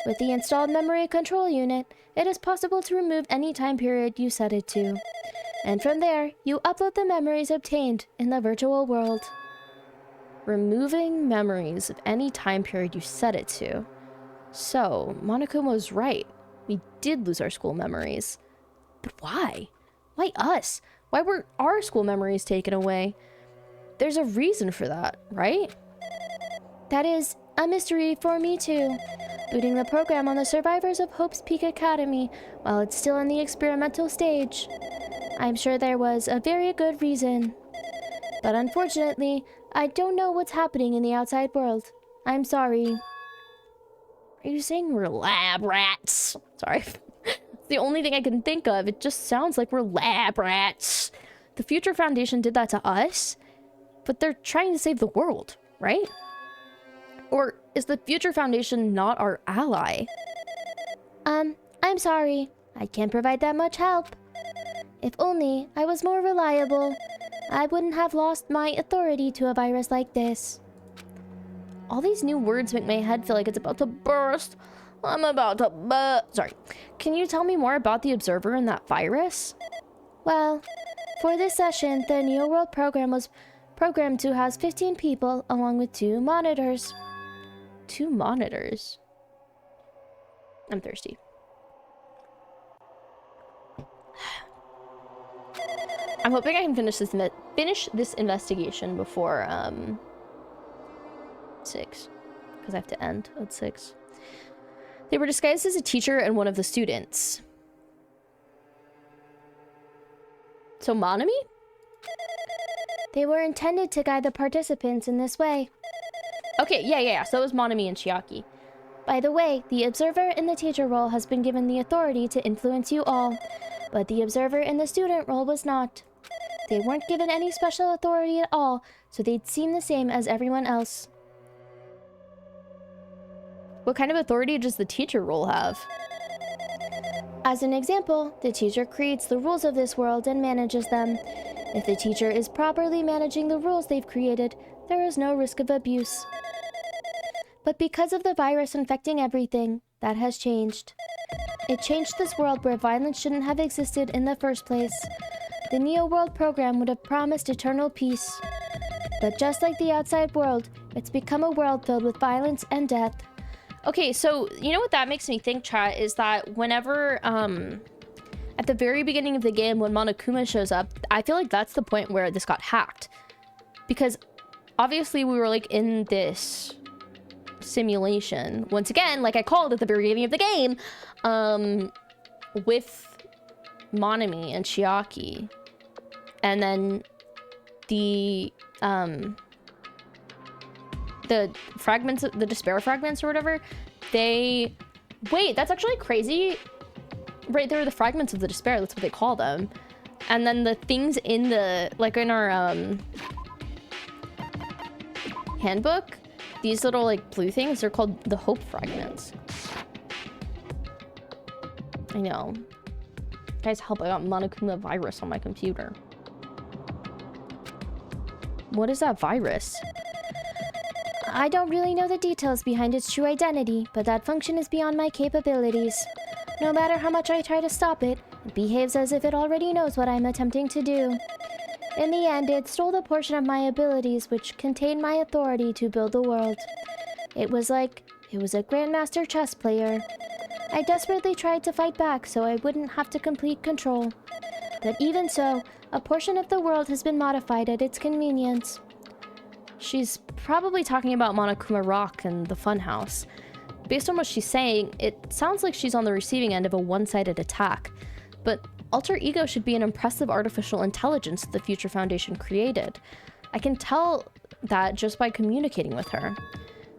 With the installed memory control unit, it is possible to remove any time period you set it to. And from there, you upload the memories obtained in the virtual world. Removing memories of any time period you set it to. So, Monokuma was right. We did lose our school memories. But why? Why us? Why were our school memories taken away? There's a reason for that, right? That is a mystery for me too. Booting the program on the survivors of Hope's Peak Academy while it's still in the experimental stage. I'm sure there was a very good reason. But unfortunately, I don't know what's happening in the outside world. I'm sorry. Are you saying we're lab rats? Sorry. It's the only thing I can think of. It just sounds like we're lab rats. The Future Foundation did that to us, but they're trying to save the world, right? Or is the Future Foundation not our ally? I'm sorry. I can't provide that much help. If only I was more reliable, I wouldn't have lost my authority to a virus like this. All these new words make my head feel like it's about to burst. I'm about to burst. Sorry. Can you tell me more about the Observer and that virus? Well, for this session, the Neo World program was programmed to house 15 people along with 2 monitors. 2 monitors? I'm thirsty. I'm hoping I can finish this investigation before 6, because I have to end at 6. They were disguised as a teacher and one of the students. So Monami? They were intended to guide the participants in this way. Okay, yeah. So it was Monami and Chiaki. By the way, the observer in the teacher role has been given the authority to influence you all, but the observer in the student role was not. They weren't given any special authority at all, so they'd seem the same as everyone else. What kind of authority does the teacher role have? As an example, the teacher creates the rules of this world and manages them. If the teacher is properly managing the rules they've created, there is no risk of abuse. But because of the virus infecting everything, that has changed. It changed this world where violence shouldn't have existed in the first place. The Neo World program would have promised eternal peace. But just like the outside world, it's become a world filled with violence and death. Okay, so you know what that makes me think, chat, is that whenever, at the very beginning of the game, when Monokuma shows up, I feel like that's the point where this got hacked. Because obviously we were like in this simulation, once again, like I called at the very beginning of the game, with Monami and Chiaki. And then the fragments, the despair fragments or whatever, wait, that's actually crazy. Right, they're the fragments of the despair, that's what they call them. And then the things in the, like in our handbook, these little like blue things, they're called the hope fragments. I know. Guys, help, I got Monokuma virus on my computer. What is that virus? I don't really know the details behind its true identity, but that function is beyond my capabilities. No matter how much I try to stop it, it behaves as if it already knows what I'm attempting to do. In the end, it stole the portion of my abilities which contained my authority to build the world. It was like it was a grandmaster chess player. I desperately tried to fight back so I wouldn't have to complete control. But even so, a portion of the world has been modified at its convenience. She's probably talking about Monokuma Rock and the Funhouse. Based on what she's saying, it sounds like she's on the receiving end of a one-sided attack. But Alter Ego should be an impressive artificial intelligence that the Future Foundation created. I can tell that just by communicating with her.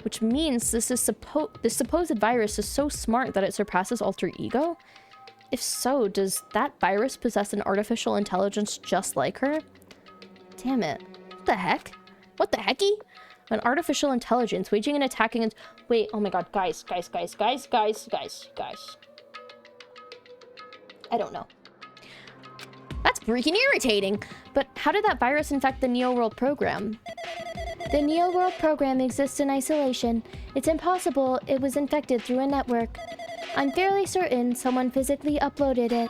Which means this supposed virus is so smart that it surpasses Alter Ego? If so, does that virus possess an artificial intelligence just like her? Damn it. What the heck? What the hecky? An artificial intelligence waging an attack against... Wait, oh my god, guys. I don't know. That's freaking irritating. But how did that virus infect the Neo World program? The Neo World program exists in isolation. It's impossible it was infected through a network. I'm fairly certain someone physically uploaded it.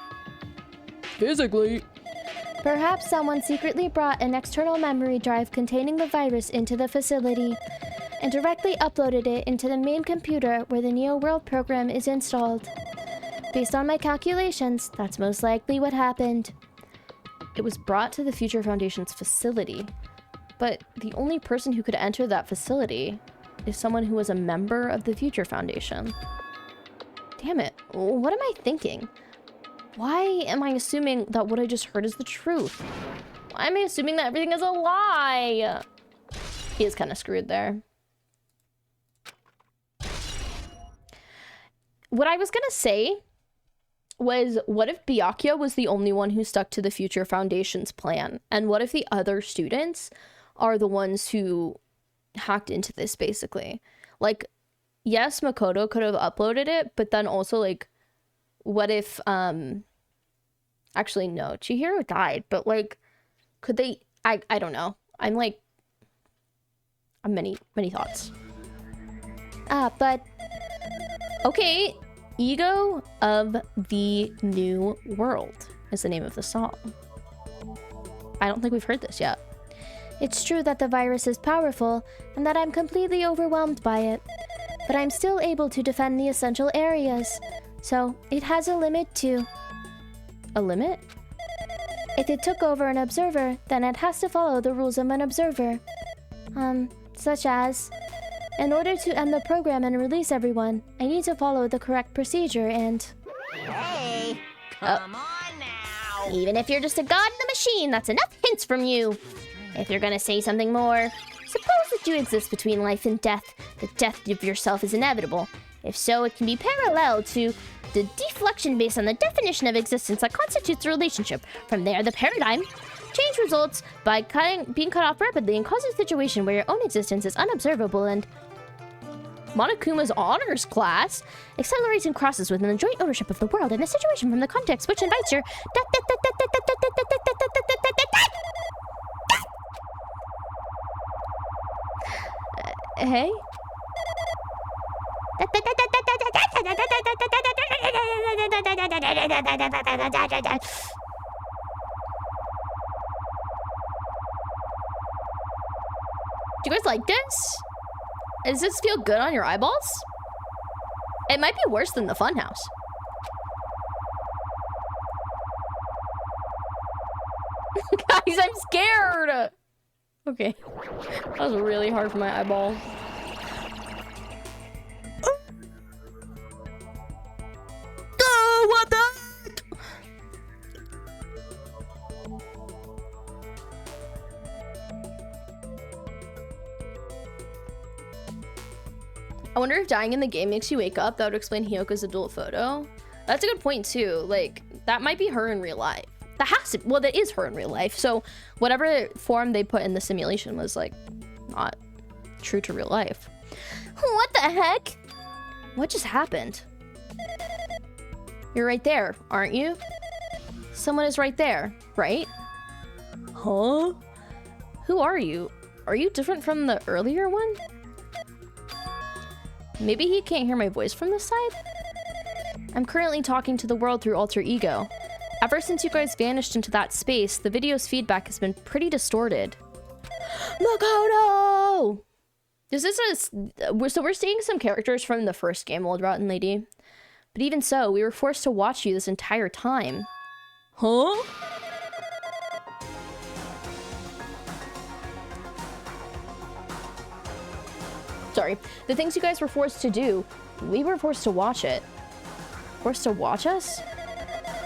Physically? Perhaps someone secretly brought an external memory drive containing the virus into the facility and directly uploaded it into the main computer where the Neo World program is installed. Based on my calculations, that's most likely what happened. It was brought to the Future Foundation's facility. But the only person who could enter that facility is someone who was a member of the Future Foundation. Damn it. What am I thinking? Why am I assuming that what I just heard is the truth? Why am I assuming that everything is a lie? He is kind of screwed there. What I was gonna say was, what if Byakuya was the only one who stuck to the Future Foundation's plan? And what if the other students are the ones who hacked into this, basically? Like, yes, Makoto could have uploaded it, but then also, like, what if, actually, no, Chihiro died, but, like, could they, I don't know. I'm, like, many thoughts. But... Okay, Ego of the New World is the name of the song. I don't think we've heard this yet. It's true that the virus is powerful, and that I'm completely overwhelmed by it. But I'm still able to defend the essential areas. So, it has a limit too. A limit? If it took over an observer, then it has to follow the rules of an observer. Such as... In order to end the program and release everyone, I need to follow the correct procedure and... Hey, come on now. Even if you're just a god in the machine, that's enough hints from you. If you're gonna say something more, suppose that you exist between life and death. The death of yourself is inevitable. If so, it can be parallel to the deflection based on the definition of existence that constitutes a relationship. From there, the paradigm change results by being cut off rapidly and causes a situation where your own existence is unobservable and... Monokuma's honors class accelerates and crosses within the joint ownership of the world in a situation from the context which invites your... Hey? Do you guys like this? Does this feel good on your eyeballs? It might be worse than the Funhouse. Guys, I'm scared! Okay. That was really hard for my eyeballs. Oh, what the heck? I wonder if dying in the game makes you wake up. That would explain Hyoka's adult photo. That's a good point too. Like, that might be her in real life. That has to, well, that is her in real life. So whatever form they put in the simulation was like not true to real life. What the heck? What just happened? You're right there, aren't you? Someone is right there, right? Huh? Who are you? Are you different from the earlier one? Maybe he can't hear my voice from this side? I'm currently talking to the world through alter ego. Ever since you guys vanished into that space, the video's feedback has been pretty distorted. Makoto! So we're seeing some characters from the first game, Old Rotten Lady. But even so, we were forced to watch you this entire time. Huh? Sorry. The things you guys were forced to do, we were forced to watch it. Forced to watch us?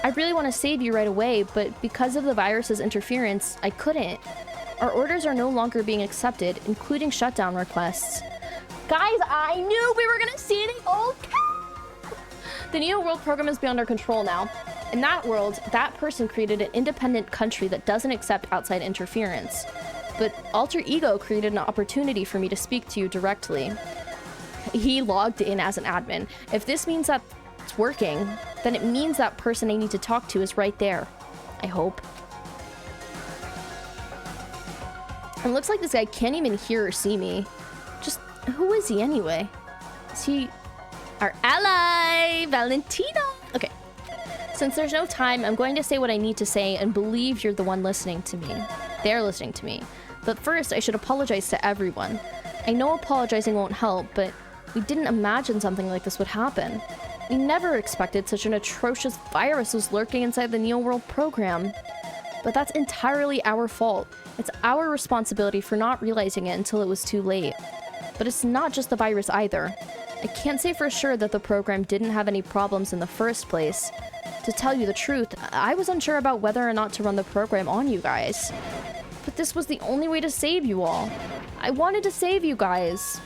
I really want to save you right away, but because of the virus's interference, I couldn't. Our orders are no longer being accepted, including shutdown requests. Guys, I knew we were gonna see the old cow! The Neo World program is beyond our control now. In that world, that person created an independent country that doesn't accept outside interference. But Alter Ego created an opportunity for me to speak to you directly. He logged in as an admin. If this means that it's working, then it means that person I need to talk to is right there. I hope. It looks like this guy can't even hear or see me. Just, who is he anyway? Is he our ally, Valentino? Okay. Since there's no time, I'm going to say what I need to say and believe you're the one listening to me. They're listening to me. But first, I should apologize to everyone. I know apologizing won't help, but we didn't imagine something like this would happen. We never expected such an atrocious virus was lurking inside the Neo World program. But that's entirely our fault. It's our responsibility for not realizing it until it was too late. But it's not just the virus either. I can't say for sure that the program didn't have any problems in the first place. To tell you the truth, I was unsure about whether or not to run the program on you guys. But this was the only way to save you all. I wanted to save you guys.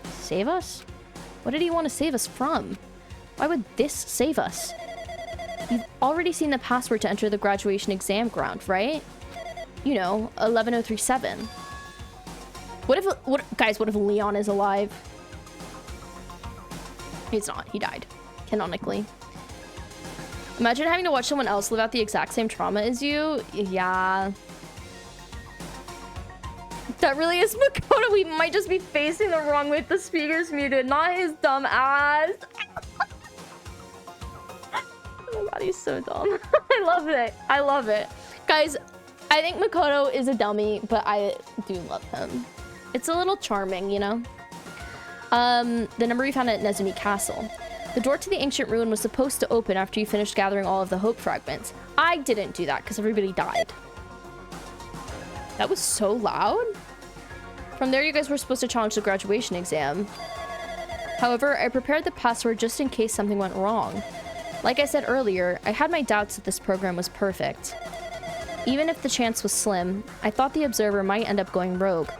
Save us? What did he want to save us from? Why would this save us? You've already seen the password to enter the graduation exam ground, right? You know, 11037. What if Leon is alive? He's not. He died. Canonically. Imagine having to watch someone else live out the exact same trauma as you. Yeah. That really is Makoto. We might just be facing the wrong way if the speaker's muted, not his dumb ass. Oh my god, he's so dumb. I love it. I love it. Guys, I think Makoto is a dummy, but I do love him. It's a little charming, you know? The number we found at Nezumi Castle. The door to the ancient ruin was supposed to open after you finished gathering all of the hope fragments. I didn't do that because everybody died. That was so loud. From there, you guys were supposed to challenge the graduation exam. However, I prepared the password just in case something went wrong. Like I said earlier, I had my doubts that this program was perfect. Even if the chance was slim, I thought the observer might end up going rogue.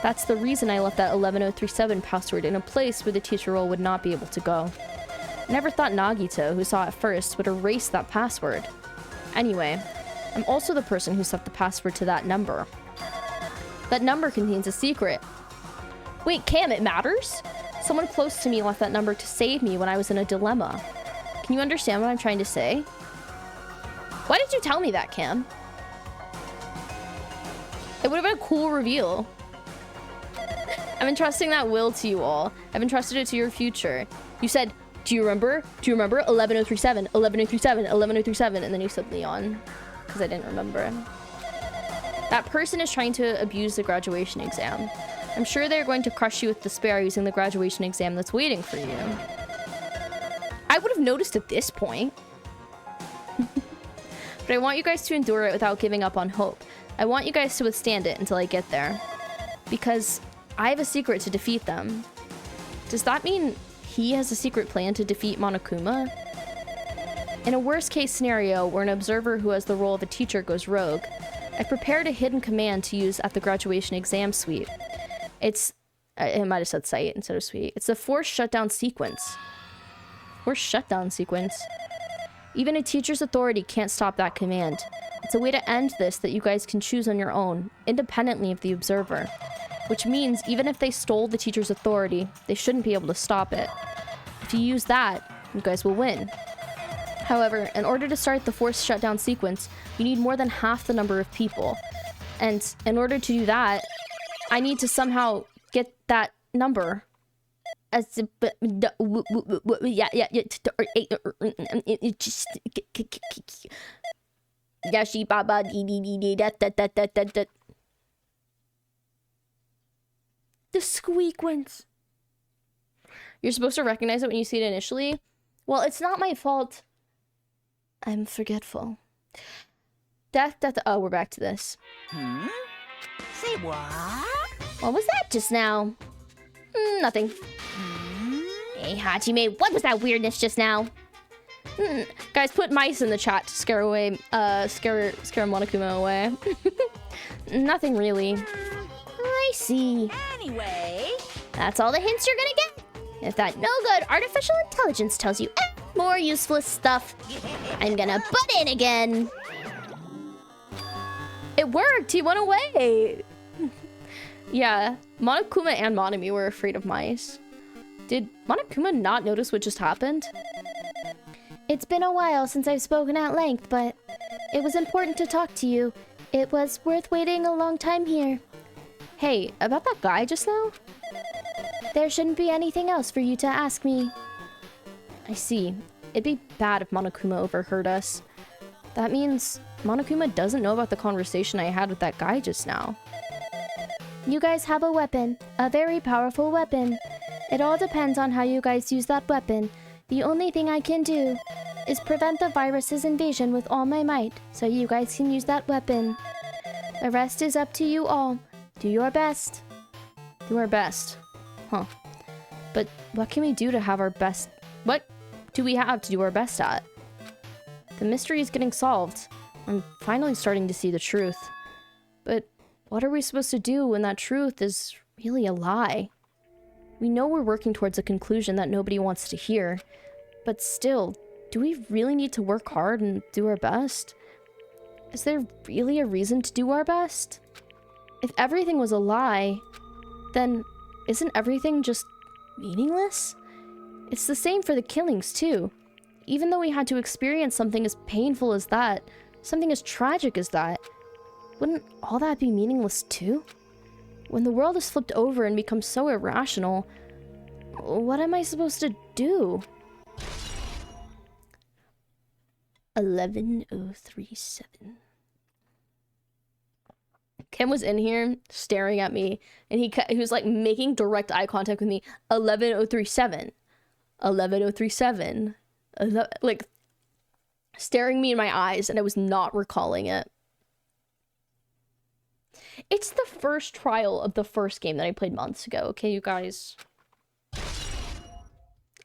That's the reason I left that 11037 password in a place where the teacher role would not be able to go. I never thought Nagito, who saw it first, would erase that password. Anyway, I'm also the person who set the password to that number. That number contains a secret. Wait, Cam, it matters? Someone close to me left that number to save me when I was in a dilemma. Can you understand what I'm trying to say? Why did you tell me that, Cam? It would have been a cool reveal. I've entrusting that will to you all. I've entrusted it to your future. You said, do you remember? Do you remember? 11037, 11037, 11037. And then you said Leon. Because I didn't remember. That person is trying to abuse the graduation exam. I'm sure they're going to crush you with despair using the graduation exam that's waiting for you. I would have noticed at this point. But I want you guys to endure it without giving up on hope. I want you guys to withstand it until I get there. Because I have a secret to defeat them. Does that mean he has a secret plan to defeat Monokuma? In a worst case scenario where an observer who has the role of a teacher goes rogue, I prepared a hidden command to use at the graduation exam suite. It might have said site instead of suite. It's the forced shutdown sequence. Forced shutdown sequence. Even a teacher's authority can't stop that command. It's a way to end this that you guys can choose on your own, independently of the observer. which means even if they stole the teacher's authority, they shouldn't be able to stop it. If you use that, you guys will win. However, in order to start the forced shutdown sequence, you need more than half the number of people. And in order to do that, I need to somehow get that number. Yashi baba dee dee dee dee da da da da da da. The squeakwins. You're supposed to recognize it when you see it initially. Well, it's not my fault. I'm forgetful. Death. Oh, we're back to this. Say what? What was that just now? Nothing. Hey, Hajime, what was that weirdness just now? Guys, put mice in the chat to scare away, scare Monokuma away. Nothing really. I see. Anyway, That's all the hints you're gonna get. If that no good artificial intelligence tells you any more useful stuff, I'm gonna butt in again. It worked. He went away. Yeah, Monokuma and Monami were afraid of mice. Did Monokuma not notice what just happened? It's been a while since I've spoken at length, but it was important to talk to you. It was worth waiting a long time here. Hey, about that guy just now? There shouldn't be anything else for you to ask me. I see. It'd be bad if Monokuma overheard us. That means Monokuma doesn't know about the conversation I had with that guy just now. You guys have a weapon, a very powerful weapon. It all depends on how you guys use that weapon. The only thing I can do is prevent the virus's invasion with all my might, so you guys can use that weapon. The rest is up to you all. Do your best. Do our best. Huh. But what can we do to have our best? What do we have to do our best at? The mystery is getting solved. I'm finally starting to see the truth. But what are we supposed to do when that truth is really a lie? We know we're working towards a conclusion that nobody wants to hear. But still, do we really need to work hard and do our best? Is there really a reason to do our best? If everything was a lie, then isn't everything just meaningless? It's the same for the killings too. Even though we had to experience something as painful as that, something as tragic as that, wouldn't all that be meaningless too? When the world is flipped over and becomes so irrational, what am I supposed to do? 11037. Kim was in here staring at me, and he was like making direct eye contact with me. 11037. 11037. Like staring me in my eyes, and I was not recalling it. It's the first trial of the first game that I played months ago, okay, you guys?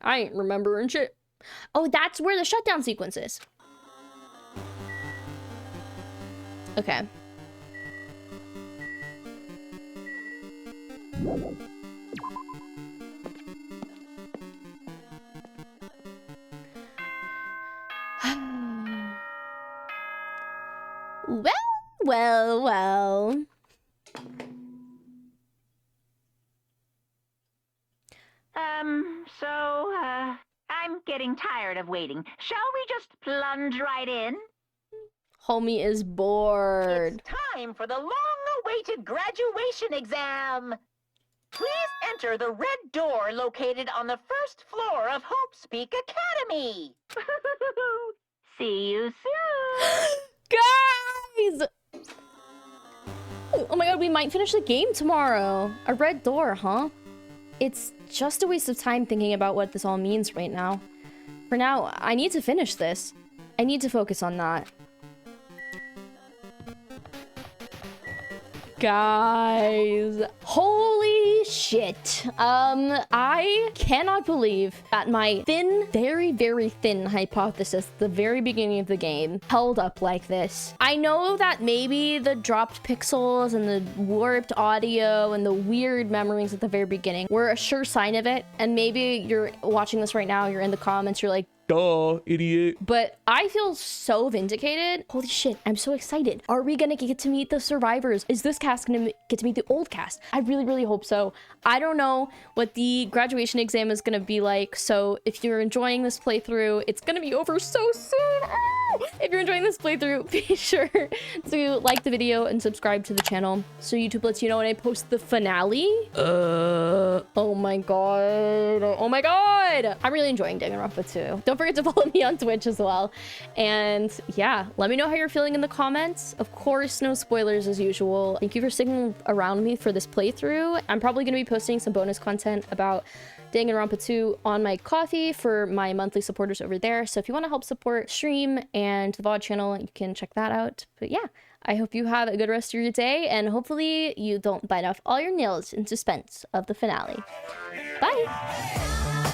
I ain't remembering shit. Oh, that's where the shutdown sequence is. Okay. Well. I'm getting tired of waiting. Shall we just plunge right in? Homie is bored. It's time for the long-awaited graduation exam. Please enter the red door located on the first floor of Hope Speak Academy. See you soon. Guys! Oh my god, we might finish the game tomorrow. A red door, huh? It's just a waste of time thinking about what this all means right now. For now, I need to finish this. I need to focus on that. Guys, holy shit. I cannot believe that my thin, very, very thin hypothesis at the very beginning of the game held up like this. I know that maybe the dropped pixels and the warped audio and the weird memories at the very beginning were a sure sign of it. And maybe you're watching this right now, you're in the comments, you're like, Duh, idiot. But I feel so vindicated. Holy shit, I'm so excited. Are we gonna get to meet the survivors? Is this cast gonna get to meet the old cast? I really, really hope so. I don't know what the graduation exam is gonna be like, so if you're enjoying this playthrough, it's gonna be over so soon. Ah! If you're enjoying this playthrough, be sure to like the video and subscribe to the channel so YouTube lets you know when I post the finale. Oh my god. Oh my god. I'm really enjoying Danganronpa too. Don't forget to follow me on Twitch as well. And yeah, let me know how you're feeling in the comments. Of course, no spoilers as usual. Thank you for sticking around me for this playthrough. I'm probably going to be posting some bonus content about Danganronpa 2 on my Ko-fi for my monthly supporters over there. So if you want to help support stream and the VOD channel, you can check that out. But yeah, I hope you have a good rest of your day, and hopefully you don't bite off all your nails in suspense of the finale. Bye!